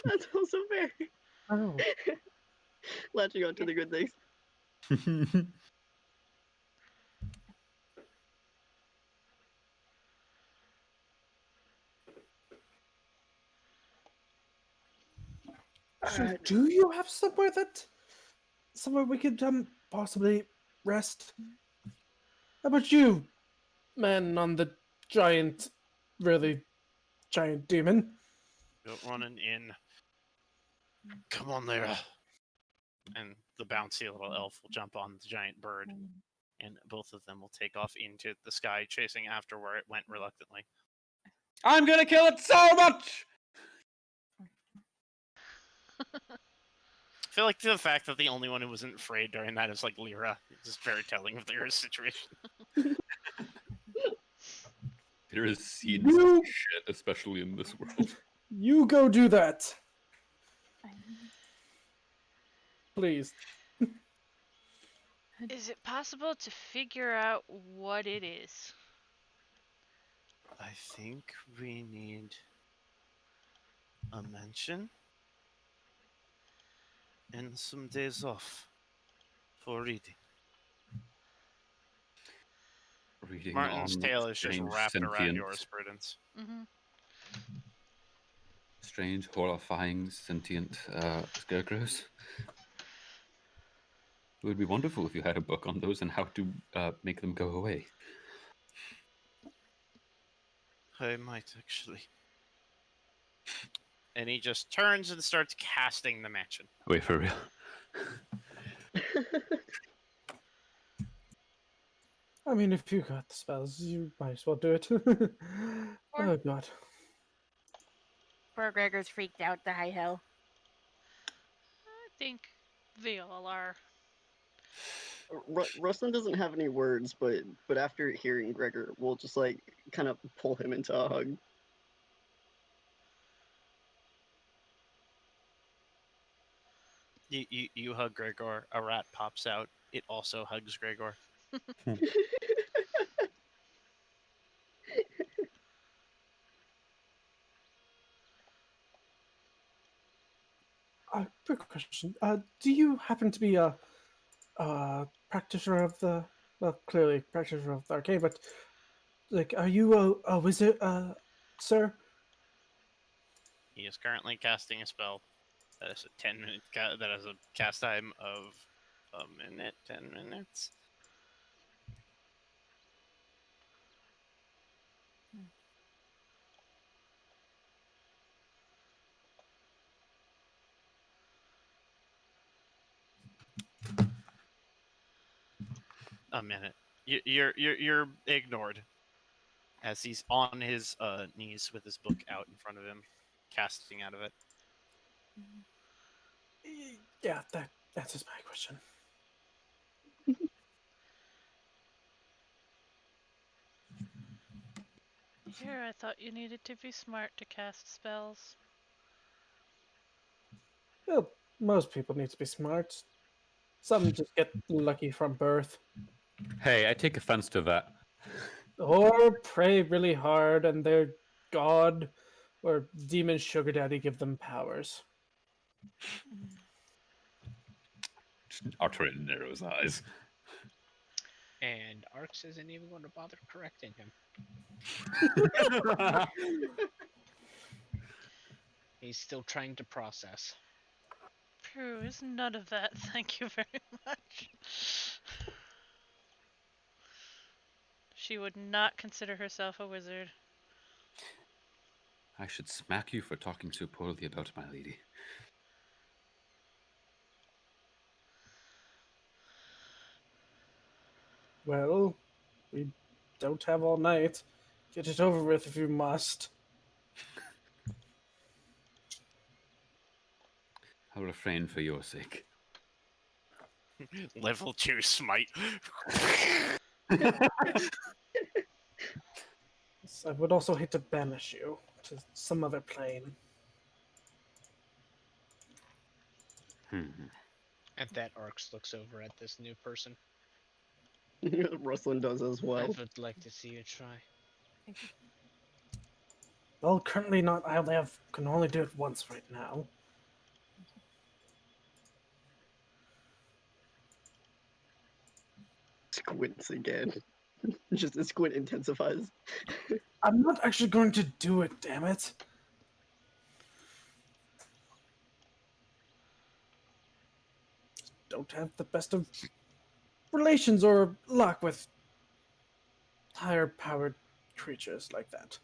That's also fair. Oh. Latching on to the good things. So do you have somewhere we could possibly rest? How about you, man on the really giant demon? Don't run an inn. Come on there. And the bouncy little elf will jump on the giant bird, and both of them will take off into the sky, chasing after where it went reluctantly. I'm gonna kill it so much! I feel like the fact that the only one who wasn't afraid during that is like Lyra. It's just very telling of Lyra's situation. There is scenes You- of shit, especially in this world. You go do that. Please. Is it possible to figure out what it is? I think we need a mansion and some days off for reading. Reading Martin's on tail is just strange, wrapped around sentient, yours, Prudence. Mm-hmm. strange, horrifying, sentient scarecrows. It would be wonderful if you had a book on those and how to make them go away. I might actually. And he just turns and starts casting the mansion. Wait, for real. I mean, if you got the spells, you might as well do it. Oh god. Poor Gregor's freaked out to high hell. I think they all are. Rustin doesn't have any words, but after hearing Gregor, we'll just like kind of pull him into a hug. You hug Gregor, a rat pops out. It also hugs Gregor. Quick question. Do you happen to be a practitioner of the, well, clearly practitioner of the arcane, but like, are you a wizard, sir? He is currently casting a spell that is a 10-minute that has a cast time of a minute, 10 minutes. A minute. You're ignored as he's on his knees with his book out in front of him, casting out of it. Yeah, that answers my question. Here, I thought you needed to be smart to cast spells. Well, most people need to be smart. Some just get lucky from birth. Hey, I take offense to that. Or pray really hard and their god or demon sugar daddy give them powers. Artoria narrows eyes. And Arx isn't even going to bother correcting him. He's still trying to process. Prue is none of that, thank you very much. She would not consider herself a wizard. I should smack you for talking so poorly about my lady. Well, we don't have all night. Get it over with if you must. I'll refrain for your sake. Level 2 smite. I would also hate to banish you to some other plane. At that, Arx looks over at this new person. Rustlin does as I well. would like to see you try. Well, currently not. Can only do it once right now. Squints again. Just the squint intensifies. I'm not actually going to do it, damn it. Don't have the best of relations or luck with higher powered creatures like that.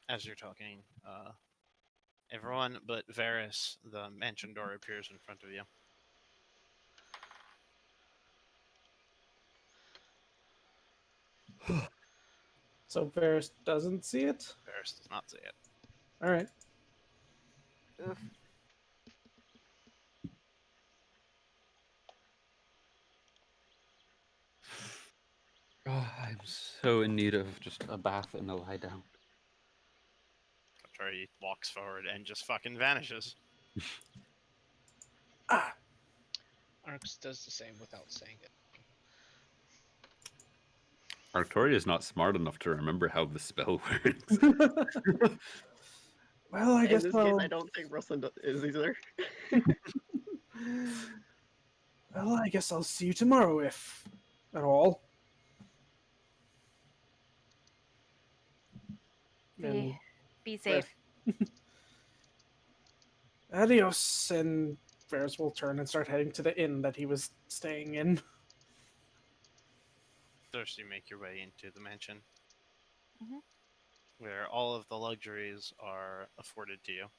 As you're talking, everyone but Varys, the mansion door appears in front of you. So Varys doesn't see it? Varys does not see it. Alright. Oof. Oh, I'm so in need of just a bath and a lie down. Atry walks forward and just fucking vanishes. Ah! Arx does the same without saying it. Artoria is not smart enough to remember how the spell works. Well, I In guess this case, I don't think Rustlin is either. Well, I guess I'll see you tomorrow, if at all. And Be safe. adios, and Varys will turn and start heading to the inn that he was staying in. First, you make your way into the mansion, Mhm. where all of the luxuries are afforded to you.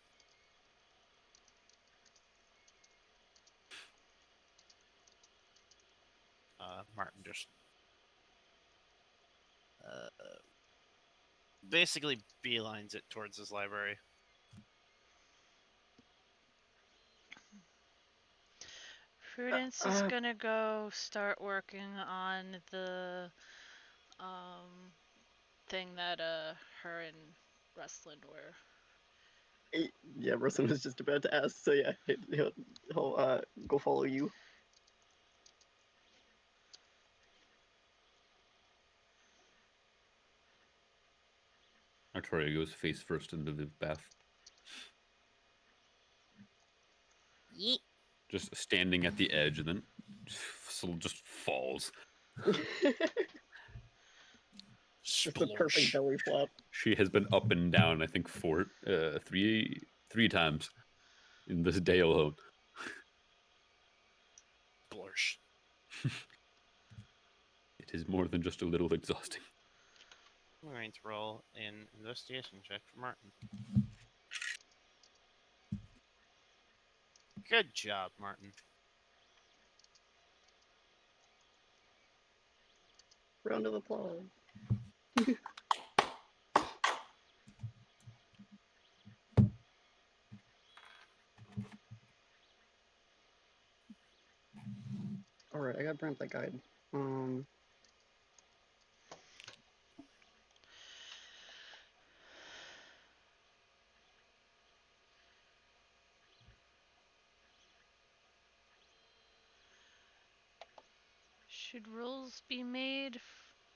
Martin just basically beelines it towards his library. Prudence is gonna go start working on the thing that her and Rustlin were. Yeah, Rustlin was just about to ask, so yeah, he'll go follow you. Artoria goes face first into the bath, Yeet. just standing at the edge, and then just falls. Just a perfect Splorsh. belly flop. She has been up and down, I think, three times in this day alone. Splorsh. It is more than just a little exhausting. I'm going to roll an investigation check for Martin. Good job, Martin. Round of applause. Alright, I gotta bring up that guide. Should rules be made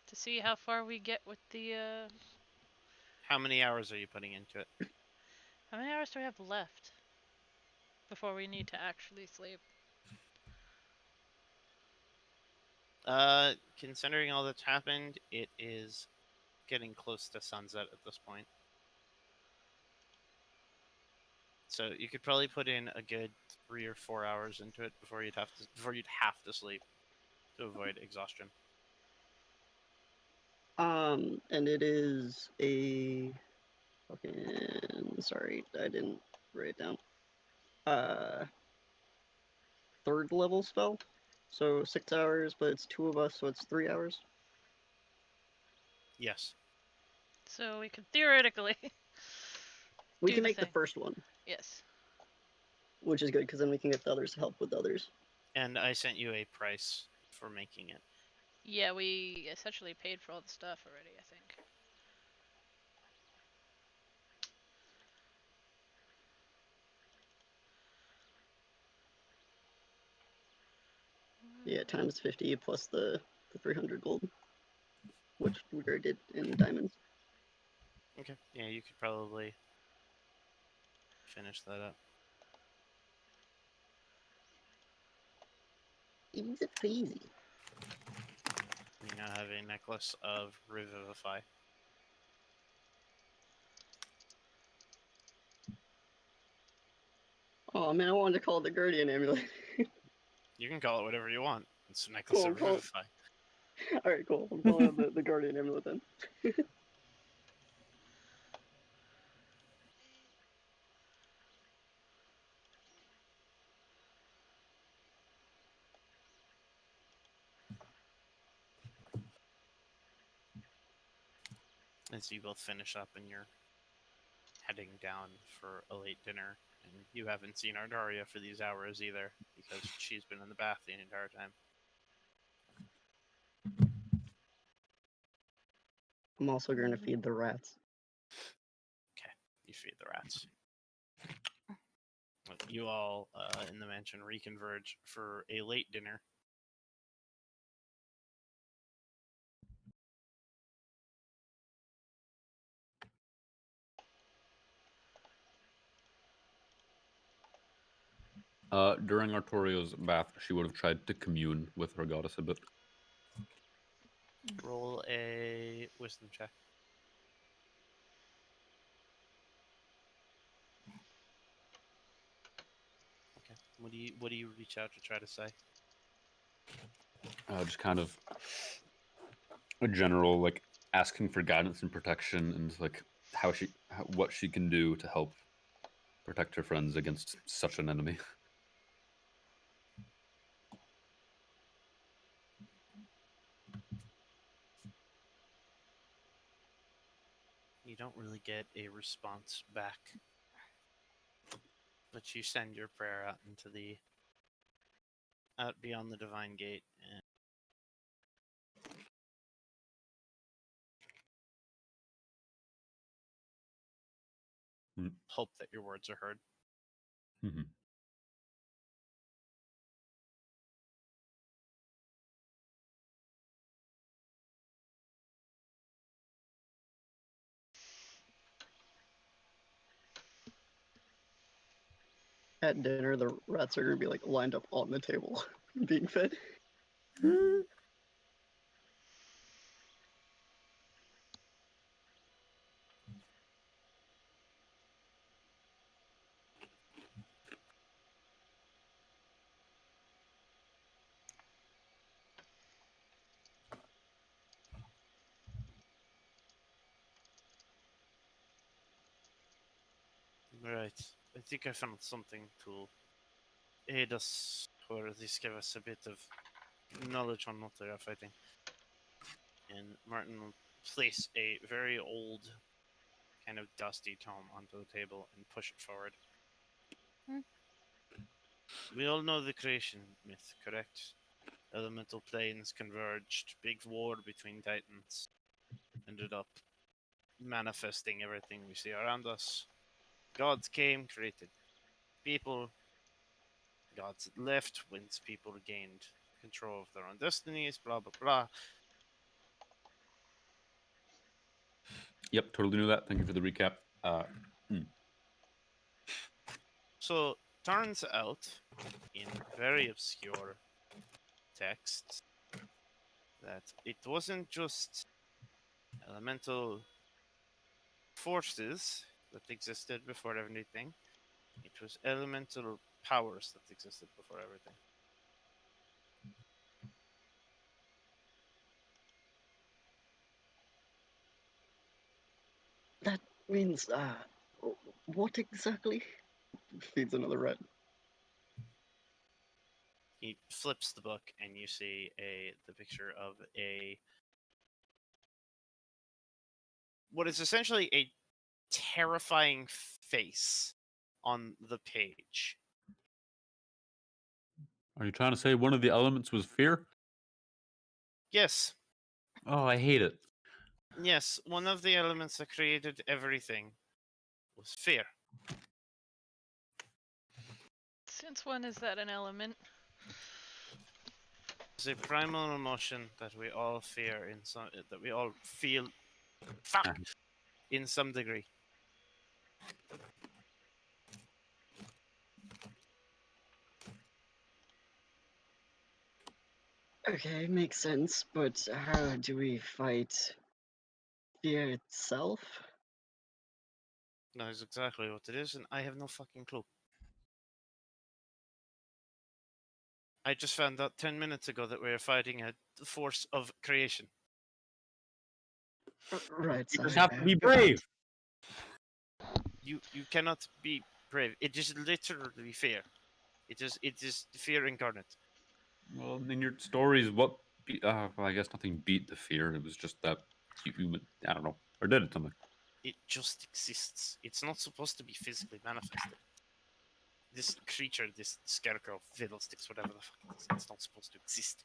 to see how far we get with the? How many hours are you putting into it? How many hours do we have left before we need to actually sleep? Considering all that's happened, it is getting close to sunset at this point. So you could probably put in a good 3 or 4 hours into it before you'd have to sleep to avoid exhaustion. And it is a fucking sorry, I didn't write it down. 3rd level spell. So 6 hours, but it's 2 of us, so it's 3 hours. Yes. So we could theoretically. We do can the make the thing. first one, Yes. which is good because then we can get the others to help with others. And I sent you a price for making it. Yeah, we essentially paid for all the stuff already, I think. Yeah, times 50 plus the 300 gold, which we already did in diamonds. Okay. Yeah, you could probably finish that up. Easy peasy. You now have a necklace of Revivify. Oh man, I wanted to call it the Guardian Amulet. You can call it whatever you want. It's a necklace Cool, of cool. Revivify. Alright, cool. I'm calling it the Guardian Amulet then. As you both finish up and you're heading down for a late dinner, and you haven't seen Artoria for these hours either, because she's been in the bath the entire time. I'm also going to feed the rats. Okay, you feed the rats. You all in the mansion reconverge for a late dinner. During Artoria's bath, she would have tried to commune with her goddess a bit. Roll a wisdom check. Okay. What do you reach out to try to say? Just kind of a general, like, asking for guidance and protection, and like what she can do to help protect her friends against such an enemy. You don't really get a response back, but you send your prayer out beyond the divine gate and hope that your words are heard. Mm-hmm. At dinner, the rats are going to be like lined up on the table, being fed. Right. I think I found something to aid us, or at least give us a bit of knowledge on what they are fighting. And Martin will place a very old, kind of dusty tome onto the table and push it forward. Hmm. We all know the creation myth, correct? Elemental planes converged. Big war between titans. Ended up manifesting everything we see around us. Gods came, created people. Gods left once people gained control of their own destinies, blah blah blah. Yep, totally knew that. Thank you for the recap. So turns out, in very obscure texts, that it wasn't just elemental forces that existed before everything. It was elemental powers that existed before everything. That means, what exactly? Feeds another rat. He flips the book, and you see the picture of what is essentially a terrifying face on the page. Are you trying to say one of the elements was fear? Yes, Oh, I hate it. yes, one of the elements that created everything was fear. Since when is that an element? It's a primal emotion that we all fear in some, that we all feel, fuck, in some degree. Okay, makes sense, but how do we fight fear itself? Knows exactly what it is, and I have no fucking clue. I just found out 10 minutes ago that we are fighting a force of creation. Right, You just so have to be brave. You cannot be brave. It is literally fear. It is fear incarnate. Well, in your stories, what? Well, I guess nothing beat the fear. It was just that human. I don't know, or did it something? It just exists. It's not supposed to be physically manifested. This creature, this scarecrow, fiddlesticks, whatever the fuck it is, it's not supposed to exist.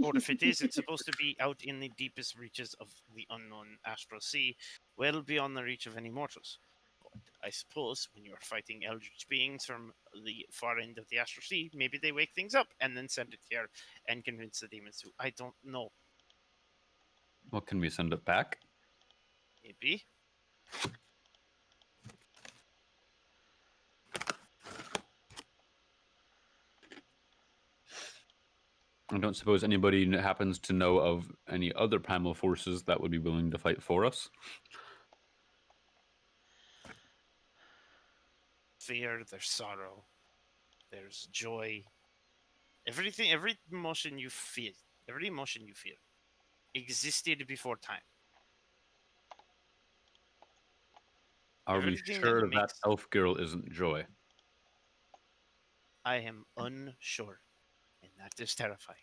Or if it is, it's supposed to be out in the deepest reaches of the unknown astral sea, well beyond the reach of any mortals. But I suppose when you're fighting eldritch beings from the far end of the astral sea, maybe they wake things up and then send it here and convince the demons to. I don't know. Well, can we send it back? Maybe. I don't suppose anybody happens to know of any other primal forces that would be willing to fight for us. Fear, there's sorrow, there's joy. Everything, every emotion you feel, existed before time. Are we Everything that sure that makes. elf girl isn't joy? I am unsure, and that is terrifying.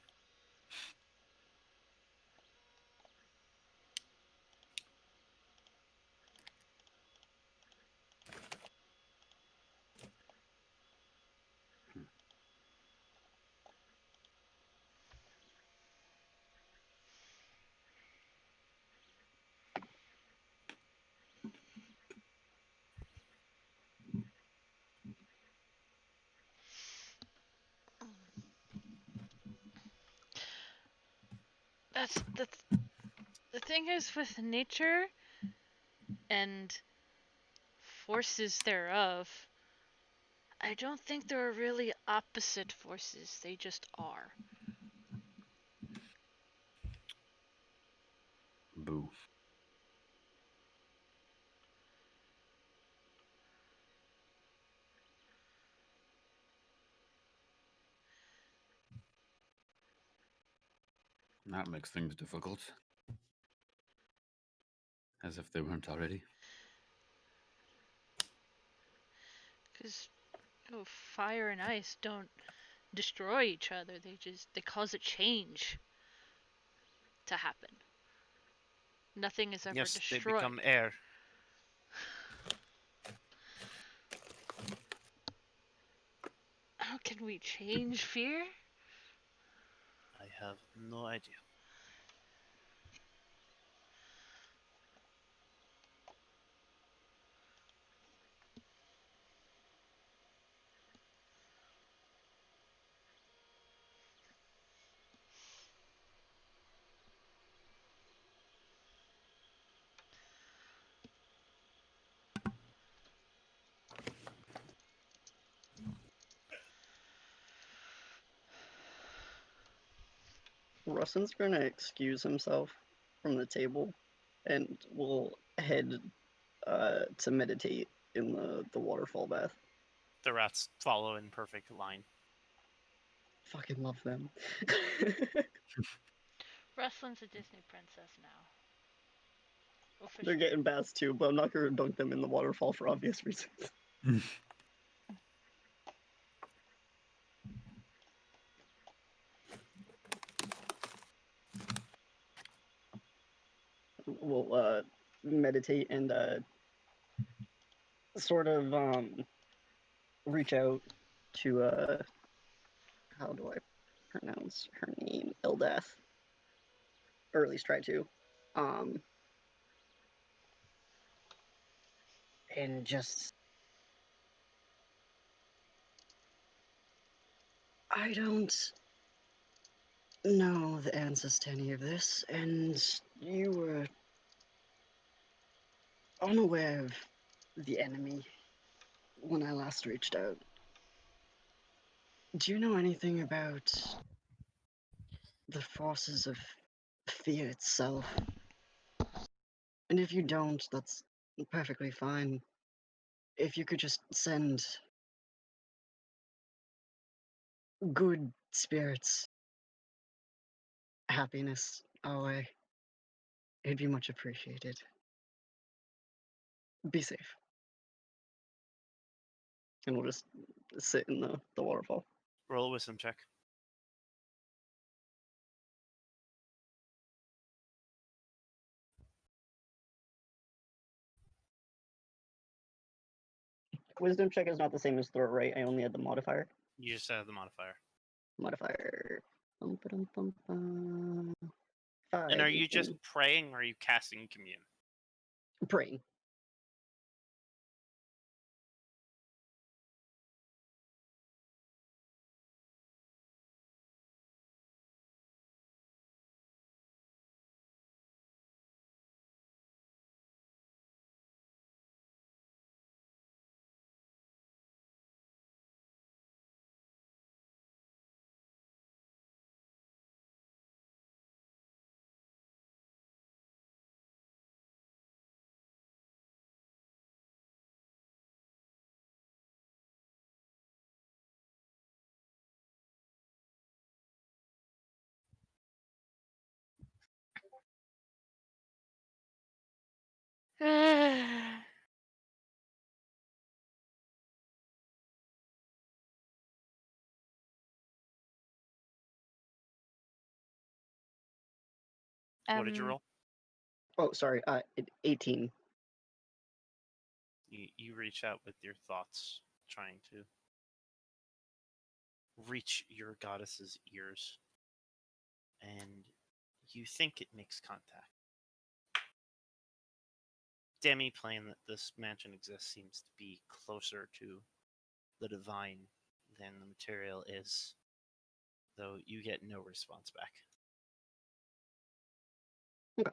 That's the thing is with nature and forces thereof. I don't think there are really opposite forces. They just are. Boo. That makes things difficult. As if they weren't already. Because fire and ice don't destroy each other. They cause a change to happen. Nothing is ever Yes, they become destroyed. air. How can we change fear? have no idea. Rustin's gonna excuse himself from the table and will head to meditate in the waterfall bath. The rats follow in perfect line. Fucking love them. Rustlin's a Disney princess now. They're getting baths too, but I'm not gonna dunk them in the waterfall for obvious reasons. We'll meditate and sort of reach out to how do I pronounce her name? Eldath. Or at least try to. And just I don't know the answers to any of this, and you were unaware of the enemy when I last reached out. Do you know anything about the forces of fear itself? And if you don't, that's perfectly fine. If you could just send good spirits, happiness our way, it'd be much appreciated. Be safe. And we'll just sit in the waterfall. Roll a wisdom check. Wisdom check is not the same as throw, right? I only had the modifier. You just have the modifier. Modifier. And are you just 18. praying or are you casting commune? Praying? What did you roll? Oh, sorry. 18. You reach out with your thoughts, trying to reach your goddess's ears, and you think it makes contact. Demi-plane that this mansion exists seems to be closer to the divine than the material is, though you get no response back. Okay.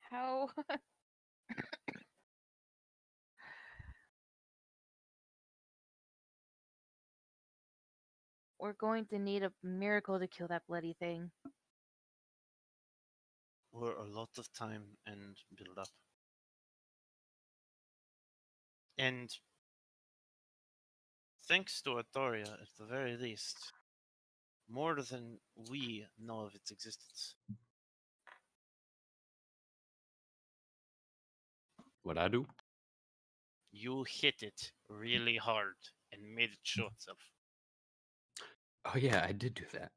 How? We're going to need a miracle to kill that bloody thing. Or a lot of time and build up. And thanks to Artoria, at the very least, more than we know of its existence. What I do? You hit it really hard and made it show itself. Oh yeah, I did do that.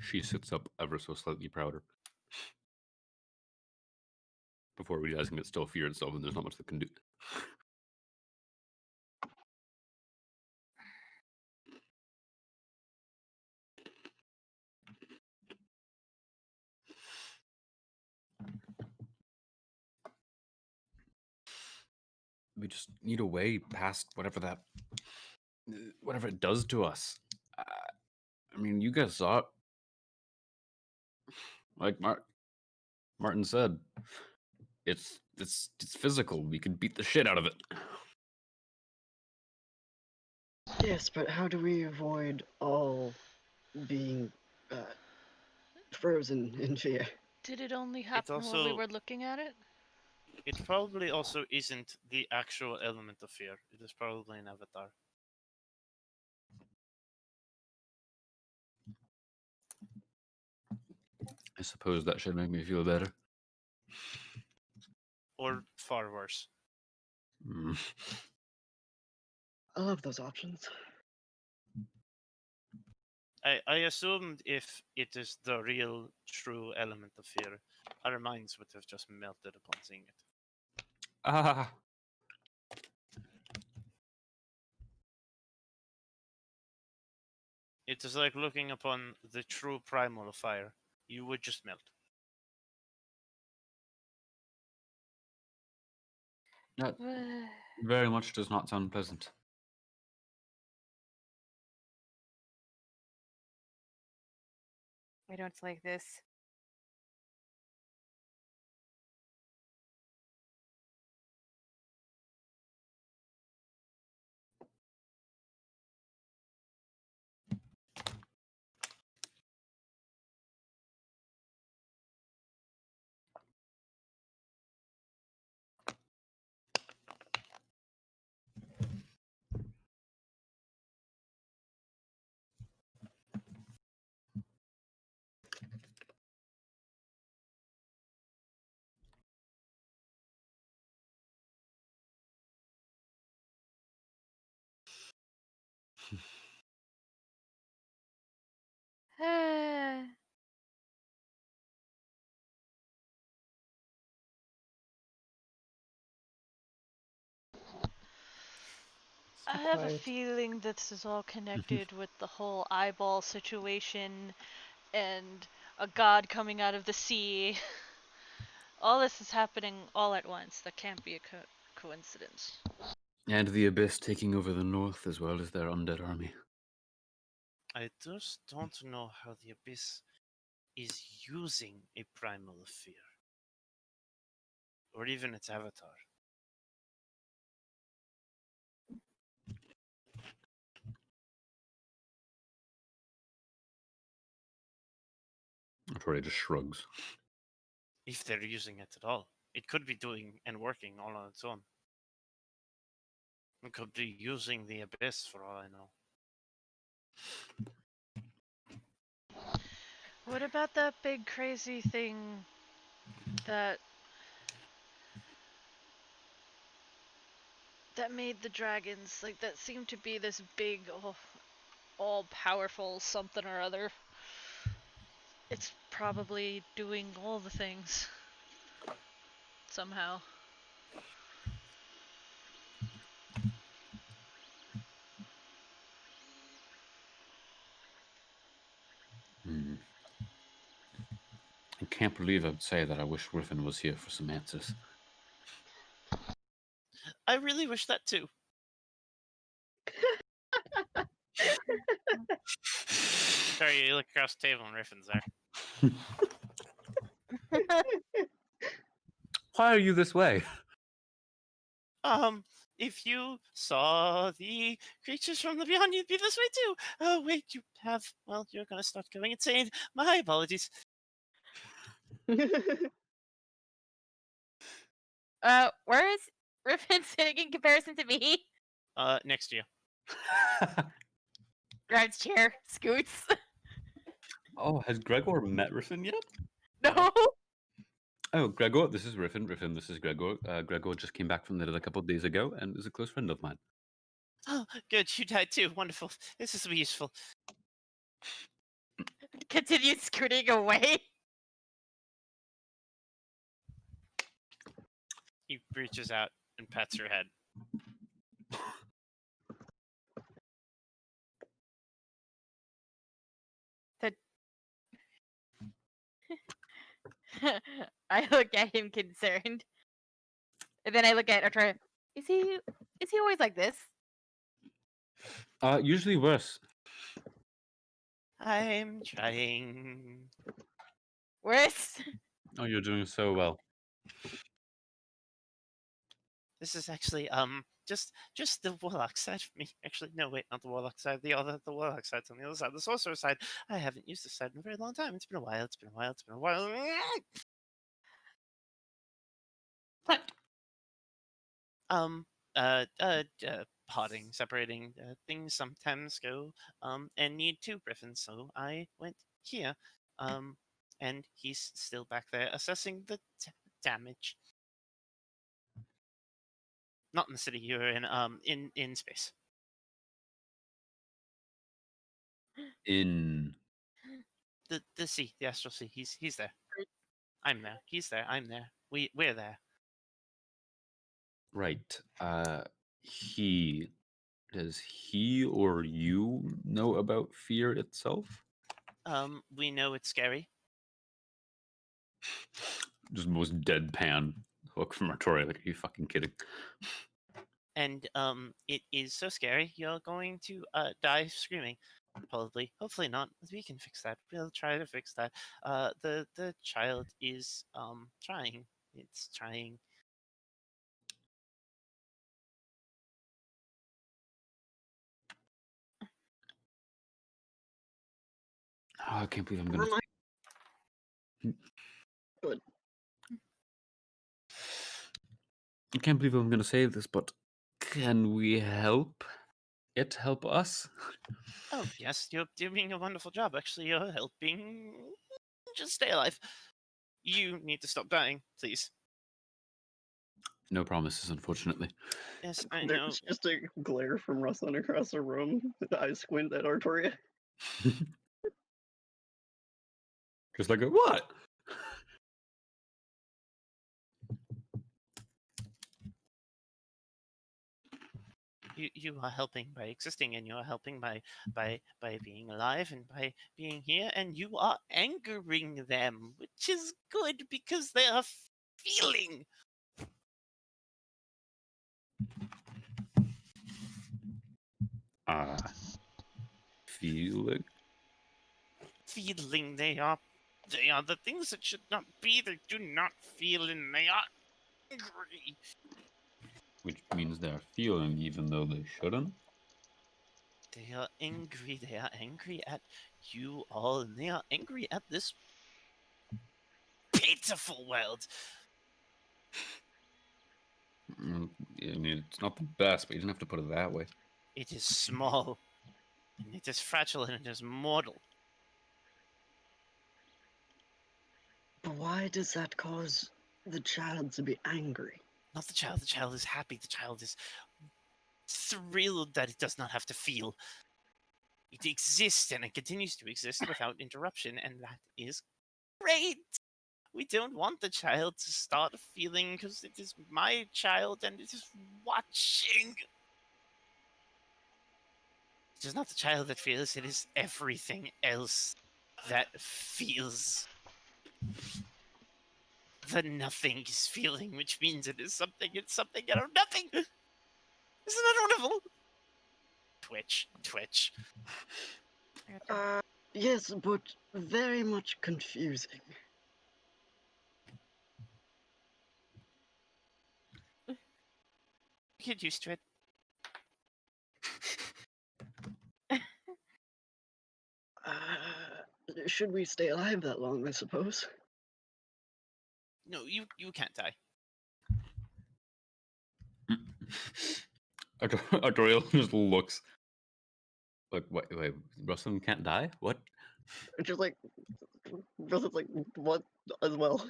She sits up ever so slightly prouder. Before realizing it still fears itself and there's not much that can do. We just need a way past whatever it does to us. I mean, you guys saw it. Like Martin said, it's physical. We could beat the shit out of it. Yes, but how do we avoid all being frozen in fear? Did it only happen while we also- were looking at it? It probably also isn't the actual element of fear. It is probably an avatar. I suppose that should make me feel better. Or far worse. Mm. I love those options. I assumed if it is the real, true element of fear, our minds would have just melted upon seeing it. Ah, It is like looking upon the true primal of fire. You would just melt. that very much does not sound pleasant. I don't like this. I have a Quiet. feeling this is all connected with the whole eyeball situation and a god coming out of the sea. All this is happening all at once. That can't be a coincidence. And the Abyss taking over the north as well as their undead army. I just don't know how the Abyss is using a primal of fear. Or even its avatar. Artoria just shrugs. If they're using it at all. It could be doing and working all on its own. It could be using the Abyss for all I know. What about that big crazy thing that made the dragons? Like, that seemed to be this big, all powerful something or other. It's probably doing all the things. Somehow. I can't believe I'd say that I wish Griffin was here for some answers. I really wish that too. Sorry, you look across the table and Riffin's there. Why are you this way? If you saw the creatures from the beyond, you'd be this way too. Oh, wait, you have. Well, you're gonna start going insane. My apologies. Where is Riffin sitting in comparison to me? Next to you. Grabs chair, scoots. Oh, has Gregor met Griffin yet? No. Oh, Gregor, this is Riffin. Riffin, this is Gregor. Gregor just came back from there a couple of days ago and is a close friend of mine. Oh, good. You died too. Wonderful. This is useful. Continue scooting away. He reaches out and pats her head. I look at him concerned, and then I look at Artoria. Is he always like this? Usually worse. I'm trying. Worse? Oh, you're doing so well. This is actually just the warlock side of me. Actually, no, wait, not the warlock side. The warlock side's on the other side. The sorcerer side. I haven't used this side in a very long time. It's been a while. It's been a while. It's been a while. Um, Potting, separating things sometimes go and need two griffins. So I went here. And he's still back there assessing the damage. Not in the city. You're in space. In The sea, the astral sea. He's there. I'm there. He's there. I'm there. We're there. right. Does he or you know about fear itself? We know it's scary. Just most deadpan look from Artoria. Like, are you fucking kidding? And it is so scary. You're going to die screaming. Probably. Hopefully not. We can fix that. We'll try to fix that. The child is trying. It's trying. Oh, I can't believe I'm gonna. Good. I can't believe I'm gonna say this, but can we help it help us? Oh yes, you're doing a wonderful job. Actually, you're helping. Just stay alive. You need to stop dying, please. No promises, unfortunately. Yes, I know. There's just a glare from Ruslan across the room. I squint at Artoria. Just like, what? You are helping by existing, and you are helping by being alive and by being here, and you are angering them, which is good because they are feeling. Feeling. Feeling. They are the things that should not be. They do not feel, and they are angry. Which means they're feeling even though they shouldn't. They are angry. They are angry at you all, and they are angry at this pitiful world. I mean, it's not the best, but you don't have to put it that way. It is small, and it is fragile, and it is mortal. But why does that cause the child to be angry? Not the child. The child is happy. The child is thrilled that it does not have to feel. It exists, and it continues to exist without interruption, and that is great. We don't want the child to start feeling because it is my child and it is watching. It is not the child that feels, it is everything else that feels. The nothing is feeling, which means it is something, it's something out of nothing. Isn't that wonderful? Twitch. Yes, but very much confusing. Get used to it. Should we stay alive that long, I suppose? No, you can't die. Artoriel just looks Like, wait, Rustin can't die? What? Just like, Russell's like, what as well?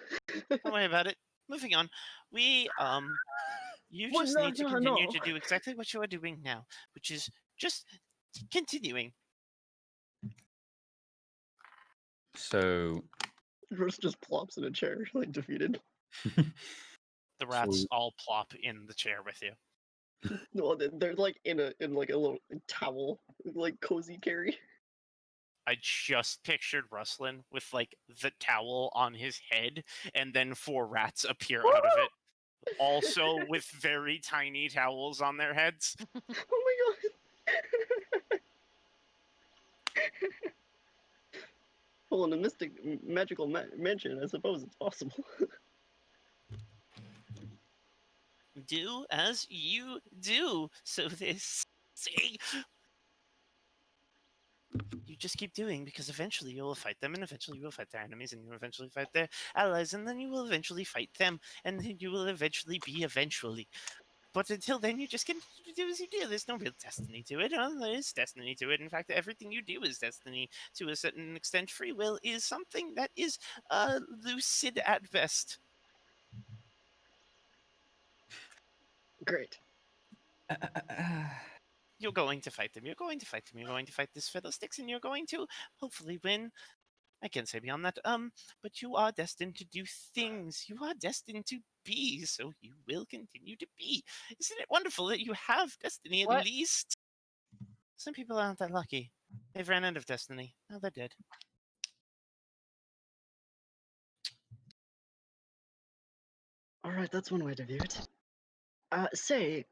Don't worry about it. Moving on. You Well, just no, need to no, continue no. to do exactly what you are doing now, which is just continuing. So, Russ just plops in a chair, like defeated. The rats So- all plop in the chair with you. No, they're like in like a little towel, like cozy carry. I just pictured Rustlin with like the towel on his head, and then 4 rats appear out of it, also with very tiny towels on their heads. Oh my god! Well, in a magical mansion, I suppose it's possible. Do as you do. So this see. You just keep doing, because eventually you will fight them, and eventually you will fight their enemies, and you will eventually fight their allies, and then you will eventually fight them, and then you will eventually be eventually. But until then, you just continue to do as you do. There's no real destiny to it. There is destiny to it. In fact, everything you do is destiny to a certain extent. Free will is something that is lucid at best. Great. You're going to fight them. You're going to fight them. You're going to fight this Fiddlesticks, and you're going to hopefully win. I can't say beyond that. But you are destined to do things. You are destined to be, so you will continue to be. Isn't it wonderful that you have destiny at What? least? Some people aren't that lucky. They've ran out of destiny. Now they're dead. All right, that's one way to view it. Say,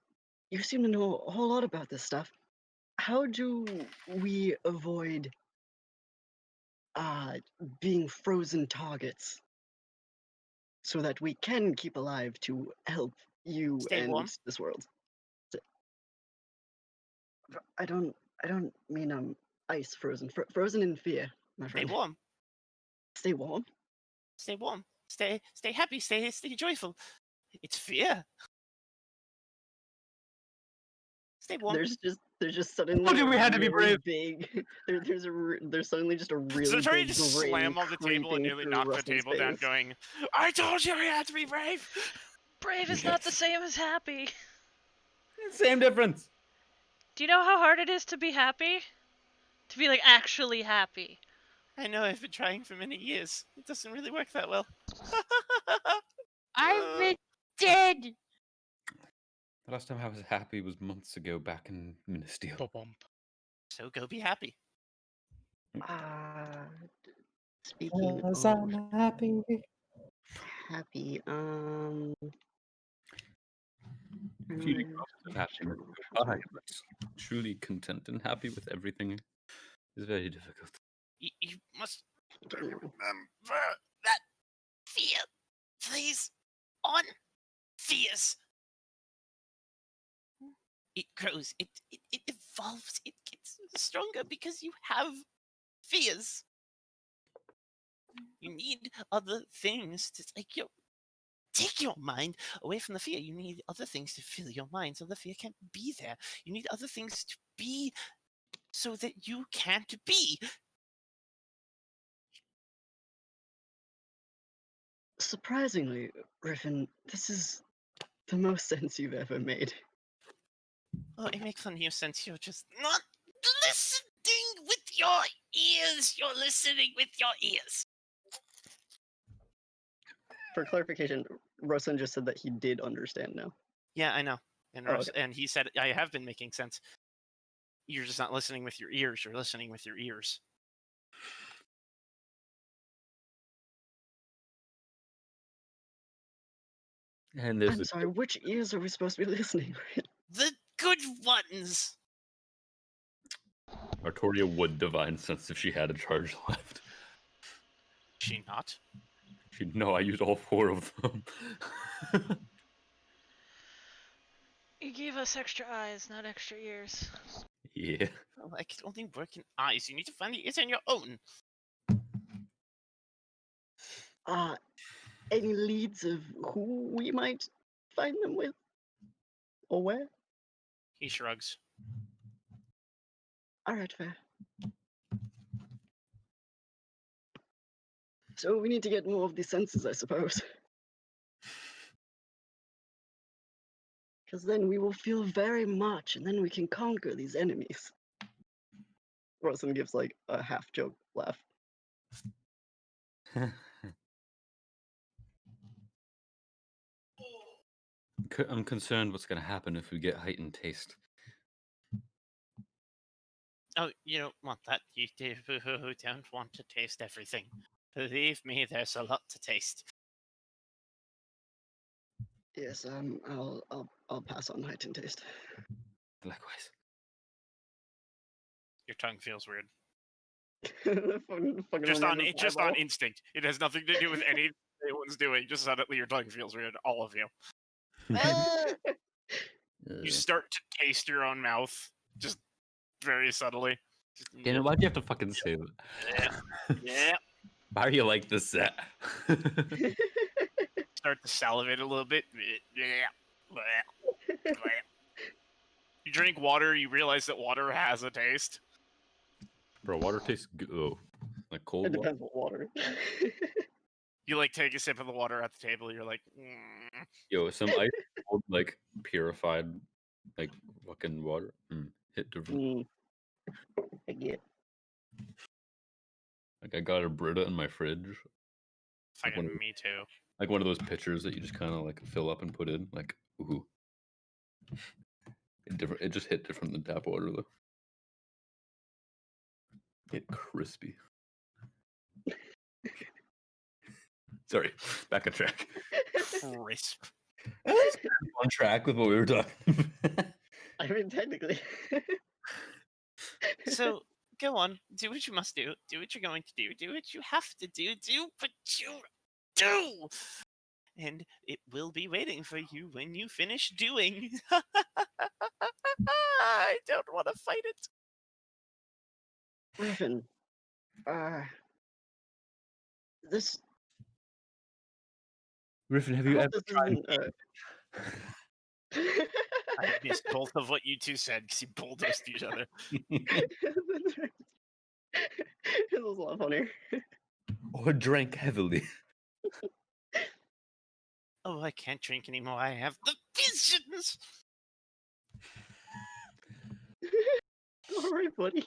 you seem to know a whole lot about this stuff. How do we avoid being frozen targets so that we can keep alive to help you Stay and warm. this world? I don't mean ice frozen. Frozen in fear, my Stay friend. warm. Stay warm. Stay warm. Stay happy. Stay joyful. It's fear. Stay warm. There's just suddenly Oh, do we a have to be really brave? big there's suddenly just a really So big just grin slam on the table and creeping nearly through knock the Rustin's table down, face. going, "I told you we had to be brave." Brave is not the same as happy. Same difference. Do you know how hard it is to be happy? To be like actually happy. I know, I've been trying for many years. It doesn't really work that well. I've been dead. The last time I was happy was months ago back in Minas Tirith. Ba-bump. So go be happy. Speaking Cause of I'm happy. happy, Feeling of happiness goodbye, but truly content and happy with everything is very difficult. You must remember that fear plays on fears. It grows, it evolves, it gets stronger because you have fears. You need other things to take your mind away from the fear. You need other things to fill your mind so the fear can't be there. You need other things to be so that you can't be. surprisingly, Griffin, this is the most sense you've ever made. Oh, it makes plenty of sense. You're just not listening with your ears. You're listening with your ears. For clarification, Rosen just said that he did understand now. Yeah, I know. And Oh, Russ, okay. and he said, I have been making sense. You're just not listening with your ears. You're listening with your ears. And there's I'm sorry, which ears are we supposed to be listening with? The good ones. Artoria would divine sense if she had a charge left. She not? She'd know I used all 4 of them. You gave us extra eyes, not extra ears. Yeah. Well, I can only work in eyes. You need to find the ears on your own. Any leads of who we might find them with? Or where? He shrugs. Alright, fair. So we need to get more of these senses, I suppose. Because then we will feel very much, and then we can conquer these enemies. Rosen gives like a half-joke laugh. I'm concerned what's going to happen if we get heightened taste. Oh, you don't want that. You don't want to taste everything. Believe me, there's a lot to taste. Yes, I'll pass on heightened taste. Likewise. Your tongue feels weird. Fucking Just on fireball. instinct. It has nothing to do with anything anyone's doing. Just suddenly your tongue feels weird. All of you. You start to taste your own mouth, just very subtly. Dana, why'd you have to fucking say that? Yeah. Why are you like this, Zach? Start to salivate a little bit. You drink water, you realize that water has a taste. Bro, water tastes good. Oh, like cold It water? depends what water. You like take a sip of the water at the table, you're like, mm. Yo, some ice cold, like purified, like fucking water. Hit different. I get. Like I got a Brita in my fridge. Fucking one of- me too. Like one of those pitchers that you just kind of like fill up and put in. Like, ooh. It just hit different than tap water though. Hit crispy. Sorry, back on track. Crisp. On track with what we were talking about. I mean, technically. So go on, do what you must do. Do what you're going to do. Do what you have to do. Do what you do. And it will be waiting for you when you finish doing. I don't want to fight it. Griffin, this. Griffin, have I you hope ever this tried? isn't, I missed both of what you two said because you bulldozed each other. That's right. This was a lot funnier. Or drank heavily? Oh, I can't drink anymore. I have the visions. All right, buddy.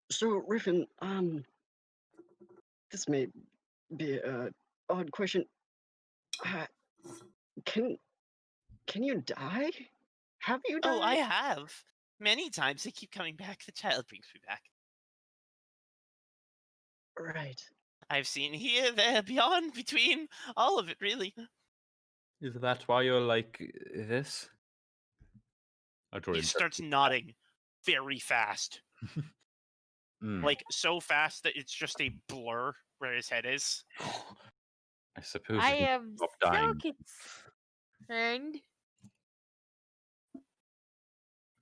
So Griffin, this may be a odd question. Can you die? Have you died? Oh, I have. Many times I keep coming back. The child brings me back. Right. I've seen here, there, beyond, between, all of it, really. Is that why you're like this? He starts nodding very fast. Like, so fast that it's just a blur where his head is. I suppose. I if you am stop so dying. concerned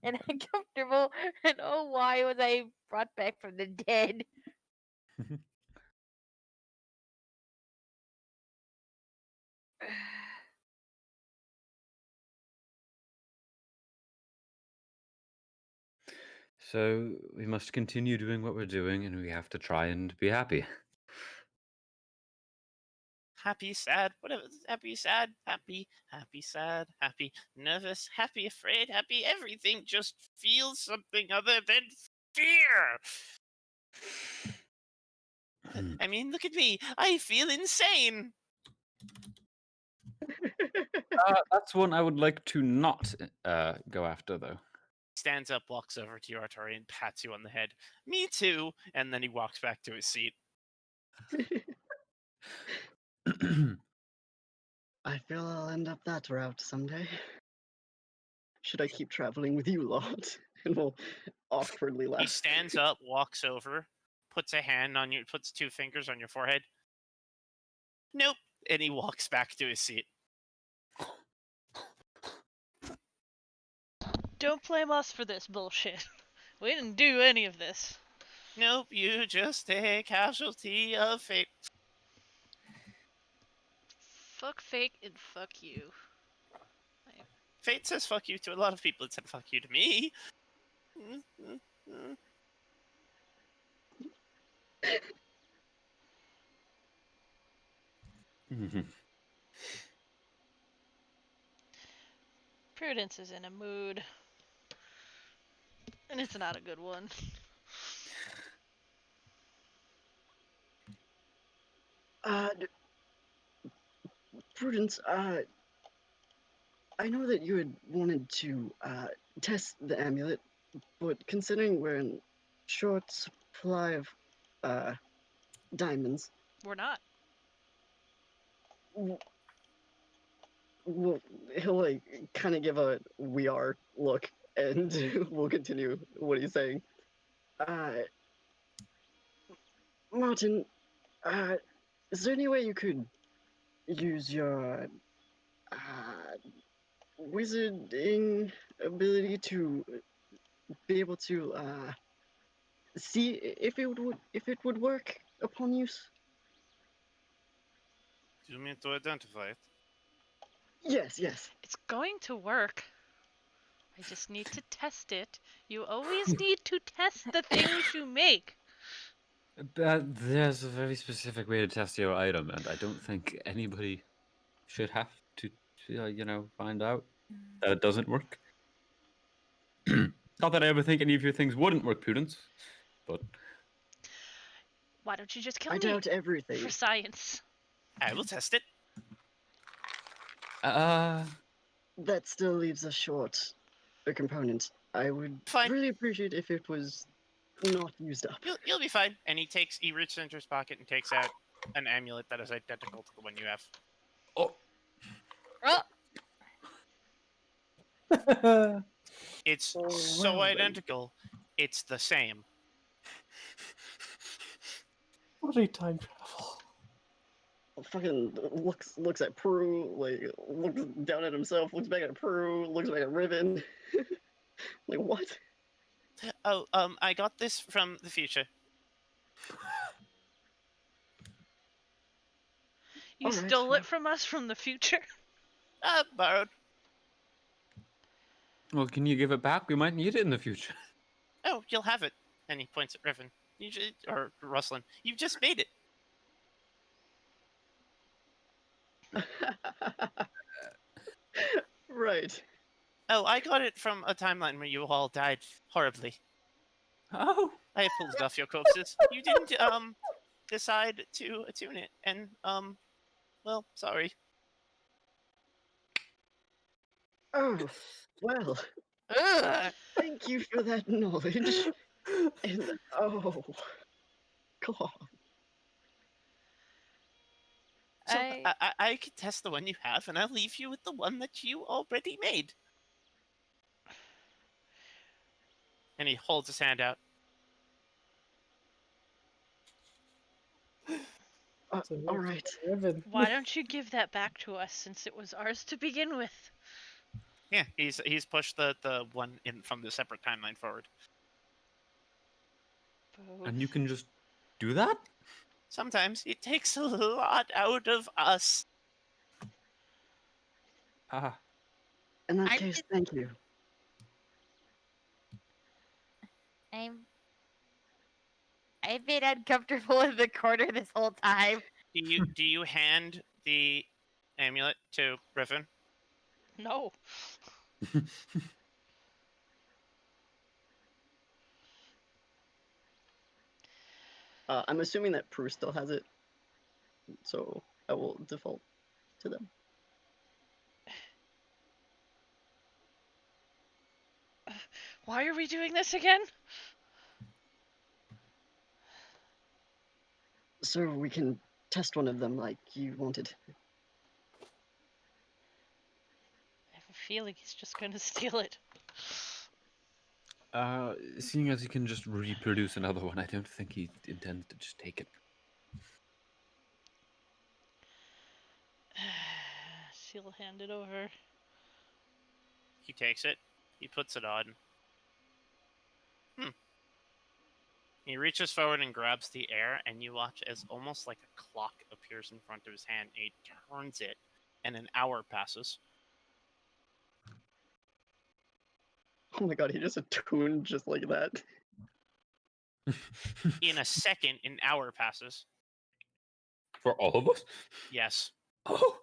and uncomfortable. And oh, why was I brought back from the dead? So we must continue doing what we're doing, and we have to try and be happy. Happy, sad, whatever. Happy, sad, happy, happy, sad, happy, nervous, happy, afraid, happy, everything. Just feel something other than fear. I mean, look at me. I feel insane. That's one I would like to not go after, though. Stands up, walks over to you, Artoria, and pats you on the head. Me too. And then he walks back to his seat. I feel I'll end up that route someday. Should I keep traveling with you lot? And we'll awkwardly laugh. He stands up, walks over, puts puts 2 fingers on your forehead. Nope. And he walks back to his seat. Don't blame us for this bullshit. We didn't do any of this. Nope, you just a casualty of fate. Fuck fake and fuck you. Fate says fuck you to a lot of people. It said fuck you to me. Prudence is in a mood. And it's not a good one. Prudence, I know that you had wanted to test the amulet, but considering we're in short supply of diamonds, We're not. we'll, he'll like kind of give a "we are" look, and we'll continue what he's saying. Martin, is there any way you could use your wizarding ability to be able to see if it would work upon use? Do you mean to identify it? Yes, yes. It's going to work. I just need to test it. You always need to test the things you make. But there's a very specific way to test your item, and I don't think anybody should have to find out that it doesn't work. Not that I ever think any of your things wouldn't work, Prudence, but Why don't you just kill I me doubt everything. for science? I will test it. That still leaves us short a component. I would Fine. really appreciate if it was not used up. You'll be fine. And he reaches into his pocket and takes out an amulet that is identical to the one you have. oh, Oh, It's Oh, so well then. identical. It's the same. Bloody time travel. Fucking looks at Prue, like looks down at himself, looks back at Prue, looks back at Riven. Like what? Oh, I got this from the future. You Alright, stole well. it from us from the future? Borrowed. well, can you give it back? We might need it in the future. Oh, you'll have it. And he points at Riven. Or Rustlin. You just made it. Right. Oh, I got it from a timeline where you all died horribly. Oh, I pulled it off your corpses. You didn't decide to attune it, and well, sorry. Oh, well, ugh. thank you for that knowledge. And oh, God. So I- I could test the one you have, and I'll leave you with the one that you already made. And he holds his hand out. So All right. Riven. Why don't you give that back to us since it was ours to begin with? Yeah, he's pushed the one in from the separate timeline forward. and you can just do that? Sometimes it takes a lot out of us. Ah, In that I'm case, just- thank you. I've been uncomfortable in the corner this whole time. Do you hand the amulet to Riven? No. I'm assuming that Prue still has it, so I will default to them. Why are we doing this again? So we can test one of them like you wanted. I have a feeling he's just gonna steal it. seeing as he can just reproduce another one, I don't think he intends to just take it. She'll hand it over. He takes it. He puts it on. He reaches forward and grabs the air, and you watch as almost like a clock appears in front of his hand. He turns it, and an hour passes. Oh my god, he just attuned just like that. In a second, an hour passes. For all of us? Yes. Oh.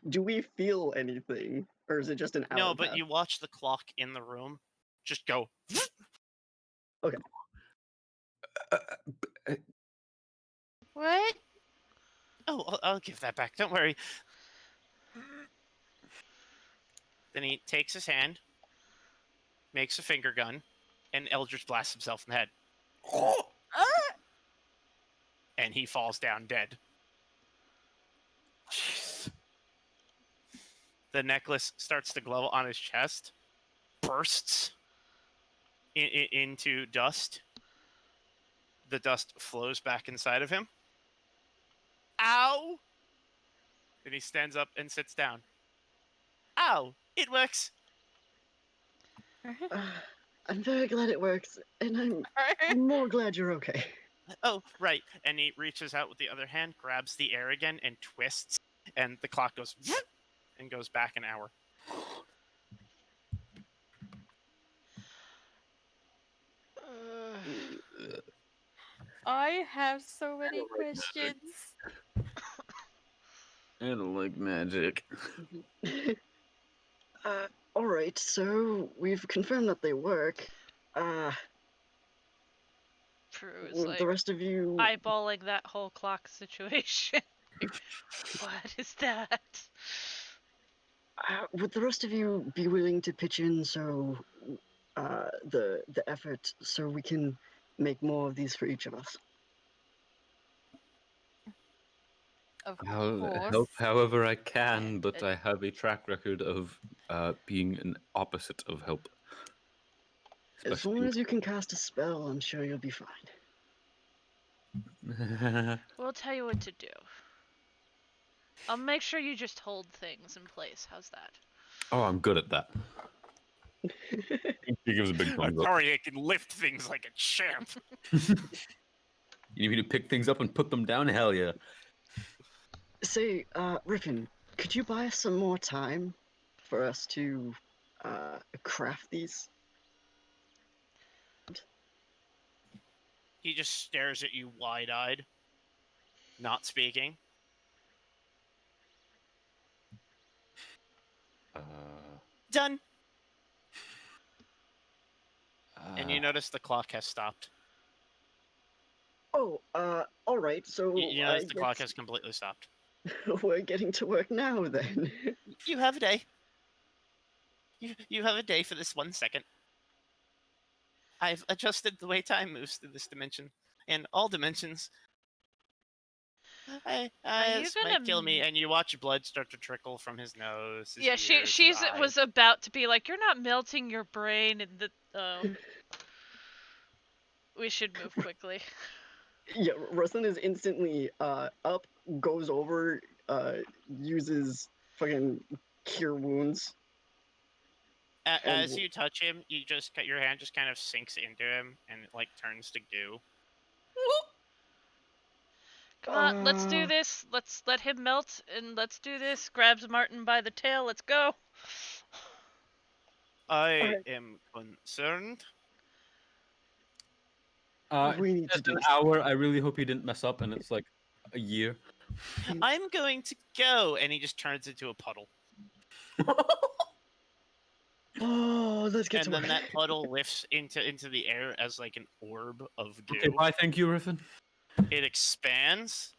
Do we feel anything? Or is it just an hour? No, but pass? you watch the clock in the room just go. Okay. What? Oh, I'll give that back. Don't worry. Then he takes his hand, makes a finger gun, and Eldritch blasts himself in the head. And he falls down dead. Jeez. The necklace starts to glow on his chest, bursts into dust. The dust flows back inside of him. Ow! Then he stands up and sits down. Ow! It works! I'm very glad it works, and I'm more glad you're okay. Oh, right. And he reaches out with the other hand, grabs the air again, and twists. And the clock goes and goes back an hour. I have so many questions. I don't like magic. Alright, so we've confirmed that they work. Prue is Would like the rest of you eyeballing that whole clock situation. What is that? would the rest of you be willing to pitch in so the effort so we can make more of these for each of us? Of I'll course. help however I can, but I have a track record of being an opposite of help. As long as you can cast a spell, I'm sure you'll be fine. We'll tell you what to do. I'll make sure you just hold things in place. How's that? Oh, I'm good at that. He gives a big thumbs up. Artoria can lift things like a champ. You need me to pick things up and put them down? Hell yeah. Say, Rickon, could you buy us some more time for us to craft these? He just stares at you wide-eyed, not speaking. Done. And you notice the clock has stopped. Oh, alright, so You notice the clock has completely stopped. we're getting to work now then. You have a day. You have a day for this 1 second. I've adjusted the way time moves through this dimension. In all dimensions. Are you This gonna might kill me, and you watch blood start to trickle from his nose. His Yeah, ears, she's his eyes. was about to be like, "You're not melting your brain," and we should move quickly. Yeah, Rustin is instantly up, goes over, uses fucking cure wounds. As you touch him, your hand just kind of sinks into him, and it like turns to goo. Come on, let's do this. Let's let him melt, and let's do this. Grabs Martin by the tail. Let's go. I am concerned. We need to Just do an this. hour. I really hope he didn't mess up and it's like a year. I'm going to go, and he just turns into a puddle. Oh, let's get And to then work. that puddle lifts into the air as like an orb of goo. Okay, bye. Thank you, Riffin. It expands,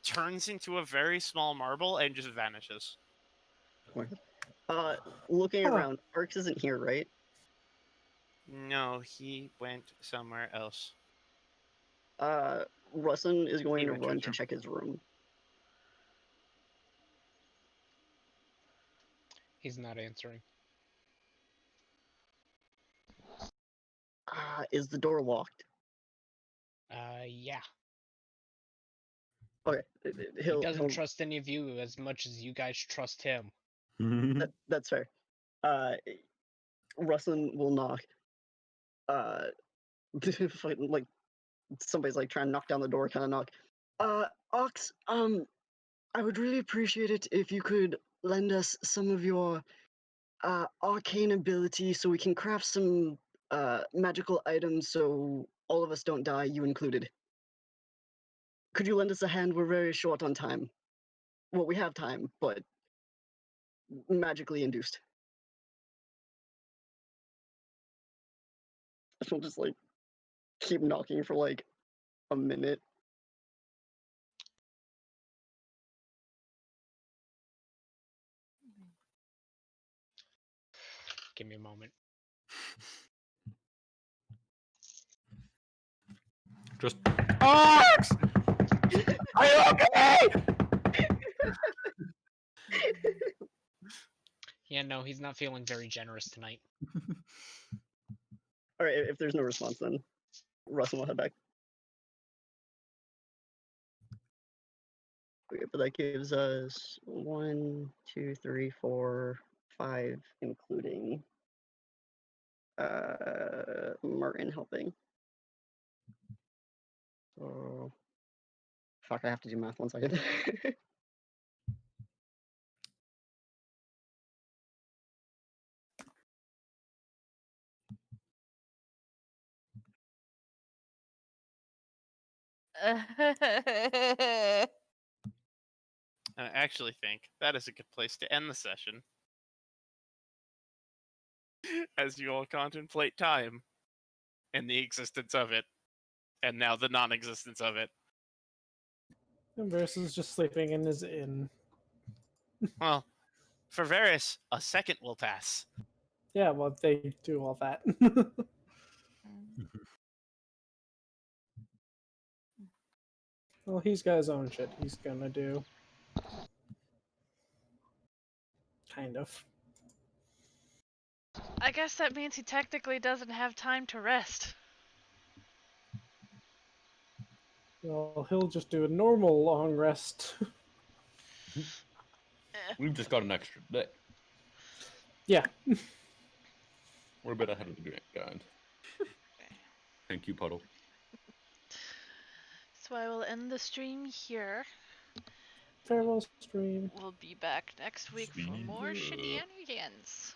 turns into a very small marble, and just vanishes. Looking around, Arx isn't here, right? No, he went somewhere else. Rustin is going He to went to run his to room. check his room. He's not answering. Is the door locked? Yeah. Okay, He doesn't trust any of you as much as you guys trust him. That's fair. Rustin will knock. Like somebody's like trying to knock down the door, kind of knock. Ox, I would really appreciate it if you could lend us some of your arcane ability so we can craft some magical items so all of us don't die, you included. Could you lend us a hand? We're very short on time. Well, we have time, but magically induced. She'll just like keep knocking for like a minute. Give me a moment. Just Ox! Are you okay? Yeah, no, he's not feeling very generous tonight. All right, if there's no response, then Russell will head back. Okay, but that gives us 1, 2, 3, 4, 5, including Martin helping. So, fuck, I have to do math 1 second. I actually think that is a good place to end the session. As you all contemplate time and the existence of it, and now the non-existence of it. And Varys is just sleeping in his inn. Well, for Varys, a second will pass. Yeah, well, they do all that. Well, he's got his own shit he's gonna do. Kind of. I guess that means he technically doesn't have time to rest. Well, he'll just do a normal long rest. We've just got an extra day. Yeah. We're a bit ahead of the grind. Thank you, Puddle. So I will end the stream here. Farewell stream. We'll be back next week for more See ya. shenanigans.